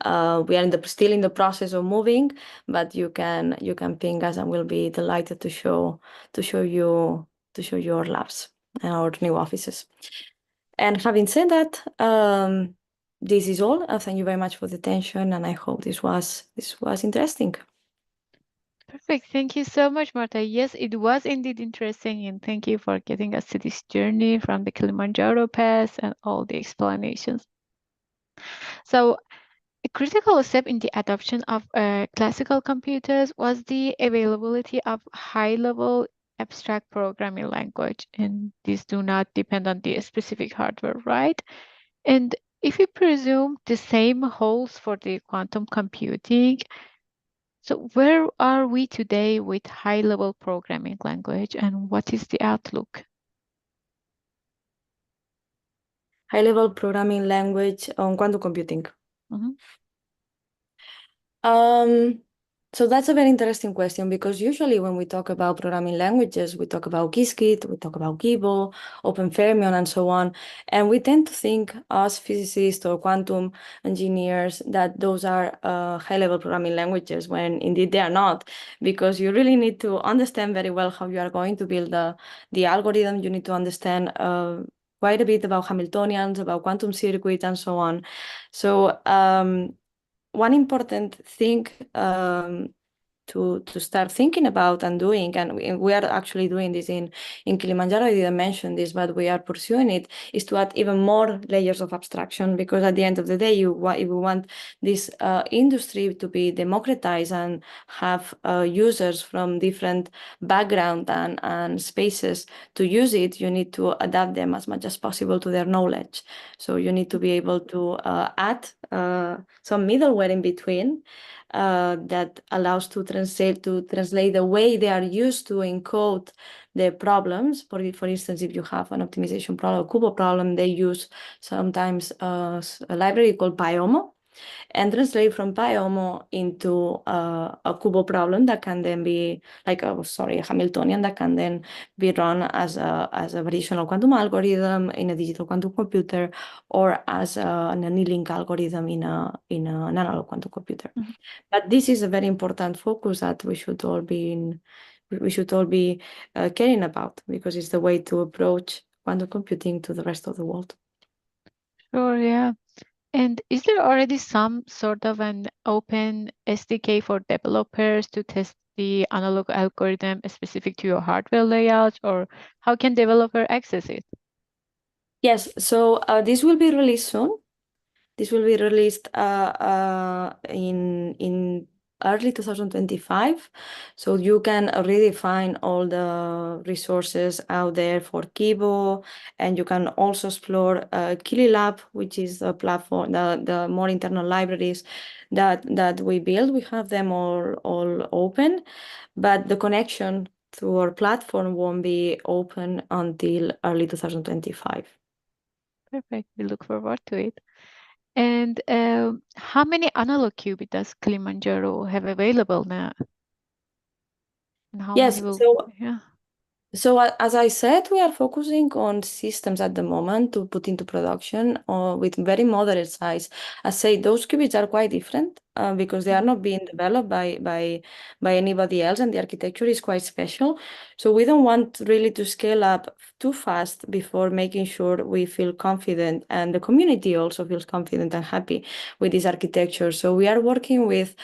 We are still in the process of moving, but you can ping us, and we'll be delighted to show you our labs and our new offices. And having said that, this is all. Thank you very much for the attention, and I hope this was interesting. Perfect. Thank you so much, Marta. Yes, it was indeed interesting, and thank you for getting us to this journey from the Kilimanjaro Pass and all the explanations. So a critical step in the adoption of classical computers was the availability of high-level abstract programming language, and these do not depend on the specific hardware, right? And if you presume the same holds for the quantum computing, so where are we today with high-level programming language, and what is the outlook? High-level programming language on quantum computing. Mm-hmm. So that's a very interesting question, because usually when we talk about programming languages, we talk about Qiskit, we talk about Gibbo, OpenFermion, and so on. And we tend to think as physicists or quantum engineers that those are high-level programming languages, when indeed they are not, because you really need to understand very well how you are going to build the algorithm. You need to understand quite a bit about Hamiltonians, about quantum circuits, and so on. So one important thing to start thinking about and doing, and we are actually doing this in Kilimanjaro. I didn't mention this, but we are pursuing it, is to add even more layers of abstraction, because at the end of the day, if we want this industry to be democratized and have users from different background and spaces to use it, you need to adapt them as much as possible to their knowledge. So you need to be able to add some middleware in between that allows to translate the way they are used to encode the problems. For instance, if you have an optimization problem, a Kubo problem, they use sometimes a library called Pyomo, and translate from Pyomo into a Kubo problem that can then be like a Hamiltonian that can then be run as a variational quantum algorithm in a digital quantum computer, or as an annealing algorithm in an analog quantum computer. Mm-hmm. But this is a very important focus that we should all be caring about, because it's the way to approach quantum computing to the rest of the world. Sure, yeah. And is there already some sort of an open SDK for developers to test the analog algorithm specific to your hardware layout, or how can developer access it? Yes, so this will be released soon. This will be released in early 2025. So you can already find all the resources out there for Kibo, and you can also explore Kililab, which is a platform, the more internal libraries that we build. We have them all open, but the connection to our platform won't be open until early 2025. Perfect. We look forward to it. And how many analog qubits does Kilimanjaro have available now? And how Yes, many will, so yeah. So as I said, we are focusing on systems at the moment to put into production with very moderate size. I say those qubits are quite different because they are not being developed by anybody else, and the architecture is quite special. So we don't want really to scale up too fast before making sure we feel confident, and the community also feels confident and happy with this architecture. So we are working with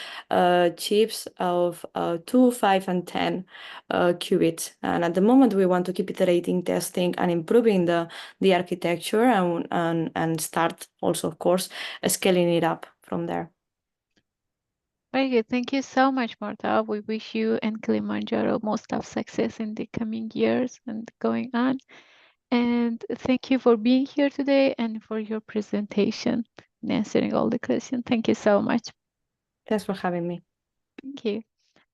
chips of 2, 5, and 10 qubits, and at the moment we want to keep iterating, testing, and improving the architecture, and start also, of course, scaling it up from there. Very good. Thank you so much, Marta. We wish you and Kilimanjaro most of success in the coming years and going on. And thank you for being here today and for your presentation and answering all the questions. Thank you so much. Thanks for having me. Thank you.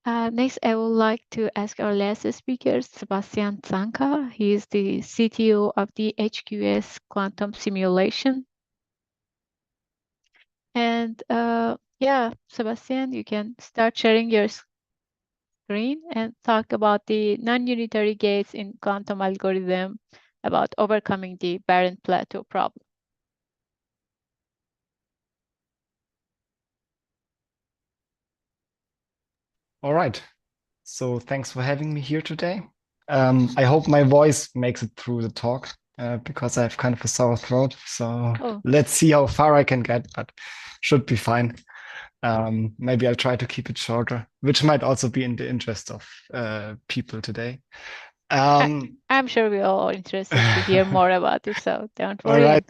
Next, I would like to ask our last speaker, Sebastian Zanca. He is the CTO of the HQS Quantum Simulation. And yeah, Sebastian, you can start sharing your screen and talk about the non-unitary gates in quantum algorithm, about overcoming the barren plateau problem. All right. So thanks for having me here today. I hope my voice makes it through the talk because I have kind of a sore throat. So let's see how far I can get, but should be fine. Maybe I'll try to keep it shorter, which might also be in the interest of people today. I'm sure we're all interested to hear more about it, so don't worry. All right.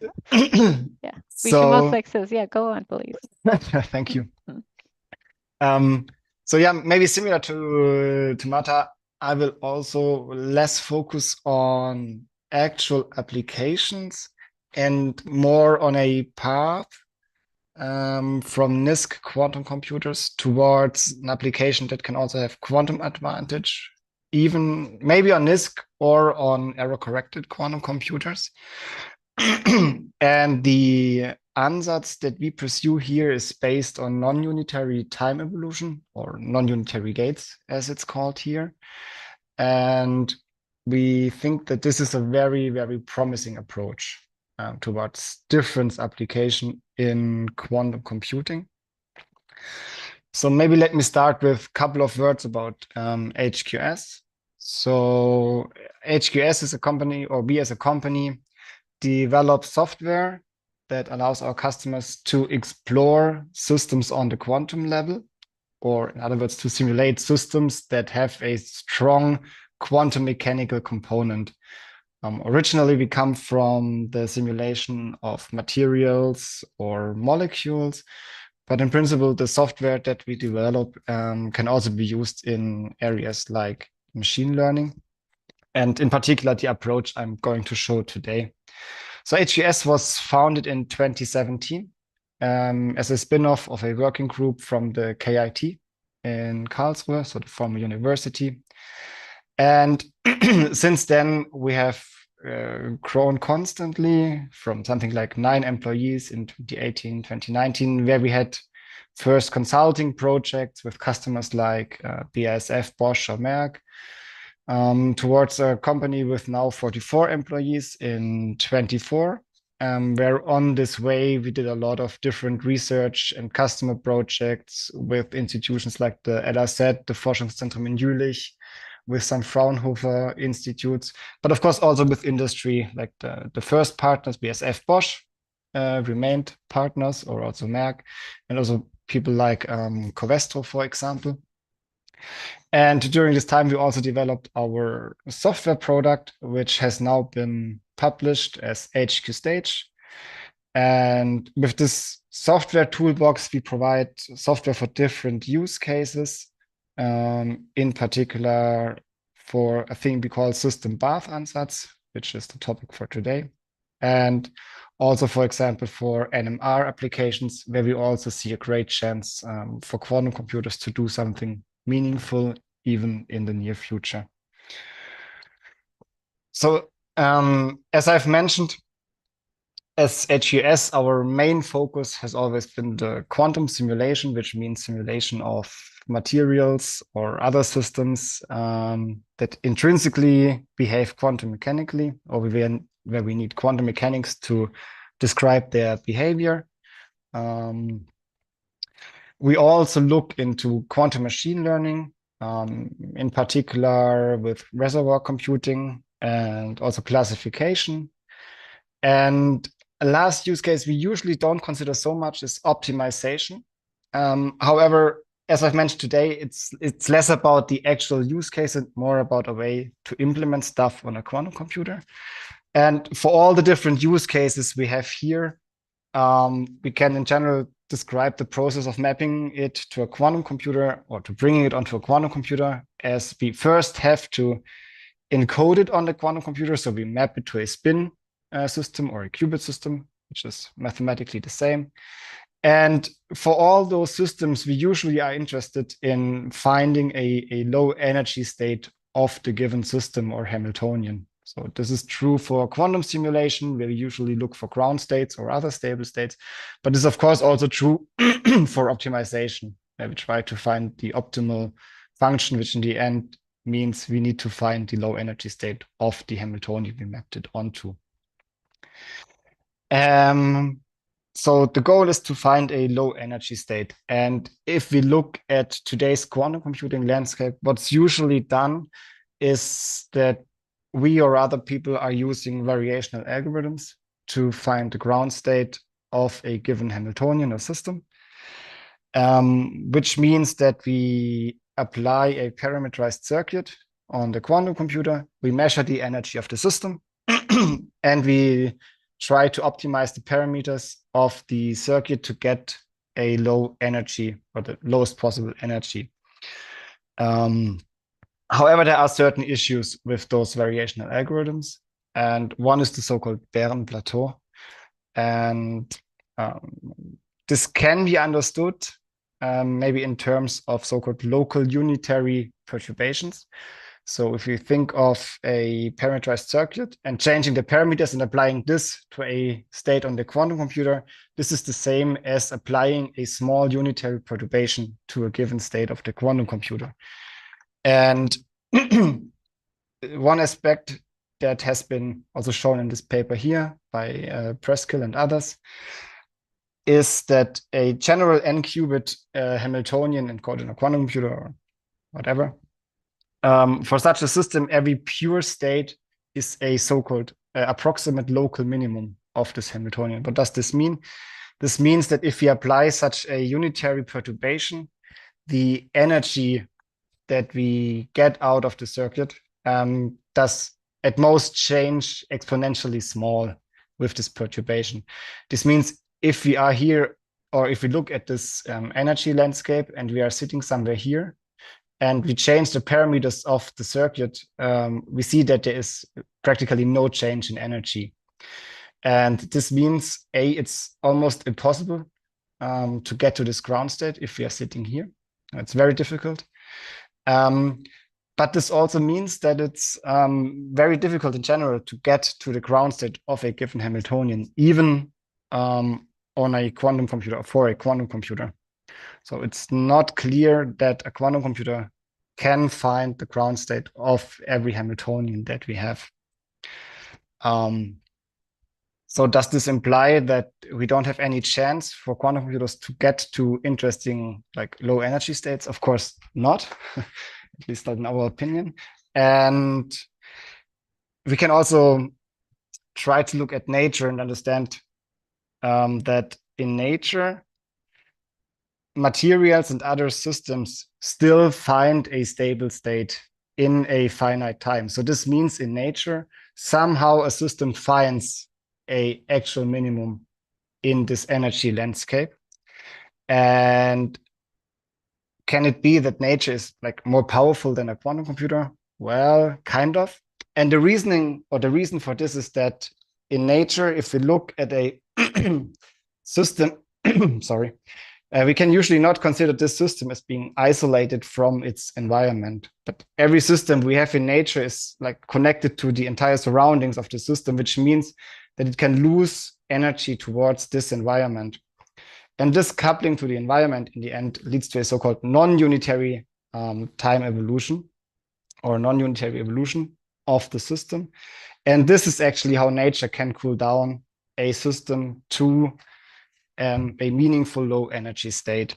Yeah, wish you more success. Yeah, go on, please. Thank you. So yeah, maybe similar to Marta, I will also less focus on actual applications and more on a path from NISQ quantum computers towards an application that can also have quantum advantage, even maybe on NISQ or on error-corrected quantum computers. And the ansatz that we pursue here is based on non-unitary time evolution, or non-unitary gates, as it's called here. And we think that this is a very, very promising approach towards difference application in quantum computing. So maybe let me start with a couple of words about HQS. So HQS is a company, or we as a company develop software that allows our customers to explore systems on the quantum level, or in other words, to simulate systems that have a strong quantum mechanical component. Originally, we come from the simulation of materials or molecules, but in principle, the software that we develop can also be used in areas like machine learning, and in particular, the approach I'm going to show today. So HQS was founded in 2017 as a spin-off of a working group from the KIT in Karlsruhe, so the former university. And since then, we have grown constantly from something like 9 employees in 2018, 2019, where we had first consulting projects with customers like BASF, Bosch, or Merck, towards a company with now 44 employees in 24. Where on this way, we did a lot of different research and customer projects with institutions like the LAZ, the Forschungszentrum in Jülich, with some Fraunhofer institutes, but of course also with industry, like the first partners, BASF, Bosch, remained partners, or also Merck, and also people like Covestro, for example. And during this time, we also developed our software product, which has now been published as HQ Stage. And with this software toolbox, we provide software for different use cases, in particular for a thing we call system path ansatz, which is the topic for today. And also, for example, for NMR applications, where we also see a great chance for quantum computers to do something meaningful even in the near future. So as I've mentioned, as HQS, our main focus has always been the quantum simulation, which means simulation of materials or other systems that intrinsically behave quantum mechanically, or where we need quantum mechanics to describe their behavior. We also look into quantum machine learning, in particular with reservoir computing and also classification. And a last use case we usually don't consider so much is optimization. However, as I've mentioned today, it's less about the actual use case and more about a way to implement stuff on a quantum computer. And for all the different use cases we have here, we can in general describe the process of mapping it to a quantum computer, or to bringing it onto a quantum computer, as we first have to encode it on the quantum computer. So we map it to a spin system or a qubit system, which is mathematically the same. And for all those systems, we usually are interested in finding a low energy state of the given system, or Hamiltonian. So this is true for quantum simulation, where we usually look for ground states or other stable states. But this is, of course, also true for optimization, where we try to find the optimal function, which in the end means we need to find the low energy state of the Hamiltonian we mapped it onto. So the goal is to find a low energy state. And if we look at today's quantum computing landscape, what's usually done is that we or other people are using variational algorithms to find the ground state of a given Hamiltonian or system, which means that we apply a parameterized circuit on the quantum computer. We measure the energy of the system, and we try to optimize the parameters of the circuit to get a low energy, or the lowest possible energy. However, there are certain issues with those variational algorithms, and one is the so-called barren plateau. And this can be understood maybe in terms of so-called local unitary perturbations, So if you think of a parameterized circuit and changing the parameters and applying this to a state on the quantum computer, this is the same as applying a small unitary perturbation to a given state of the quantum computer. And one aspect that has been also shown in this paper here by Preskill and others is that a general n-qubit Hamiltonian encoded in a quantum computer or whatever, for such a system, every pure state is a so-called approximate local minimum of this Hamiltonian. What does this mean? This means that if we apply such a unitary perturbation, the energy that we get out of the circuit does at most change exponentially small with this perturbation. This means if we are here, or if we look at this energy landscape and we are sitting somewhere here, and we change the parameters of the circuit, we see that there is practically no change in energy. And this means, it's almost impossible to get to this ground state if we are sitting here. It's very difficult. But this also means that it's very difficult in general to get to the ground state of a given Hamiltonian, even on a quantum computer or for a quantum computer. So it's not clear that a quantum computer can find the ground state of every Hamiltonian that we have. So does this imply that we don't have any chance for quantum computers to get to interesting, like, low energy states? Of course not, at least not in our opinion. And we can also try to look at nature and understand that in nature, materials and other systems still find a stable state in a finite time. So this means in nature, somehow a system finds an actual minimum in this energy landscape. And can it be that nature is, like, more powerful than a quantum computer? Well, kind of. And the reasoning, or the reason for this, is that in nature, if we look at a system, sorry, we can usually not consider this system as being isolated from its environment. But every system we have in nature is, like, connected to the entire surroundings of the system, which means that it can lose energy towards this environment. And this coupling to the environment in the end leads to a so-called non-unitary time evolution, or non-unitary evolution of the system. And this is actually how nature can cool down a system to a meaningful low energy state.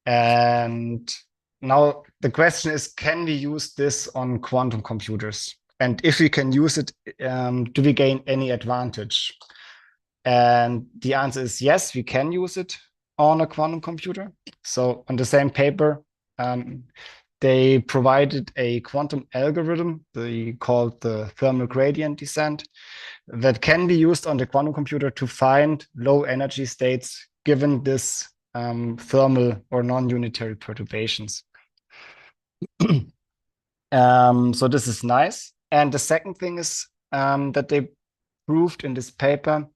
And now the question is, can we use this on quantum computers? And if we can use it, do we gain any advantage? And the answer is yes, we can use it on a quantum computer. So on the same paper, they provided a quantum algorithm they called the thermal gradient descent that can be used on the quantum computer to find low energy states given this thermal or non-unitary perturbations. So this is nice. And the second thing is that they proved in this paper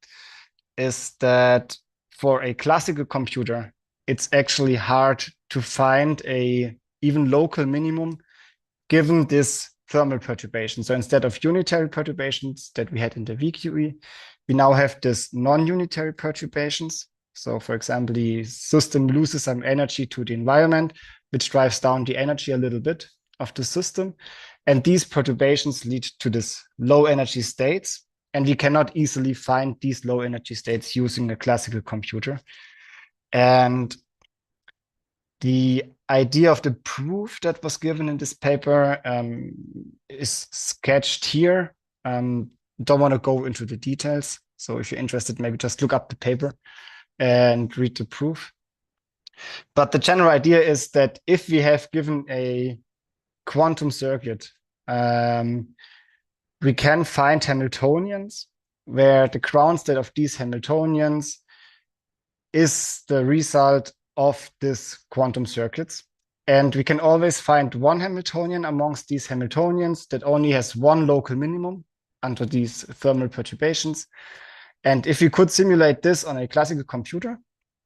is that for a classical computer, it's actually hard to find a even local minimum given this thermal perturbation. So instead of unitary perturbations that we had in the VQE, we now have this non-unitary perturbations. So for example, the system loses some energy to the environment, which drives down the energy a little bit of the system. And these perturbations lead to this low energy states. And we cannot easily find these low energy states using a classical computer. And the idea of the proof that was given in this paper is sketched here. Don't want to go into the details. So if you're interested, maybe just look up the paper and read the proof. But the general idea is that if we have given a quantum circuit, we can find Hamiltonians where the ground state of these Hamiltonians is the result of these quantum circuits. And we can always find one Hamiltonian amongst these Hamiltonians that only has one local minimum under these thermal perturbations. And if we could simulate this on a classical computer,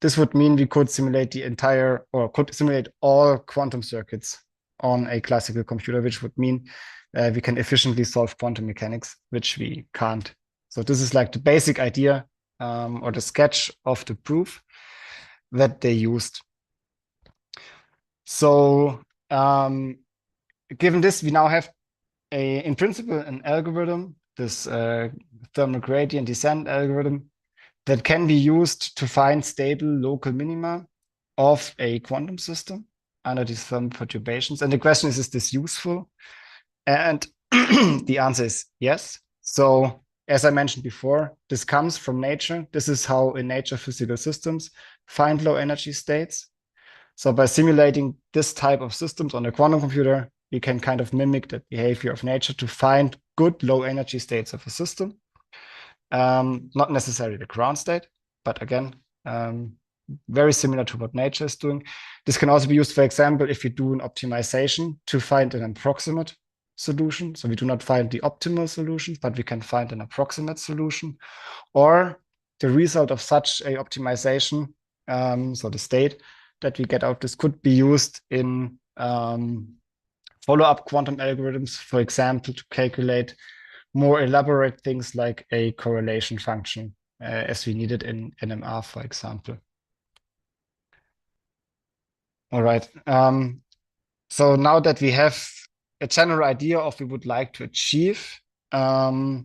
this would mean we could simulate the entire, or could simulate all quantum circuits on a classical computer, which would mean we can efficiently solve quantum mechanics, which we can't. So this is like the basic idea or the sketch of the proof that they used. So given this, we now have in principle, an algorithm, this thermal gradient descent algorithm, that can be used to find stable local minima of a quantum system under these thermal perturbations. And the question is this useful? And the answer is yes. So as I mentioned before, this comes from nature. This is how in nature physical systems find low energy states. So by simulating this type of systems on a quantum computer, we can kind of mimic the behavior of nature to find good low energy states of a system. Not necessarily the ground state, but again, very similar to what nature is doing. This can also be used, for example, if we do an optimization to find an approximate solution. So we do not find the optimal solution, but we can find an approximate solution. Or the result of such a optimization, so the state that we get out, this could be used in follow-up quantum algorithms, for example, to calculate more elaborate things like a correlation function, as we need it in NMR, for example. All right. So now that we have a general idea of what we would like to achieve, how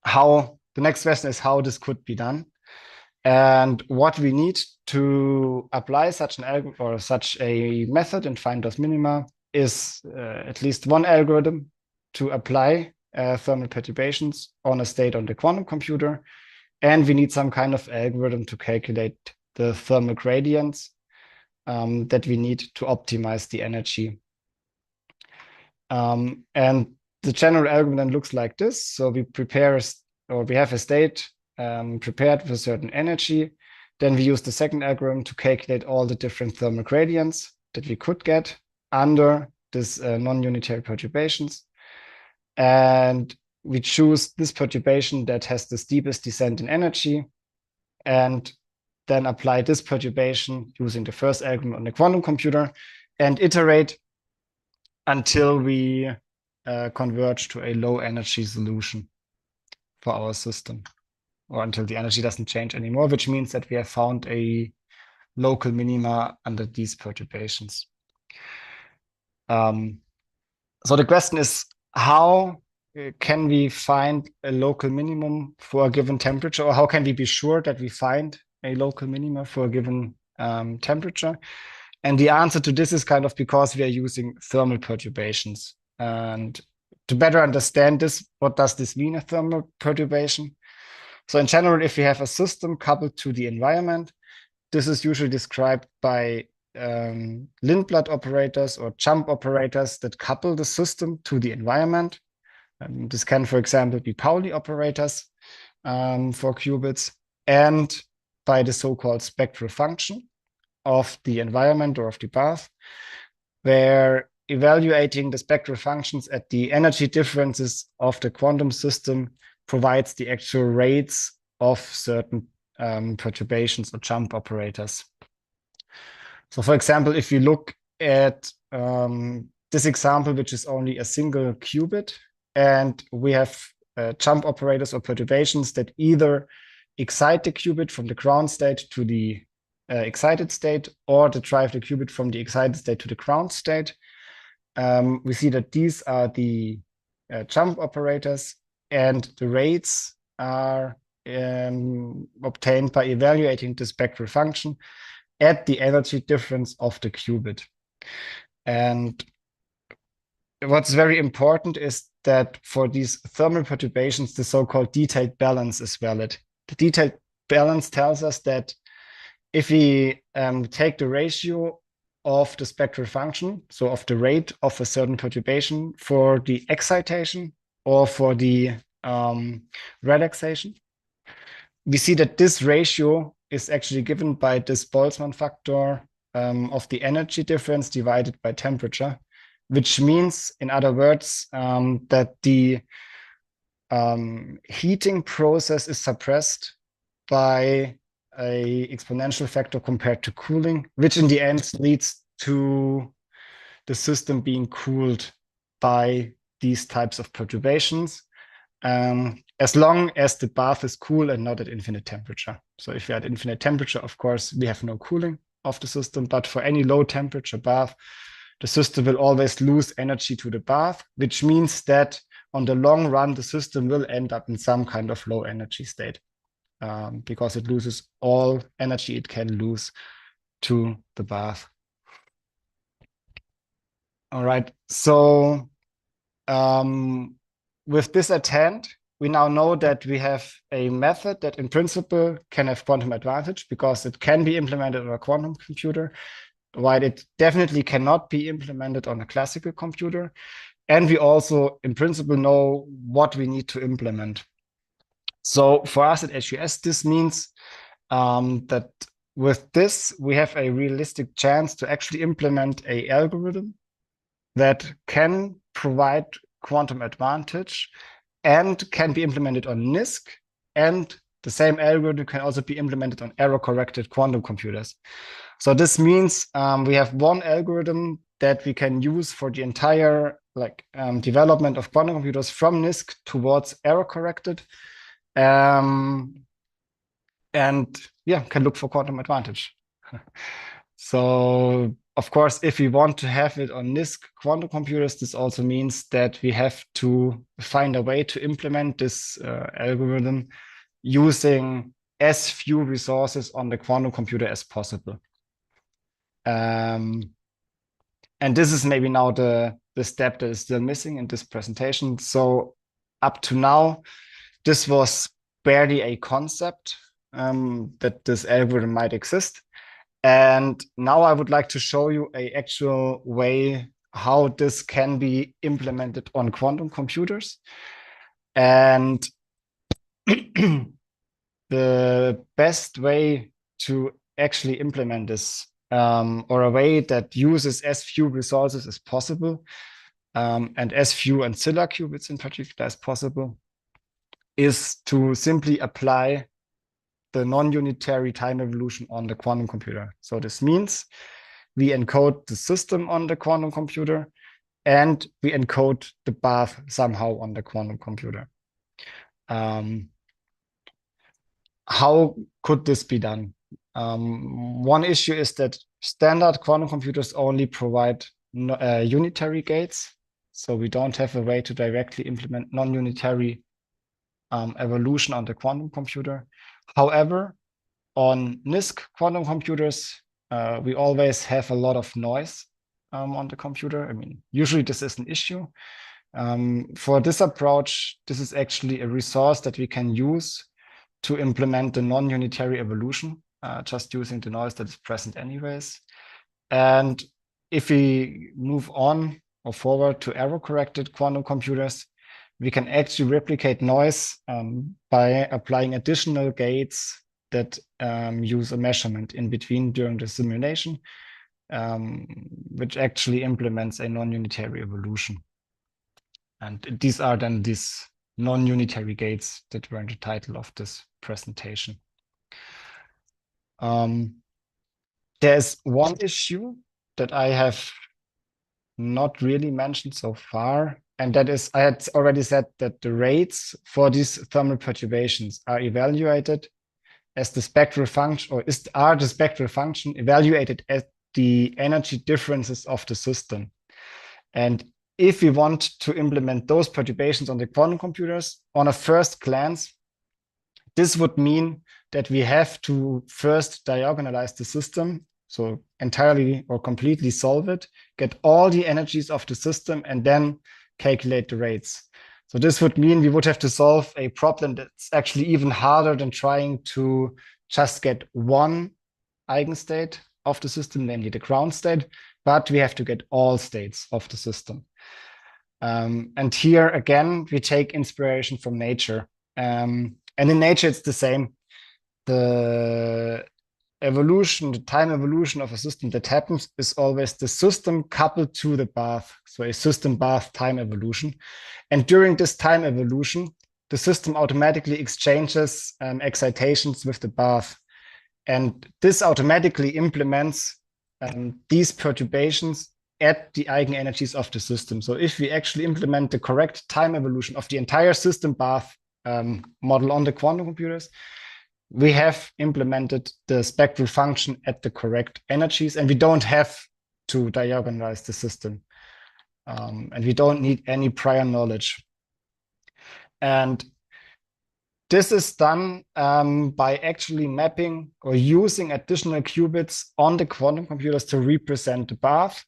the next question is how this could be done. And what we need to apply such an algorithm or such a method and find those minima is at least one algorithm to apply thermal perturbations on a state on the quantum computer. And we need some kind of algorithm to calculate the thermal gradients that we need to optimize the energy. And the general algorithm looks like this. So we prepare, or we have a state prepared with a certain energy. Then we use the second algorithm to calculate all the different thermal gradients that we could get under this non-unitary perturbations. And we choose this perturbation that has the steepest descent in energy, and then apply this perturbation using the first algorithm on the quantum computer and iterate until we converge to a low energy solution for our system, or until the energy doesn't change anymore, which means that we have found a local minima under these perturbations. So the question is, how can we find a local minimum for a given temperature, or how can we be sure that we find a local minima for a given temperature? And the answer to this is kind of because we are using thermal perturbations. And to better understand this, what does this mean, a thermal perturbation? So in general, if we have a system coupled to the environment, this is usually described by Lindblad operators or jump operators that couple the system to the environment. This can, for example, be Pauli operators for qubits, and by the so-called spectral function of the environment or of the path, where evaluating the spectral functions at the energy differences of the quantum system provides the actual rates of certain perturbations or jump operators. So for example, if you look at this example, which is only a single qubit, and we have jump operators or perturbations that either excite the qubit from the ground state to the excited state, or to drive the qubit from the excited state to the ground state, we see that these are the jump operators, and the rates are obtained by evaluating the spectral function at the energy difference of the qubit. And what's very important is that for these thermal perturbations, the so-called detailed balance is valid. The detailed balance tells us that if we take the ratio of the spectral function, so of the rate of a certain perturbation for the excitation or for the relaxation, we see that this ratio is actually given by this Boltzmann factor of the energy difference divided by temperature, which means, in other words, that the heating process is suppressed by an exponential factor compared to cooling, which in the end leads to the system being cooled by these types of perturbations, as long as the bath is cool and not at infinite temperature. So if you're at infinite temperature, of course, we have no cooling of the system, but for any low temperature bath, the system will always lose energy to the bath, which means that on the long run, the system will end up in some kind of low energy state, because it loses all energy it can lose to the bath. All right, so with this at hand, we now know that we have a method that in principle can have quantum advantage because it can be implemented on a quantum computer, while it definitely cannot be implemented on a classical computer. And we also, in principle, know what we need to implement. So for us at HUS, this means that with this, we have a realistic chance to actually implement an algorithm that can provide quantum advantage and can be implemented on NISQ, and the same algorithm can also be implemented on error-corrected quantum computers. So this means we have one algorithm that we can use for the entire development of quantum computers from NISQ towards error-corrected, and yeah, can look for quantum advantage. So of course, if we want to have it on NISQ quantum computers, this also means that we have to find a way to implement this algorithm using as few resources on the quantum computer as possible. And this is maybe now the step that is still missing in this presentation. So up to now, this was barely a concept that this algorithm might exist. And now I would like to show you an actual way how this can be implemented on quantum computers. And the best way to actually implement this, or a way that uses as few resources as possible, and as few ancilla qubits in particular as possible, is to simply apply the non-unitary time evolution on the quantum computer. So this means we encode the system on the quantum computer and we encode the bath somehow on the quantum computer. How could this be done? One issue is that standard quantum computers only provide unitary gates. So we don't have a way to directly implement non-unitary evolution on the quantum computer. However, on NISQ quantum computers, we always have a lot of noise on the computer. I mean, usually this is an issue. For this approach, this is actually a resource that we can use to implement the non-unitary evolution, just using the noise that is present anyways. And if we move on or forward to error-corrected quantum computers, we can actually replicate noise by applying additional gates that use a measurement in between during the simulation, which actually implements a non-unitary evolution. And these are then these non-unitary gates that were in the title of this presentation. There's one issue that I have not really mentioned so far, and that is, I had already said that the rates for these thermal perturbations are evaluated as the spectral function, or are the spectral function evaluated as the energy differences of the system. And if we want to implement those perturbations on the quantum computers, on a first glance, this would mean that we have to first diagonalize the system, so entirely or completely solve it, get all the energies of the system, and then calculate the rates. So this would mean we would have to solve a problem that's actually even harder than trying to just get one eigenstate of the system, namely the ground state, but we have to get all states of the system. And here again, we take inspiration from nature. And in nature, it's the same. The evolution, the time evolution of a system that happens is always the system coupled to the bath. So a system bath time evolution. And during this time evolution, the system automatically exchanges excitations with the bath. And this automatically implements these perturbations at the eigenenergies of the system. So if we actually implement the correct time evolution of the entire system path model on the quantum computers, we have implemented the spectral function at the correct energies, and we don't have to diagonalize the system. And we don't need any prior knowledge. And this is done by actually mapping or using additional qubits on the quantum computers to represent the path.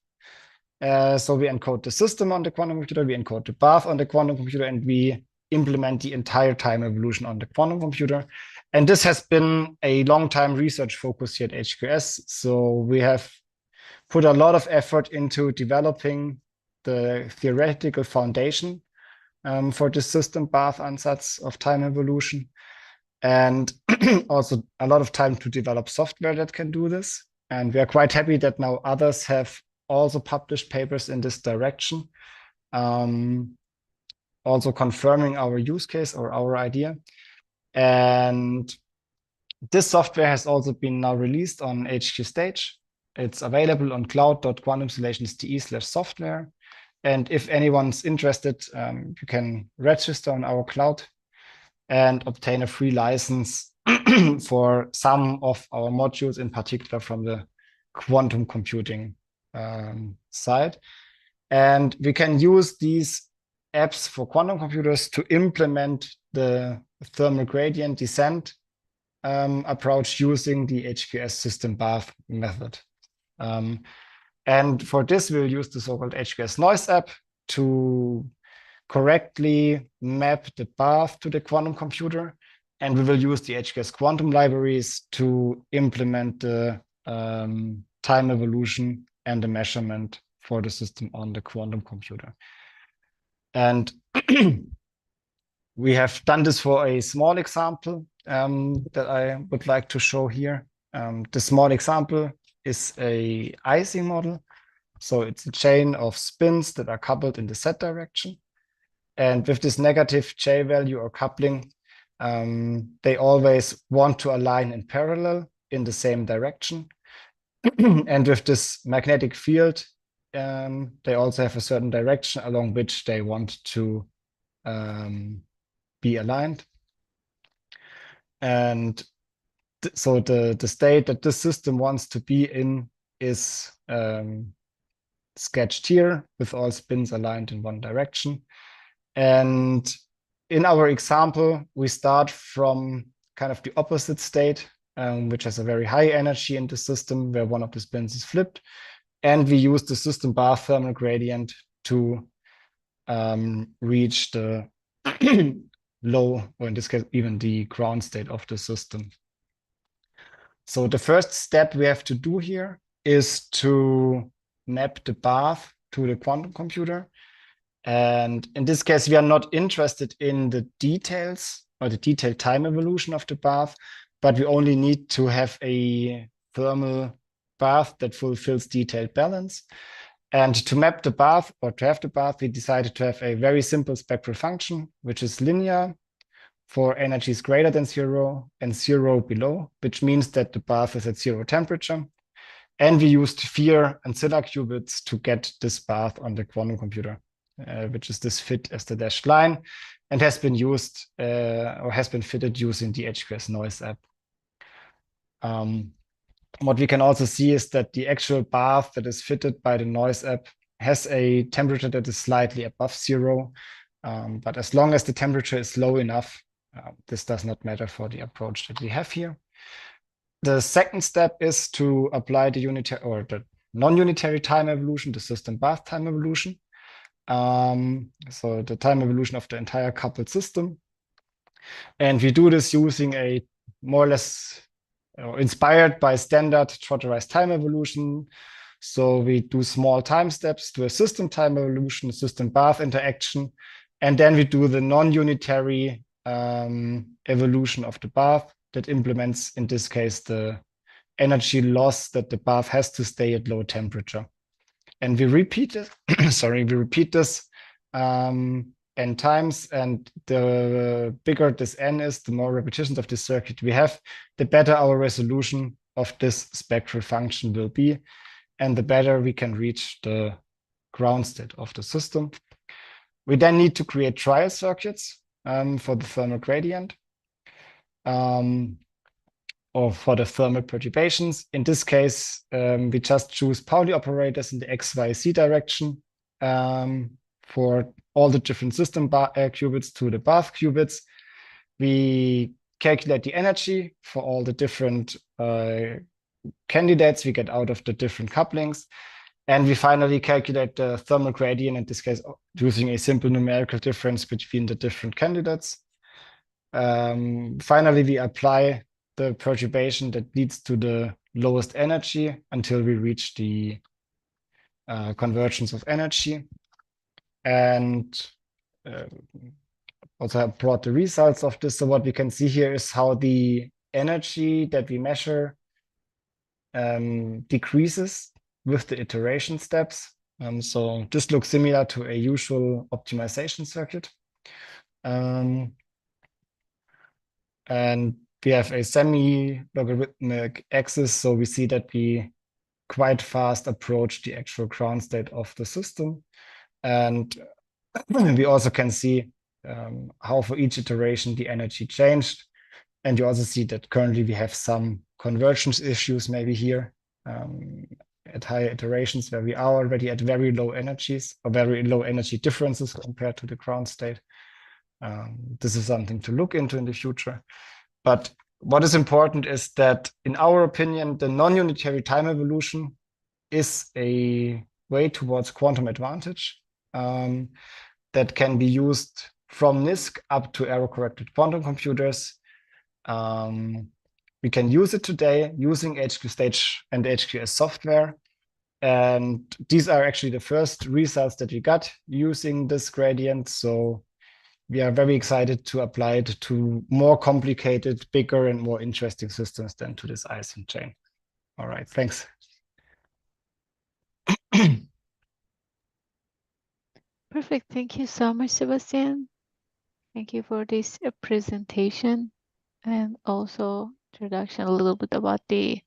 So we encode the system on the quantum computer, we encode the path on the quantum computer, and we implement the entire time evolution on the quantum computer. And this has been a long time research focus here at HQS. So we have put a lot of effort into developing the theoretical foundation for the system path ansatz of time evolution, and also a lot of time to develop software that can do this. And we are quite happy that now others have also published papers in this direction, also confirming our use case or our idea. And this software has also been now released on HQ Stage. It's available on cloud.quantumsolations.de/software. And if anyone's interested, you can register on our cloud and obtain a free license for some of our modules, in particular from the quantum computing side. And we can use these apps for quantum computers to implement the thermal gradient descent approach using the HQS system path method. And for this, we'll use the so-called HQS noise app to correctly map the path to the quantum computer. And we will use the HQS quantum libraries to implement the time evolution and the measurement for the system on the quantum computer. And we have done this for a small example that I would like to show here. The small example is a Ising model. So it's a chain of spins that are coupled in the Z direction. And with this negative J value or coupling, they always want to align in parallel in the same direction. And with this magnetic field, they also have a certain direction along which they want to be aligned. And so the state that this system wants to be in is sketched here with all spins aligned in one direction. And in our example, we start from kind of the opposite state, which has a very high energy in the system where one of the spins is flipped. And we use the system path thermal gradient to reach the low, or in this case, even the ground state of the system. So the first step we have to do here is to map the path to the quantum computer. And in this case, we are not interested in the details or the detailed time evolution of the path, but we only need to have a thermal path that fulfills detailed balance. And to map the path or to have the path, we decided to have a very simple spectral function, which is linear for energies greater than 0 and 0 below, which means that the path is at 0 temperature. And we used Fear and Zilla qubits to get this path on the quantum computer, which is this fit as the dashed line, and has been used or has been fitted using the HQS noise app. What we can also see is that the actual path that is fitted by the noise app has a temperature that is slightly above 0. But as long as the temperature is low enough, this does not matter for the approach that we have here. The second step is to apply the unitary or the non-unitary time evolution, the system path time evolution. So the time evolution of the entire coupled system. And we do this using a more or less inspired by standard trotterized time evolution. So we do small time steps to a system time evolution, system path interaction, and then we do the non-unitary evolution of the path that implements, in this case, the energy loss that the path has to stay at low temperature. And we repeat it, we repeat this n times, and the bigger this n is, the more repetitions of this circuit we have, the better our resolution of this spectral function will be. and the better we can reach the ground state of the system. We then need to create trial circuits for the thermal gradient or for the thermal perturbations. In this case, we just choose Pauli operators in the X, Y, Z direction for all the different system qubits to the bath qubits. We calculate the energy for all the different candidates we get out of the different couplings. And we finally calculate the thermal gradient, in this case, using a simple numerical difference between the different candidates. Finally, we apply the perturbation that leads to the lowest energy until we reach the convergence of energy. And also I brought the results of this. So what we can see here is how the energy that we measure decreases with the iteration steps. So this looks similar to a usual optimization circuit. And we have a semi-logarithmic axis, so we see that we quite fast approach the actual ground state of the system. And we also can see how for each iteration the energy changed. And you also see that currently we have some convergence issues maybe here at higher iterations where we are already at very low energies or very low energy differences compared to the ground state. This is something to look into in the future. But what is important is that, in our opinion, the non-unitary time evolution is a way towards quantum advantage that can be used from NISQ up to error-corrected quantum computers. We can use it today using HQ Stage and HQS software. And these are actually the first results that we got using this gradient. So we are very excited to apply it to more complicated, bigger, and more interesting systems than to this Ising chain. All right, thanks. Perfect. Thank you so much, Sebastian. Thank you for this presentation and also introduction a little bit about the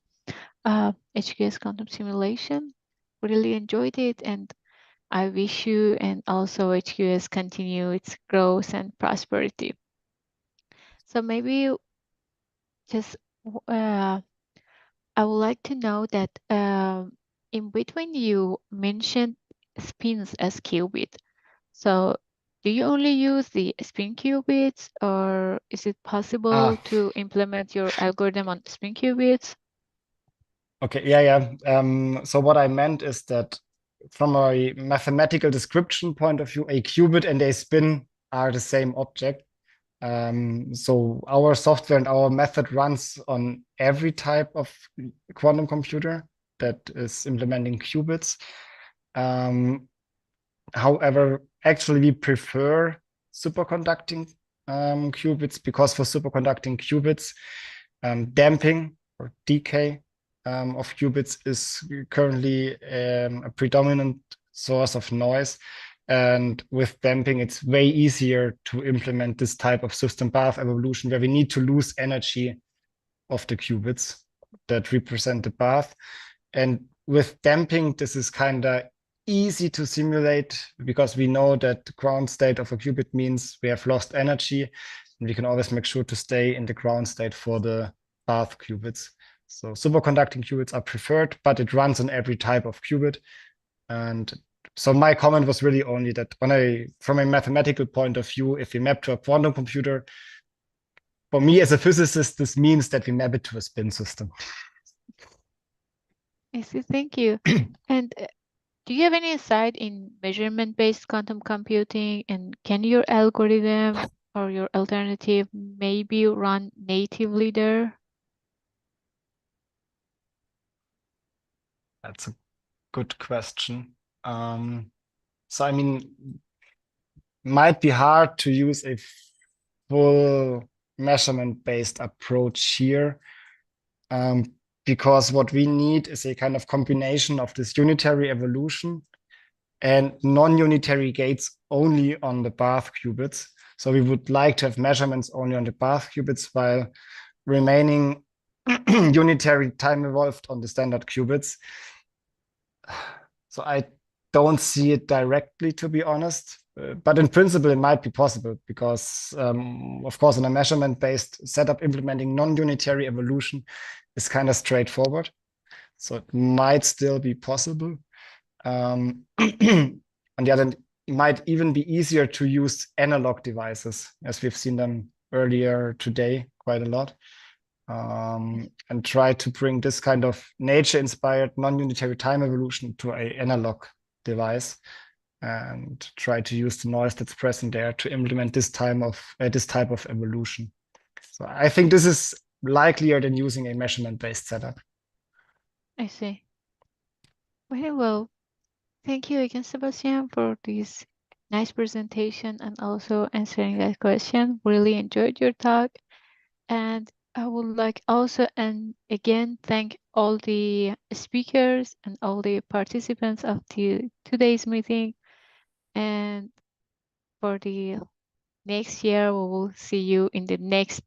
HQS quantum simulation. Really enjoyed it, and I wish you and also HQS continue its growth and prosperity. So maybe just I would like to know that in between you mentioned spins as qubit. So do you only use the spin qubits, or is it possible to implement your algorithm on spin qubits? Okay, yeah. So what I meant is that from a mathematical description point of view, a qubit and a spin are the same object. So our software and our method runs on every type of quantum computer that is implementing qubits. However, actually we prefer superconducting qubits, because for superconducting qubits, damping or decay of qubits is currently a predominant source of noise. And with damping, it's way easier to implement this type of system path evolution where we need to lose energy of the qubits that represent the path. And with damping, this is kind of easy to simulate because we know that the ground state of a qubit means we have lost energy, and we can always make sure to stay in the ground state for the path qubits. So superconducting qubits are preferred, but it runs on every type of qubit. And so my comment was really only that from a mathematical point of view, if we map to a quantum computer, for me as a physicist, this means that we map it to a spin system. I see, thank you. And do you have any insight in measurement-based quantum computing? And can your algorithm or your alternative maybe run natively there? That's a good question. So, I mean, might be hard to use a full measurement-based approach here, because what we need is a kind of combination of this unitary evolution and non-unitary gates only on the bath qubits. So we would like to have measurements only on the bath qubits while remaining unitary time evolved on the standard qubits. So I don't see it directly, to be honest. But in principle, it might be possible because, of course, in a measurement-based setup, implementing non-unitary evolution is kind of straightforward. So it might still be possible. On the other hand, it might even be easier to use analog devices, as we've seen them earlier today quite a lot, and try to bring this kind of nature-inspired non-unitary time evolution to an analog device, and try to use the noise that's present there to implement this type of evolution. So I think this is likelier than using a measurement-based setup. I see. Very well. Thank you again, Sebastian, for this nice presentation and also answering that question. Really enjoyed your talk. And I would like also and again thank all the speakers and all the participants of today's meeting. And for the next year, we will see you in the next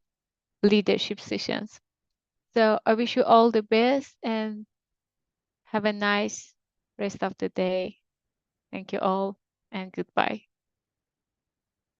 leadership sessions. So I wish you all the best and have a nice rest of the day. Thank you all and goodbye.